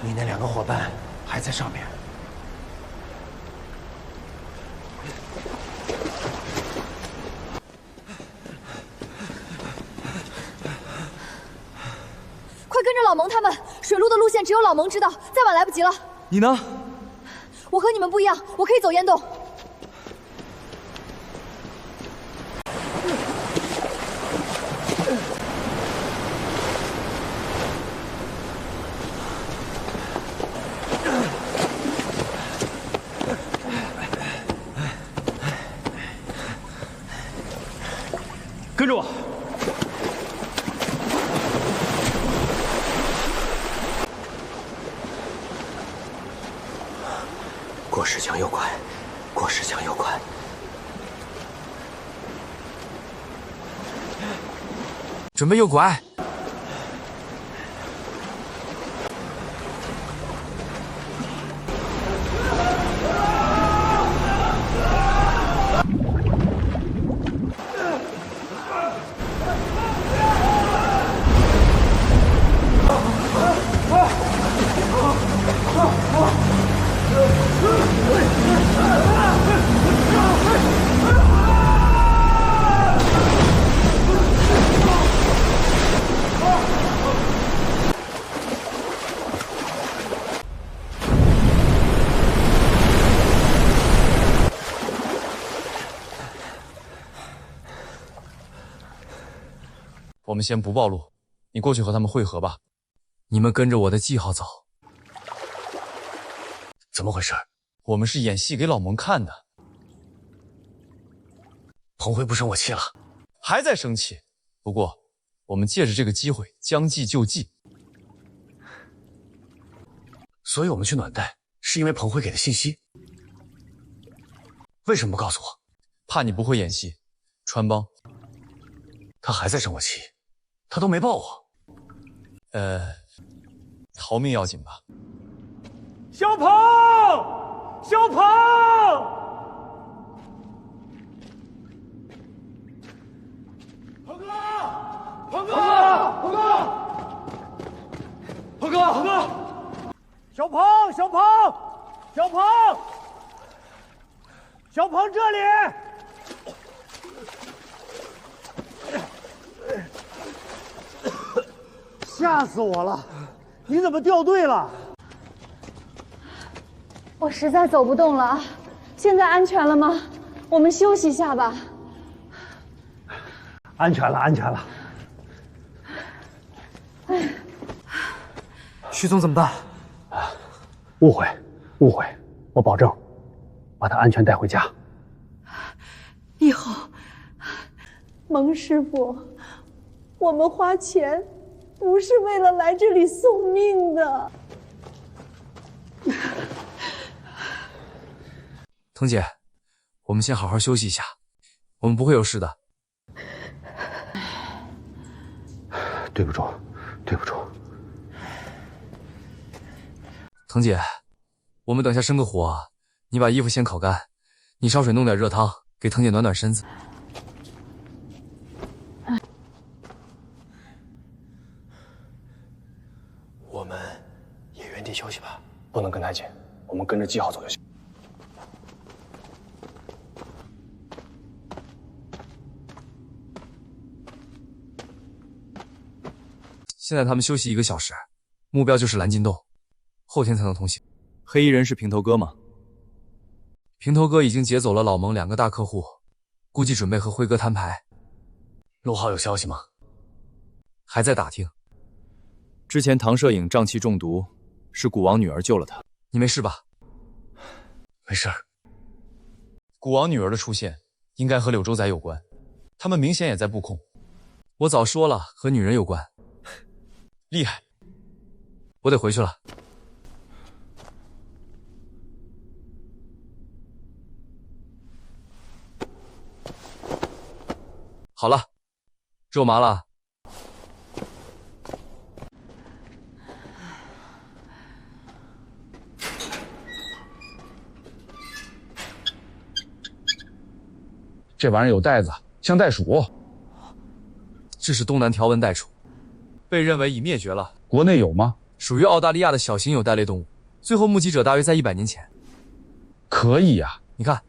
你那2个伙伴还在上面。快跟着老蒙他们，水路的路线只有老蒙知道，再晚来不及了。你呢？我和你们不一样，我可以走烟洞。跟着我。过石墙右拐，过石墙右拐。准备右拐。我们先不暴露，你过去和他们会合吧。你们跟着我的记号走。怎么回事？我们是演戏给老蒙看的。彭辉不生我气了？还在生气。不过，我们借着这个机会将计就计。所以我们去暖带，是因为彭辉给的信息。为什么不告诉我？怕你不会演戏。穿帮，他还在生我气，他都没抱我。逃命要紧吧？小鹏，小鹏！鹏哥，鹏哥，鹏哥，鹏哥，鹏哥！小鹏，小鹏，小鹏，小鹏这里！吓死我了！你怎么掉队了？我实在走不动了，现在安全了吗？我们休息一下吧。安全了，安全了。徐总怎么办？误会，误会，我保证把他安全带回家。以后，蒙师傅，我们花钱不是为了来这里送命的。腾姐，我们先好好休息一下，我们不会有事的。对不住，对不住。腾姐，我们等下生个火，你把衣服先烤干，你烧水弄点热汤，给腾姐暖暖身子。我们也原地休息吧。不能跟太近，我们跟着记号走就行。现在他们休息1个小时，目标就是蓝金洞，后天才能通行。黑衣人是平头哥吗？平头哥已经劫走了老蒙2个大客户，估计准备和辉哥摊牌。陆浩有消息吗？还在打听。之前唐摄影瘴气中毒，是古王女儿救了他。你没事吧？没事儿。古王女儿的出现应该和柳州仔有关，他们明显也在布控。我早说了，和女人有关。厉害，我得回去了。好了，肉麻了。这玩意儿有袋子，像袋鼠。这是东南条纹袋鼠，被认为已灭绝了。国内有吗？属于澳大利亚的小型有袋类动物，最后目击者大约在100年前。可以呀，你看，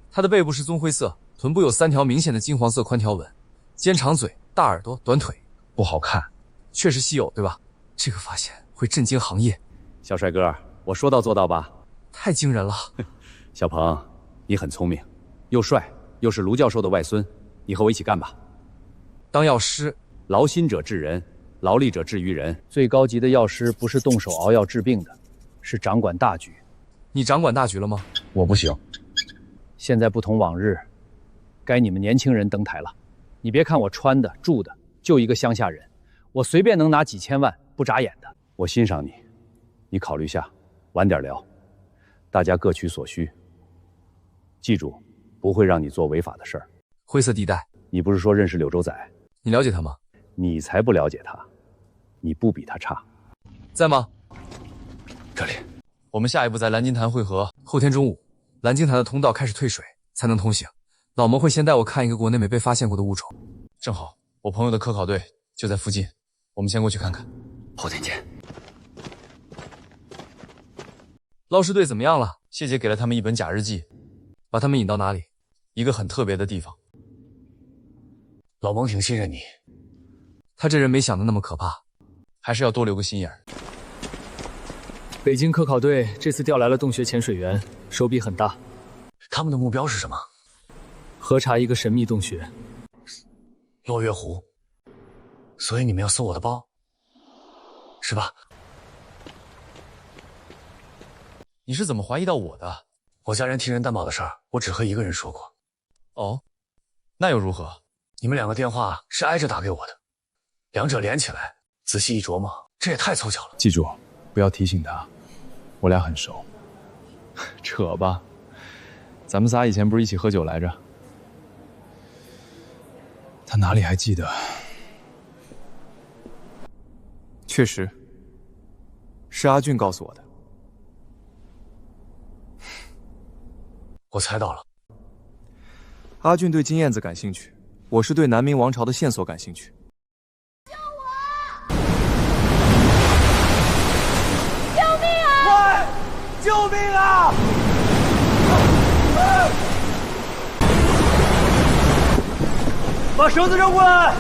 它的背部是棕灰色，臀部有3条明显的金黄色宽条纹，尖长嘴，大耳朵，短腿，不好看，确实稀有，对吧？这个发现会震惊行业。小帅哥，我说到做到吧？太惊人了。小鹏，你很聪明，又帅，又是卢教授的外孙，你和我一起干吧。当药师，劳心者治人，劳力者治于人。最高级的药师不是动手熬药治病的，是掌管大局。你掌管大局了吗？我不行。现在不同往日，该你们年轻人登台了。你别看我穿的住的就一个乡下人，我随便能拿几千万不眨眼的。我欣赏你，你考虑下，晚点聊，大家各取所需。记住，不会让你做违法的事儿。灰色地带。你不是说认识柳州仔？你了解他吗？你才不了解他，你不比他差。在吗？这里。我们下一步在蓝金潭汇合，后天中午，蓝金潭的通道开始退水，才能通行。老蒙会先带我看一个国内没被发现过的物种，正好我朋友的科考队就在附近，我们先过去看看。后天见。捞尸队怎么样了？谢姐给了他们一本假日记，把他们引到哪里？一个很特别的地方。老蒙挺信任你，他这人没想的那么可怕，还是要多留个心眼儿。北京科考队这次调来了洞穴潜水员，手笔很大。他们的目标是什么？核查一个神秘洞穴。落月湖。所以你们要搜我的包，是吧？你是怎么怀疑到我的？我家人替人担保的事儿，我只和一个人说过。哦，那又如何？你们2个电话是挨着打给我的，两者连起来，仔细一琢磨，这也太凑巧了。记住，不要提醒他，我俩很熟。扯吧，咱们仨以前不是一起喝酒来着？他哪里还记得？确实，是阿俊告诉我的。我猜到了。阿俊对金燕子感兴趣，我是对南明王朝的线索感兴趣。救我！救命啊！快！救命啊！把绳子扔过来！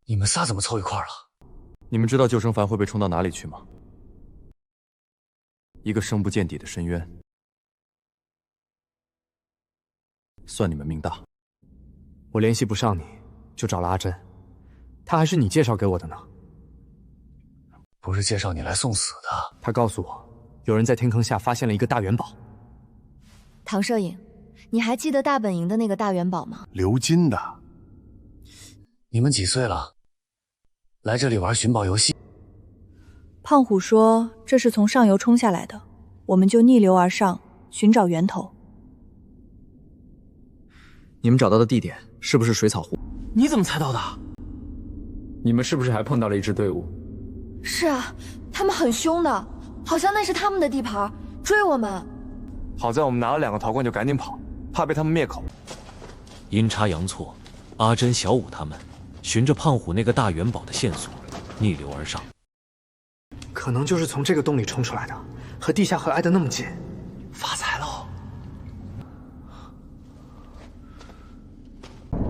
你们仨怎么凑一块儿了？你们知道救生矾会被冲到哪里去吗？一个深不见底的深渊。算你们命大。我联系不上你，就找了阿珍，她还是你介绍给我的呢。不是介绍你来送死的。他告诉我，有人在天坑下发现了一个大元宝。唐摄影，你还记得大本营的那个大元宝吗？鎏金的。你们几岁了？来这里玩寻宝游戏？胖虎说这是从上游冲下来的，我们就逆流而上，寻找源头。你们找到的地点是不是水草湖？你怎么猜到的？你们是不是还碰到了一支队伍？是啊，他们很凶的，好像那是他们的地盘，追我们。好在我们拿了2个陶罐就赶紧跑，怕被他们灭口。阴差阳错，阿珍、小五他们循着胖虎那个大元宝的线索逆流而上。可能就是从这个洞里冲出来的，和地下河挨得那么近，发财喽！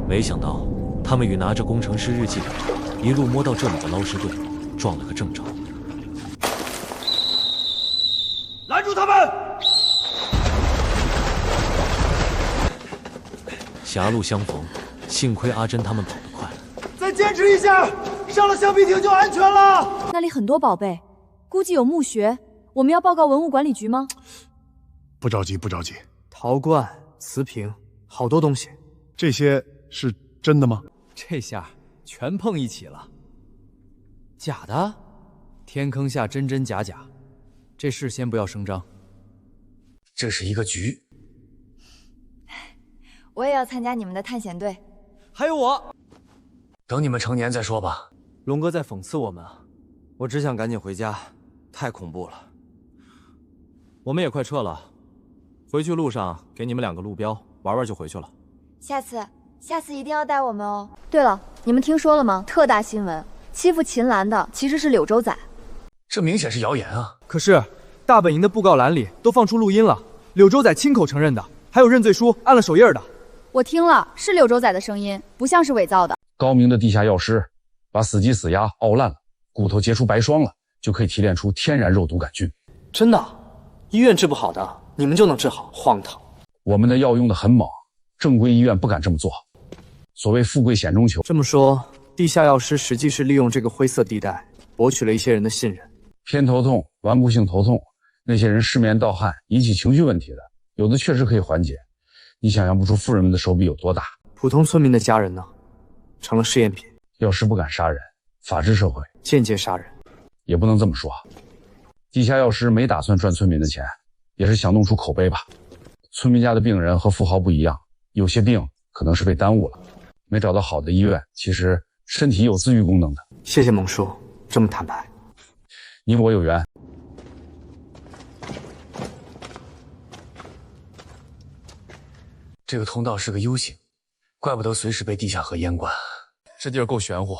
没想到他们与拿着工程师日记本一路摸到这里的捞尸队撞了个正着。拦住他们！狭路相逢，幸亏阿珍他们跑得快。再坚持一下，上了橡皮艇就安全了。那里很多宝贝，估计有墓穴，我们要报告文物管理局吗？不着急，不着急。陶罐、瓷瓶，好多东西。这些是真的吗？这下全碰一起了。假的？天坑下真真假假，这事先不要声张。这是一个局。我也要参加你们的探险队。还有我。等你们成年再说吧。龙哥在讽刺我们啊！我只想赶紧回家，太恐怖了。我们也快撤了，回去路上给你们2个路标，玩玩就回去了。下次一定要带我们哦。对了，你们听说了吗？特大新闻，欺负秦岚的其实是柳州仔。这明显是谣言啊！可是大本营的布告栏里都放出录音了，柳州仔亲口承认的，还有认罪书按了手印的。我听了，是柳州仔的声音，不像是伪造的。高明的地下药师把死鸡死鸭熬烂了，骨头结出白霜了，就可以提炼出天然肉毒杆菌。真的？医院治不好的，你们就能治好？荒唐！我们的药用的很猛，正规医院不敢这么做。所谓富贵险中求。这么说，地下药师实际是利用这个灰色地带，博取了一些人的信任。偏头痛、顽固性头痛，那些人失眠盗汗引起情绪问题的，有的确实可以缓解。你想象不出富人们的手笔有多大。普通村民的家人呢，成了试验品。药师不敢杀人，法治社会间接杀人，也不能这么说。地下药师没打算赚村民的钱，也是想弄出口碑吧。村民家的病人和富豪不一样，有些病可能是被耽误了，没找到好的医院，其实身体有自愈功能的。谢谢蒙叔这么坦白。你我有缘。这个通道是个 U 型，怪不得随时被地下河淹灌。这地儿够玄乎。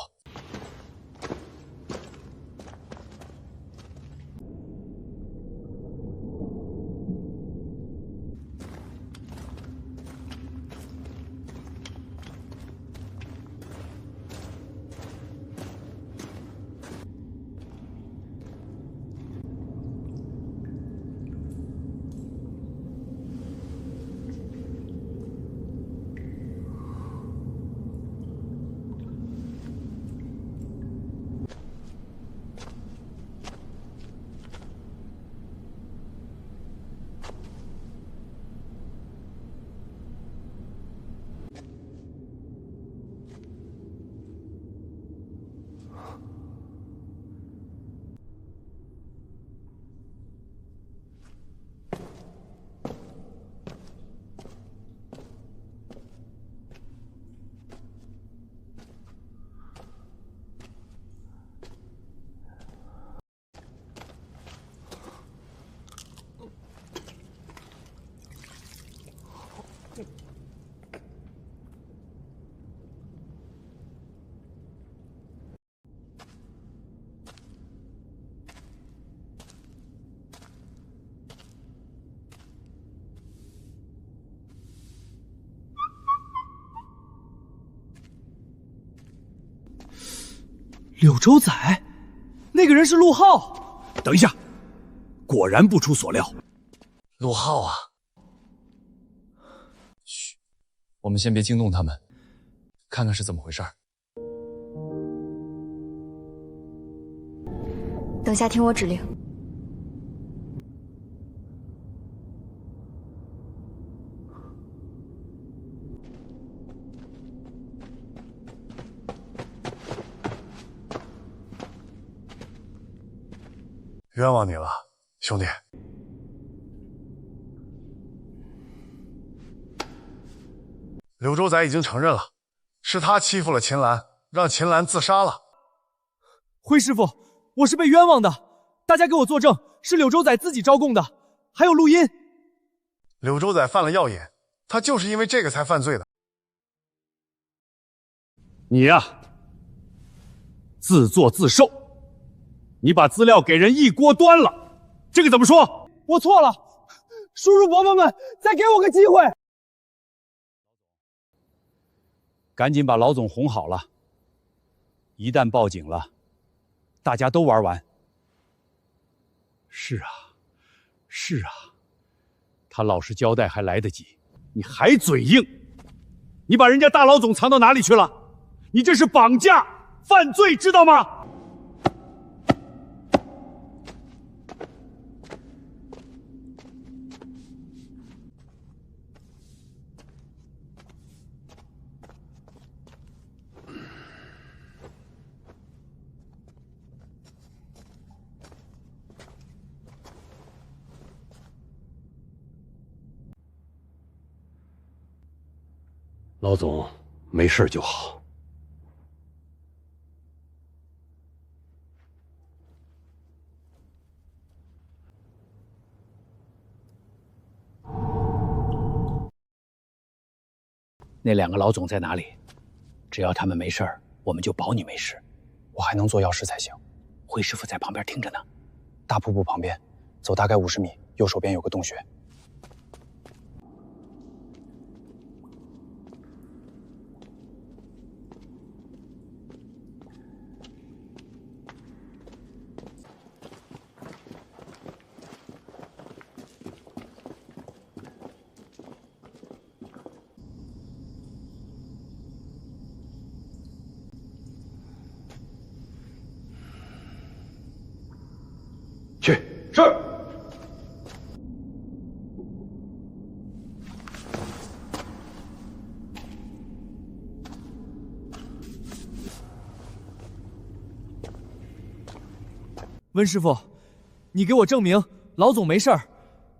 柳州仔，那个人是陆浩。等一下，果然不出所料，陆浩啊！嘘，我们先别惊动他们，看看是怎么回事。等下听我指令。冤枉你了，兄弟。柳州宰已经承认了，是他欺负了秦岚，让秦岚自杀了。辉师傅，我是被冤枉的，大家给我作证，是柳州宰自己招供的，还有录音。柳州宰犯了药瘾，他就是因为这个才犯罪的。你呀，自作自受。你把资料给人一锅端了，这个怎么说？我错了，叔叔伯伯们，再给我个机会。赶紧把老总哄好了，一旦报警了，大家都玩完。是啊，是啊，他老实交代还来得及，你还嘴硬，你把人家大老总藏到哪里去了？你这是绑架犯罪，知道吗？老总没事就好。那2个老总在哪里？只要他们没事儿，我们就保你没事。我还能做药师才行。辉师傅在旁边听着呢。大瀑布旁边，走大概50米，右手边有个洞穴。去，是。温师傅，你给我证明老总没事儿，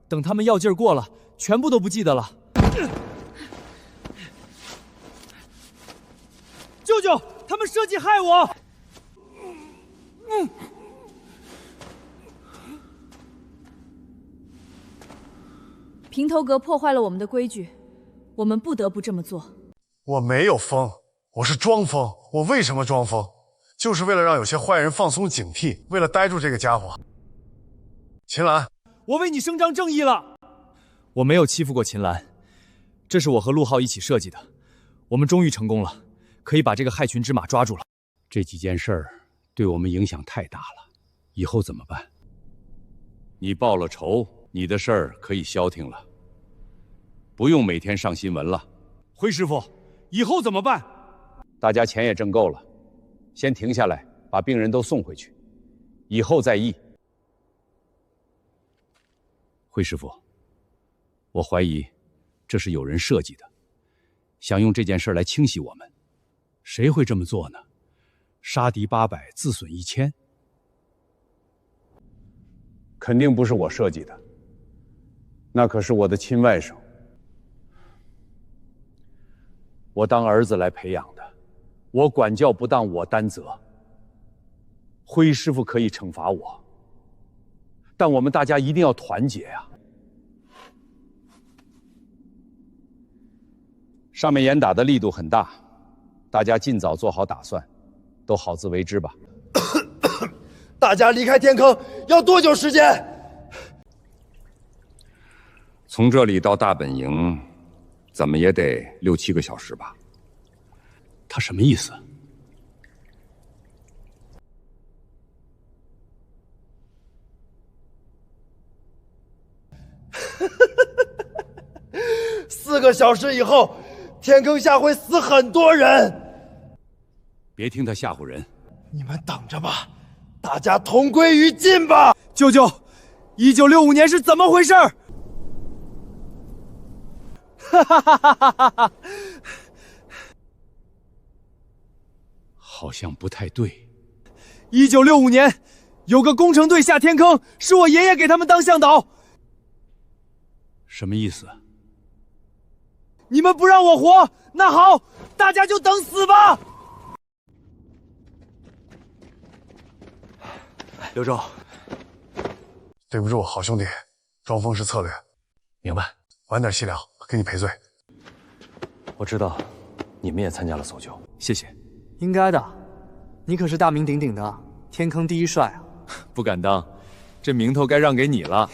等他们药劲儿过了，全部都不记得了。舅舅，他们设计害我！平头阁破坏了我们的规矩，我们不得不这么做。我没有疯，我是装疯。我为什么装疯？就是为了让有些坏人放松警惕，为了逮住这个家伙。秦岚，我为你伸张正义了。我没有欺负过秦岚，这是我和陆浩一起设计的。我们终于成功了，可以把这个害群之马抓住了。这几件事儿对我们影响太大了，以后怎么办？你报了仇，你的事儿可以消停了，不用每天上新闻了。辉师傅，以后怎么办？大家钱也挣够了，先停下来，把病人都送回去，以后再议。辉师傅，我怀疑这是有人设计的，想用这件事来清洗我们。谁会这么做呢？杀敌800，自损1000。肯定不是我设计的，那可是我的亲外甥，我当儿子来培养的，我管教不当我担责。辉师傅可以惩罚我，但我们大家一定要团结呀！上面严打的力度很大，大家尽早做好打算，都好自为之吧。大家离开天坑要多久时间？从这里到大本营，怎么也得6、7个小时吧。他什么意思？4个小时以后，天坑下会死很多人。别听他吓唬人。你们等着吧，大家同归于尽吧！舅舅，1965年是怎么回事？哈哈哈哈哈哈！好像不太对。1965年，有个工程队下天坑，是我爷爷给他们当向导。什么意思？你们不让我活，那好，大家就等死吧！刘周，对不住，好兄弟，装疯是策略。明白，晚点细聊，给你赔罪。我知道，你们也参加了搜救，谢谢。应该的，你可是大名鼎鼎的天坑第一帅啊！不敢当，这名头该让给你了。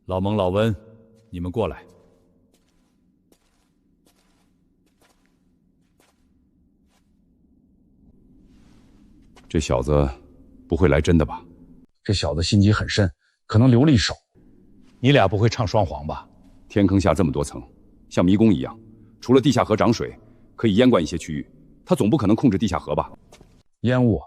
老蒙、老温，你们过来。这小子不会来真的吧？这小子心机很深，可能留了一手。你俩不会唱双簧吧？天坑下这么多层，像迷宫一样，除了地下河涨水，可以淹灌一些区域。他总不可能控制地下河吧？烟雾，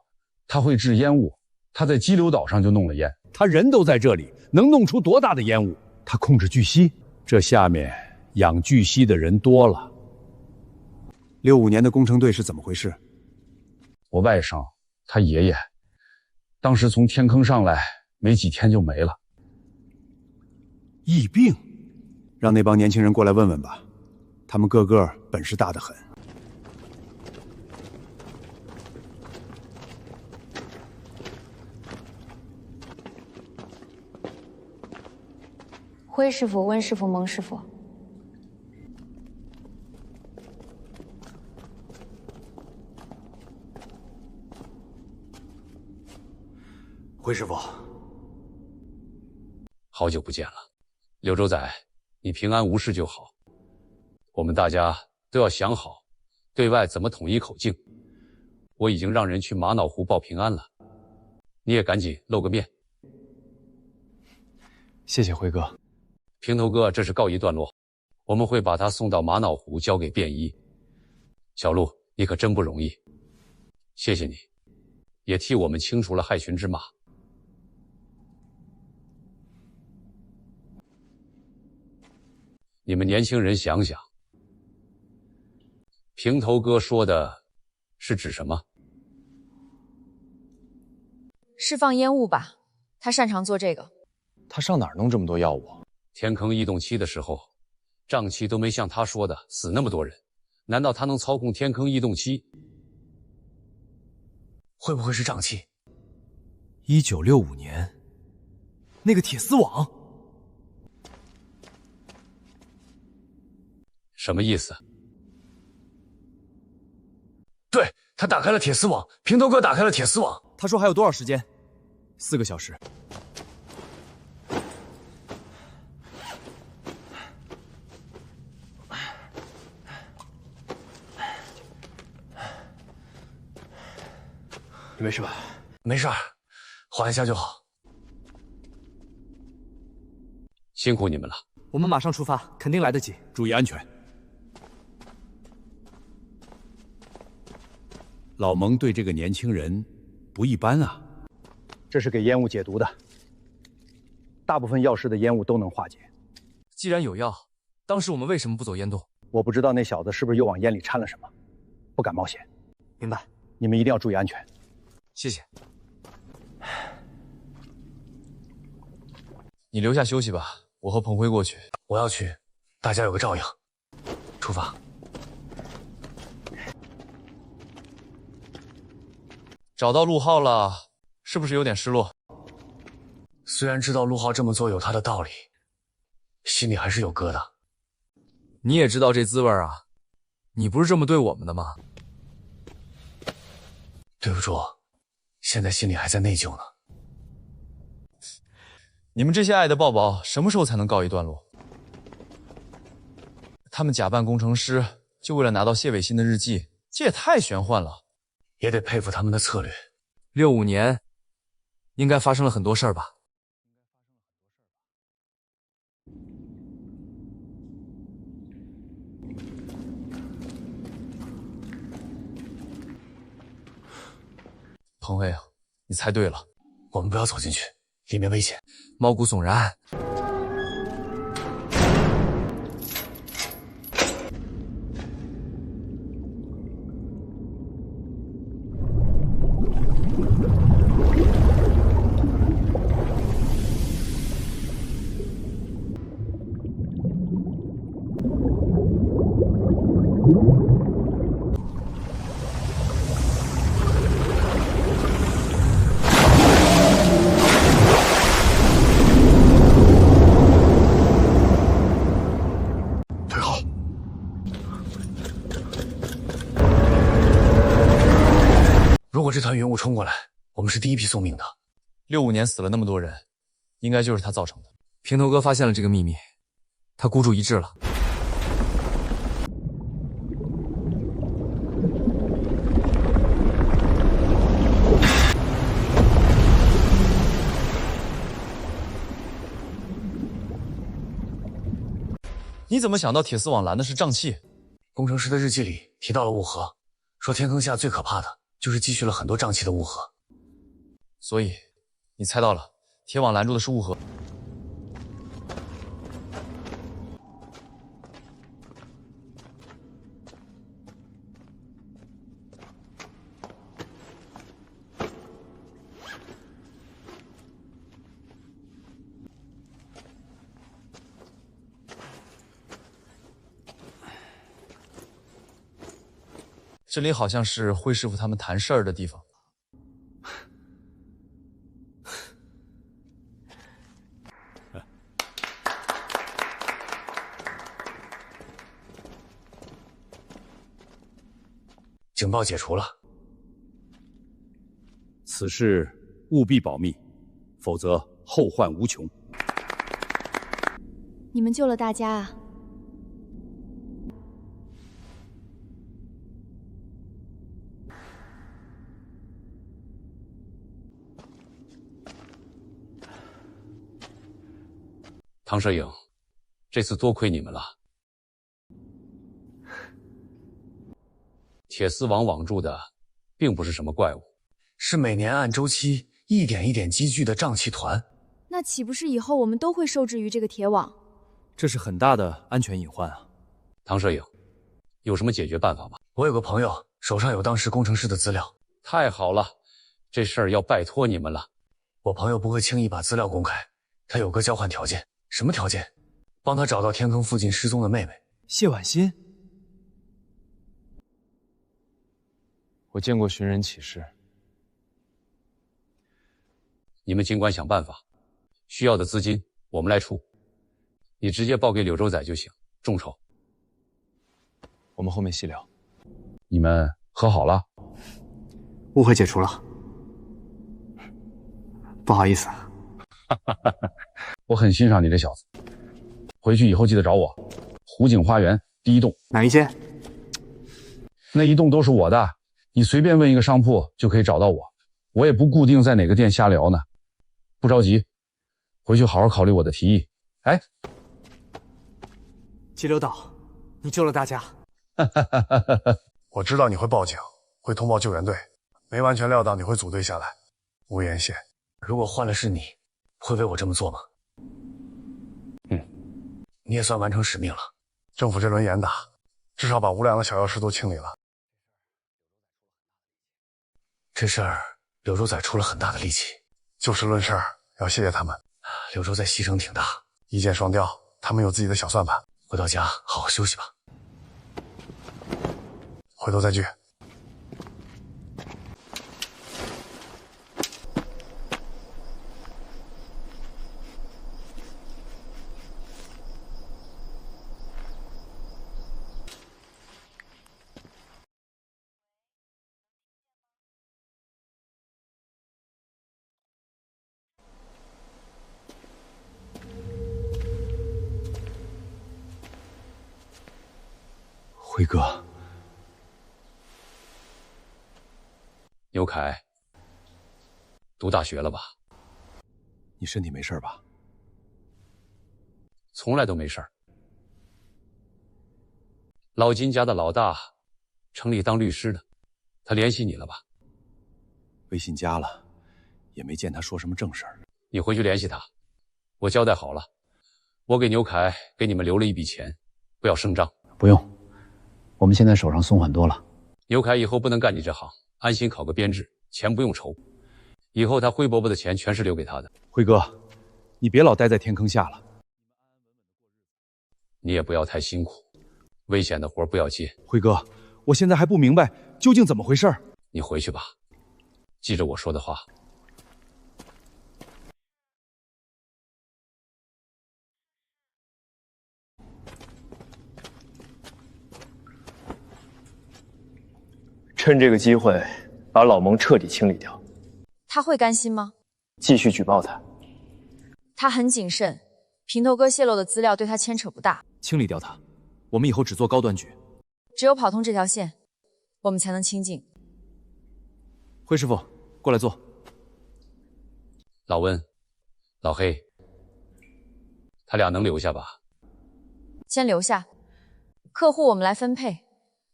他会制烟雾。他在激流岛上就弄了烟。他人都在这里，能弄出多大的烟雾？他控制巨蜥，这下面养巨蜥的人多了。65年的工程队是怎么回事？我外甥，他爷爷，当时从天坑上来，没几天就没了。疫病，让那帮年轻人过来问问吧，他们个个本事大得很。辉师傅、温师傅、蒙师傅，辉师傅，好久不见了，柳州仔，你平安无事就好。我们大家都要想好，对外怎么统一口径。我已经让人去玛瑙湖报平安了，你也赶紧露个面。谢谢辉哥。平头哥这是告一段落，我们会把他送到玛瑙湖交给便衣。小陆，你可真不容易，谢谢你，也替我们清除了害群之马。你们年轻人想想，平头哥说的是指什么？释放烟雾吧，他擅长做这个。他上哪儿弄这么多药物？天坑异动期的时候，瘴气都没像他说的死那么多人，难道他能操控天坑异动期？会不会是瘴气？1965年，那个铁丝网，什么意思？对，他打开了铁丝网，平头哥打开了铁丝网。他说还有多少时间？4个小时。你没事吧？没事，缓一下就好。辛苦你们了。我们马上出发，肯定来得及。注意安全。老蒙对这个年轻人不一般啊。这是给烟雾解毒的，大部分药师的烟雾都能化解。既然有药，当时我们为什么不走烟洞？我不知道那小子是不是又往烟里掺了什么，不敢冒险。明白。你们一定要注意安全。谢谢。你留下休息吧，我和彭辉过去。我要去，大家有个照应。出发。找到陆浩了，是不是有点失落？虽然知道陆浩这么做有他的道理，心里还是有疙瘩。你也知道这滋味啊，你不是这么对我们的吗？对不住，现在心里还在内疚呢。你们这些爱的抱抱什么时候才能告一段落？他们假扮工程师，就为了拿到谢伟新的日记，这也太玄幻了。也得佩服他们的策略。65年，应该发生了很多事儿吧？彭威，你猜对了，我们不要走进去，里面危险。毛骨悚然。如果这团云雾冲过来，我们是第一批送命的。65年死了那么多人，应该就是他造成的。平头哥发现了这个秘密，他孤注一掷了。你怎么想到铁丝网拦的是瘴气？工程师的日记里提到了雾河，说天坑下最可怕的就是积蓄了很多瘴气的雾河。所以，你猜到了，铁网拦住的是雾河。这里好像是辉师傅他们谈事儿的地方。警报解除了，此事务必保密，否则后患无穷。你们救了大家啊！唐摄影，这次多亏你们了。铁丝网网住的，并不是什么怪物，是每年按周期一点一点积聚的瘴气团。那岂不是以后我们都会受制于这个铁网？这是很大的安全隐患啊！唐摄影，有什么解决办法吗？我有个朋友手上有当时工程师的资料。太好了，这事儿要拜托你们了。我朋友不会轻易把资料公开，他有个交换条件。什么条件？帮他找到天坑附近失踪的妹妹谢婉欣。我见过寻人启事。你们尽管想办法，需要的资金我们来出，你直接报给柳州仔就行，众筹。我们后面细聊。你们和好了？误会解除了，不好意思。我很欣赏你这小子，回去以后记得找我。湖景花园第1栋。哪一间？那一栋都是我的，你随便问一个商铺就可以找到我。我也不固定在哪个店瞎聊呢。不着急，回去好好考虑我的提议。哎，激流岛，你救了大家。我知道你会报警，会通报救援队，没完全料到你会组队下来。无言谢。如果换了是你，会为我这么做吗？你也算完成使命了。政府这轮严打，至少把无良的小药师都清理了。这事儿柳州仔出了很大的力气。就事论事，要谢谢他们。柳州仔牺牲挺大，一箭双雕，他们有自己的小算盘。回到家好好休息吧。回头再聚。辉哥，牛凯，读大学了吧？你身体没事吧？从来都没事儿。老金家的老大，城里当律师的，他联系你了吧？微信加了，也没见他说什么正事儿。你回去联系他，我交代好了，我给牛凯给你们留了一笔钱，不要声张。不用，我们现在手上松很多了。牛凯以后不能干你这行，安心考个编制，钱不用愁。以后他辉伯伯的钱全是留给他的。辉哥，你别老待在天坑下了。你也不要太辛苦，危险的活不要接。辉哥，我现在还不明白究竟怎么回事。你回去吧，记着我说的话。趁这个机会，把老蒙彻底清理掉。他会甘心吗？继续举报他。他很谨慎，平头哥泄露的资料对他牵扯不大。清理掉他，我们以后只做高端局。只有跑通这条线，我们才能清静。辉师傅，过来坐。老温，老黑，他俩能留下吧？先留下，客户我们来分配，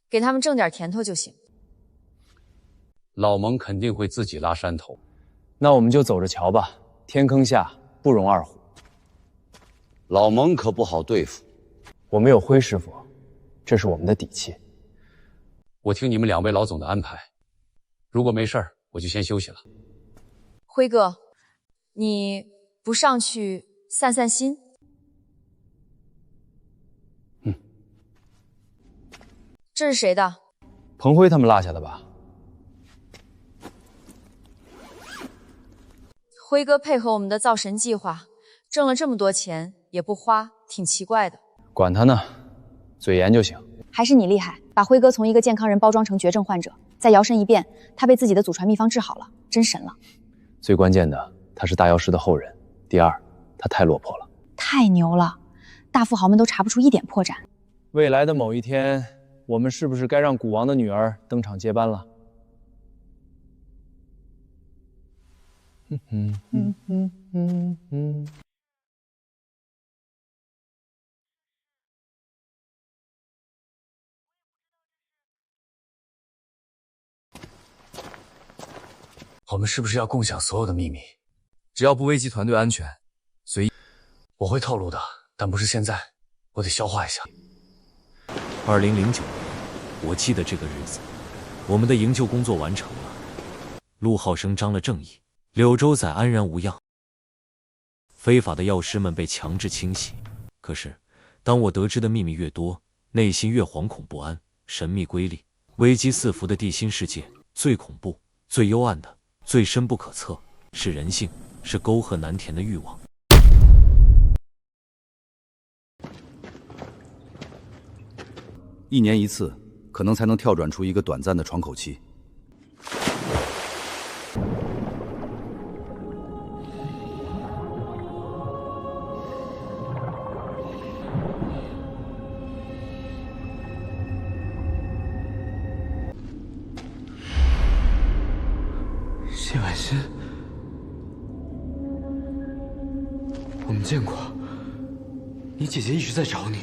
给他们挣点甜头就行。老蒙肯定会自己拉山头。那我们就走着瞧吧，天坑下不容二虎。老蒙可不好对付，我们有辉师傅，这是我们的底气。我听你们两位老总的安排，如果没事儿，我就先休息了。辉哥，你不上去散散心？这是谁的？彭辉他们落下的吧？辉哥配合我们的造神计划，挣了这么多钱也不花，挺奇怪的。管他呢，嘴严就行。还是你厉害，把辉哥从一个健康人包装成绝症患者，再摇身一变，他被自己的祖传秘方治好了，真神了。最关键的，他是大药师的后人。第二，他太落魄了。太牛了，大富豪们都查不出一点破绽。未来的某一天，我们是不是该让古王的女儿登场接班了？我们是不是要共享所有的秘密？只要不危及团队安全，随意。我会透露的，但不是现在，我得消化一下。2009年，我记得这个日子，我们的营救工作完成了，陆浩生彰了正义，柳州仔安然无恙，非法的药师们被强制清洗。可是，当我得知的秘密越多，内心越惶恐不安。神秘瑰丽、危机四伏的地心世界，最恐怖、最幽暗的、最深不可测，是人性，是沟壑难填的欲望。1年1次，可能才能跳转出一个短暂的喘口气。谢婉欣，我们见过，你姐姐一直在找你。